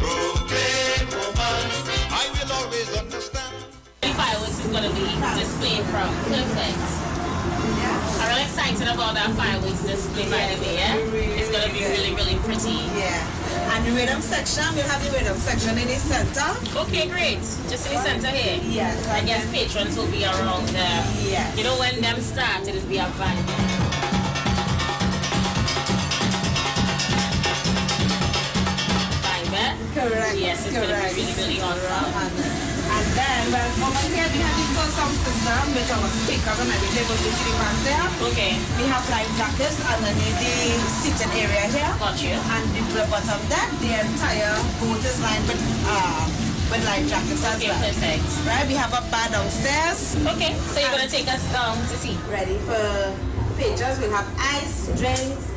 Broken woman. I will always understand. The fireworks is going to be displayed from Perfect. I'm really excited about that fireworks display by the way, yeah? It's going to be really, really pretty. Yeah. And the rhythm section, we'll have the rhythm section in the center. Okay, great. Just in the center here. Yes. I guess patrons will be around there. Yes. You know when them start, it'll be a vibe. Correct. Yes, it's going to be really, really awesome. And then, well, over here we have the full sound system them with our speakers and everything will be to the back there. Okay. We have life jackets underneath the seating area here. Got you. And the bottom deck, the entire boat is lined with life jackets as well. Perfect. Right, we have a bar downstairs. Okay, so you're going to take us down to see. Ready for pictures. We'll have ice, drinks,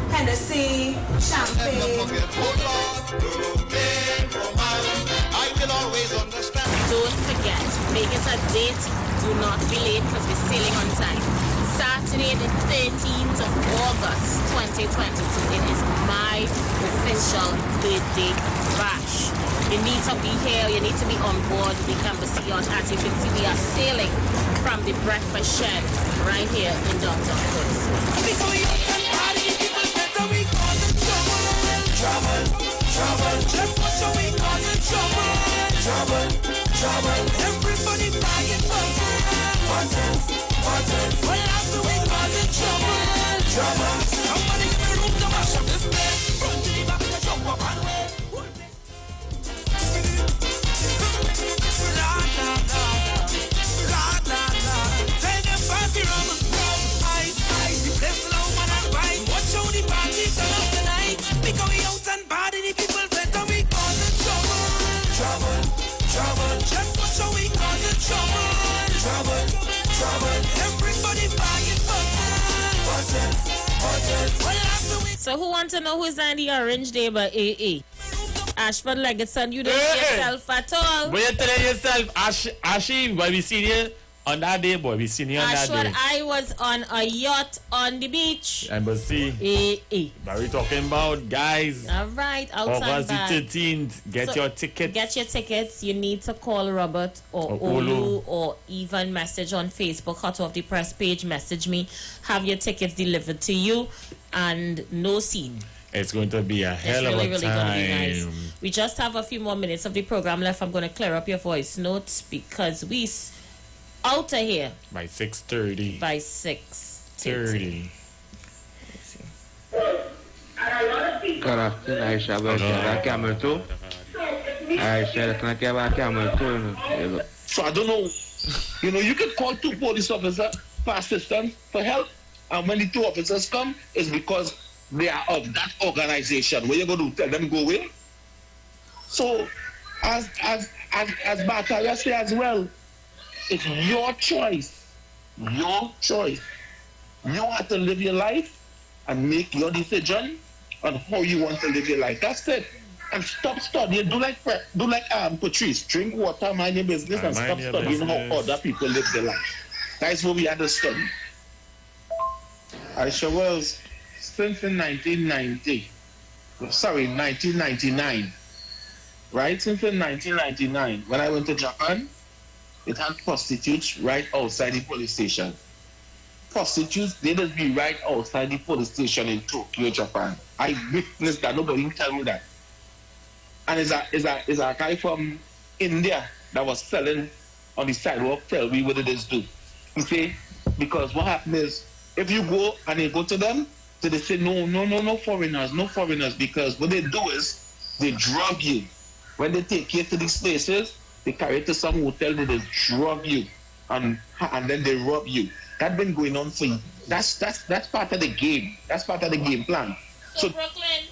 Hennessy, champagne. Don't forget, make it a date. Do not be late because we're sailing on time. Saturday the 13th of August 2022. It is my official birthday bash. You need to be here. You need to be on board the Embassy Yacht. As you can see, we are sailing from the breakfast shed right here in downtown Port. Everybody buying buttons. Well, after we causing trouble. Somebody give me room to mash up this place. Front to the back, to jump up and way. Tell them party rum, ice. The place is low man and right. Watch how the party turn up tonight. Because we out and bad and the people better we causing trouble. Just watch how we causing trouble. Everybody buying buttons. Well, after we So who wants to know who's on the orange day but AA? Ashford Legason, you don't yourself at all. But you're telling yourself, Ashi, boy, we seen you on that day, boy. We seen you on that Ashford, day. I was on a yacht on the beach. And but see, but we talking about guys. All right, outside August the bad. 13th. Get your tickets. Get your tickets. You need to call Robert or Olu or even message on Facebook, Hot Off the Press page. Message me. Have your tickets delivered to you, and no scene. It's going to be a hell of a Really time. gonna be nice. We just have a few more minutes of the program left. I'm going to clear up your voice notes because we out of here by 6:30. By 6:30. Good afternoon, Aisha. So I don't know. You can call 2 police officers for assistance, for help, and when the 2 officers come, it's because they are of that organization. What you going to tell them go away? So, as Batalia say as well, it's your choice. Your choice. You have to live your life and make your decision on how you want to live your life. That's it. And stop studying. Do like Patrice. Drink water, mind your business, and stop studying how other people live their life. That's what we had to study. Aisha Wells, since in 1999, right? Since in 1999, when I went to Japan, it had prostitutes right outside the police station. Prostitutes, they just be right outside the police station in Tokyo, Japan. I witnessed that. Nobody can tell me that. And is a guy from India that was selling on the sidewalk. Tell me what it is do. You see, because what happened is, if you go and you go to them, so they say no foreigners, because what they do is they drug you. When they take you to these places, they carry you to some hotel, they just drug you, and then they rob you. That's been going on for you. That's part of the game. That's part of the game plan. So Brooklyn,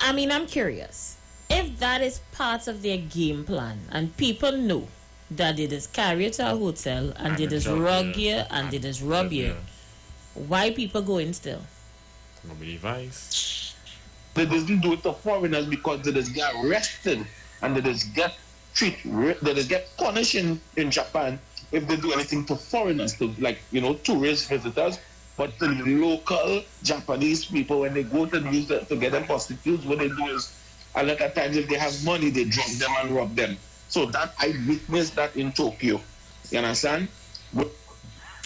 I mean, I'm curious. If that is part of their game plan, and people know that they just carry you to a hotel and they just rug you and they just rob you, why people going still? Nobody advice. They doesn't do it to foreigners because they just get arrested and they just get they just get punished in Japan if they do anything to foreigners, to tourist visitors. But the local Japanese people, when they go to use them to get them prostitutes, what they do is, a lot of times if they have money, they drug them and rob them. So that I witnessed that in Tokyo. You understand? All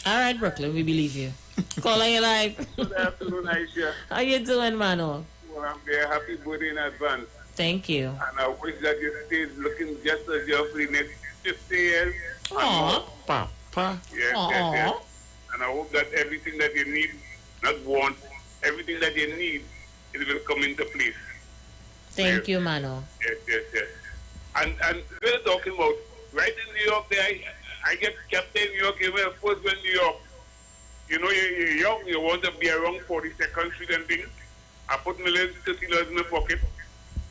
right, Brooklyn, we believe you. Call on your live. Good afternoon, Aisha. How you doing, Mano? Well, I'm very happy birthday in advance. Thank you. And I wish that you stay looking just as you're for the next 50 years. Aww. Papa. Yes. And I hope that everything that you need, not want, everything that you need, it will come into place. Thank you, Mano. Yes. And we're talking about, right in New York there, I get Captain New York, first when New York. You know, you're young, you want to be around 42nd Street and things. I put my little $30 in my pocket,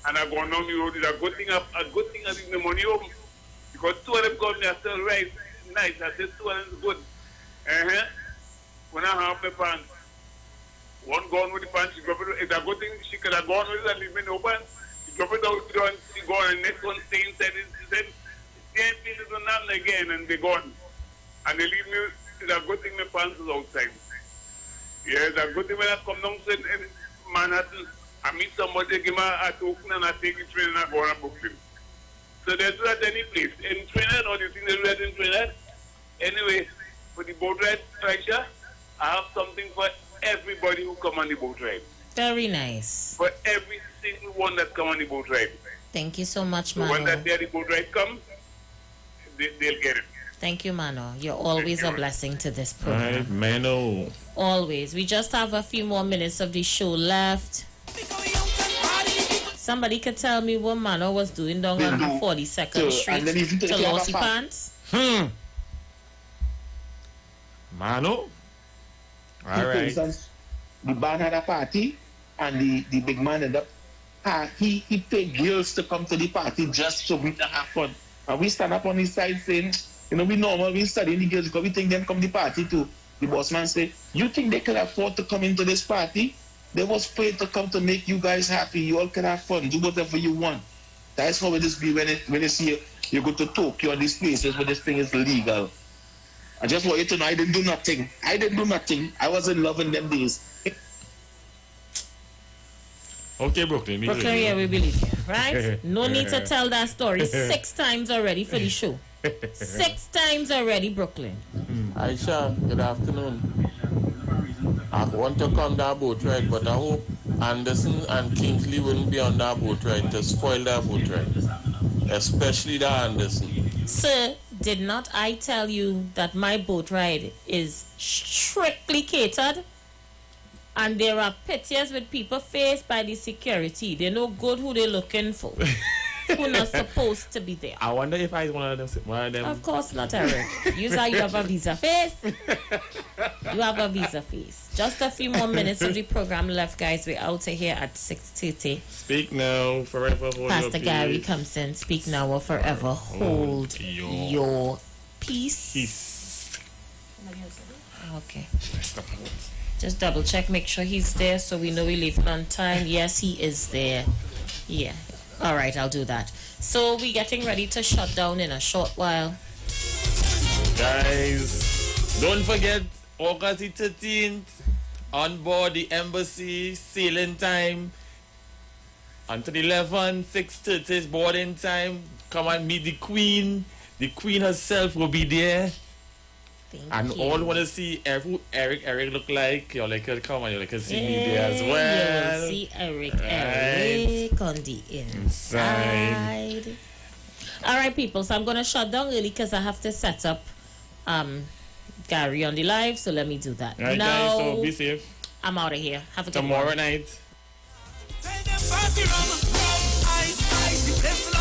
and I go down the road. It's a good thing I leave the money home. Because two of them got me, I still right, nice. I said two of them is good. When I have my pants, one gone with the pants, she drop it. It's a good thing she could have gone with it and leave me no pants. She drop it out, she gone, and next one stay inside. Then 10 pieces on that again, and they gone. And they leave me. It's a good thing my pants is outside. Yeah, it's a good thing when I come down to Manhattan, I meet somebody, give me a token, and I take the train and I go on Brooklyn. So they do that any place. In Trinidad, or do you think they do that in Trinidad? Anyway, for the boat ride, Aisha, I have something for everybody who come on the boat ride. Very nice. For every single one that come on the boat ride. Thank you so much, So Mano. when that day the boat ride comes, they'll get it. Thank you, Mano. You're always a blessing to this program. Right, Mano. Always. We just have a few more minutes of the show left. Somebody could tell me what Mano was doing down on the 42nd Street to Lossy Pants? Mano? All right. For instance, the band had a party, and the big man ended up, he paid girls to come to the party just so we can have fun. And we stand up on his side saying, you know, we studying the girls because we think them come to the party too. The boss man say, you think they could afford to come into this party? They was paid to come to make you guys happy. You all can have fun, do whatever you want. That's how it is be when you see you go to Tokyo and these places where this thing is legal. I just want you to know I didn't do nothing. I was in love in them days. Okay, Brooklyn. Brooklyn, yeah, we believe you, right? No need to tell that story 6 times already for the show. 6 times already, Brooklyn. Aisha, good afternoon. I want to come that boat ride, but I hope Anderson and Kingsley wouldn't be on that boat ride to spoil that boat ride. Especially the Anderson. Sir, did not I tell you that my boat ride is strictly catered? And there are pictures with people faced by the security. They know good who they're looking for. Who not supposed to be there. I wonder if I was one of them. Of course not, Eric. You say you have a visa face. You have a visa face. Just a few more minutes of the program left, guys. We're out of here at 6:30. Speak now, forever hold Pastor your Gary peace. comes in. Speak now or forever hold your peace. Okay. Just double check, make sure he's there so we know we leave on time. Yes, he is there. Yeah. All right, I'll do that. So we're getting ready to shut down in a short while. Guys, don't forget August the 13th on board the embassy, sailing time. Until 11, 6:30 is boarding time. Come and meet the Queen. The Queen herself will be there. Thank you. All want to see who Eric look like. You're like, come on, you like to see me there as well. You will see Eric on the inside. All right, people. So I'm going to shut down early because I have to set up Gary on the live. So let me do that. All right, now, guys, so be safe. I'm out of here. Have a good Tomorrow one. night. Tell them party rum, ice, the place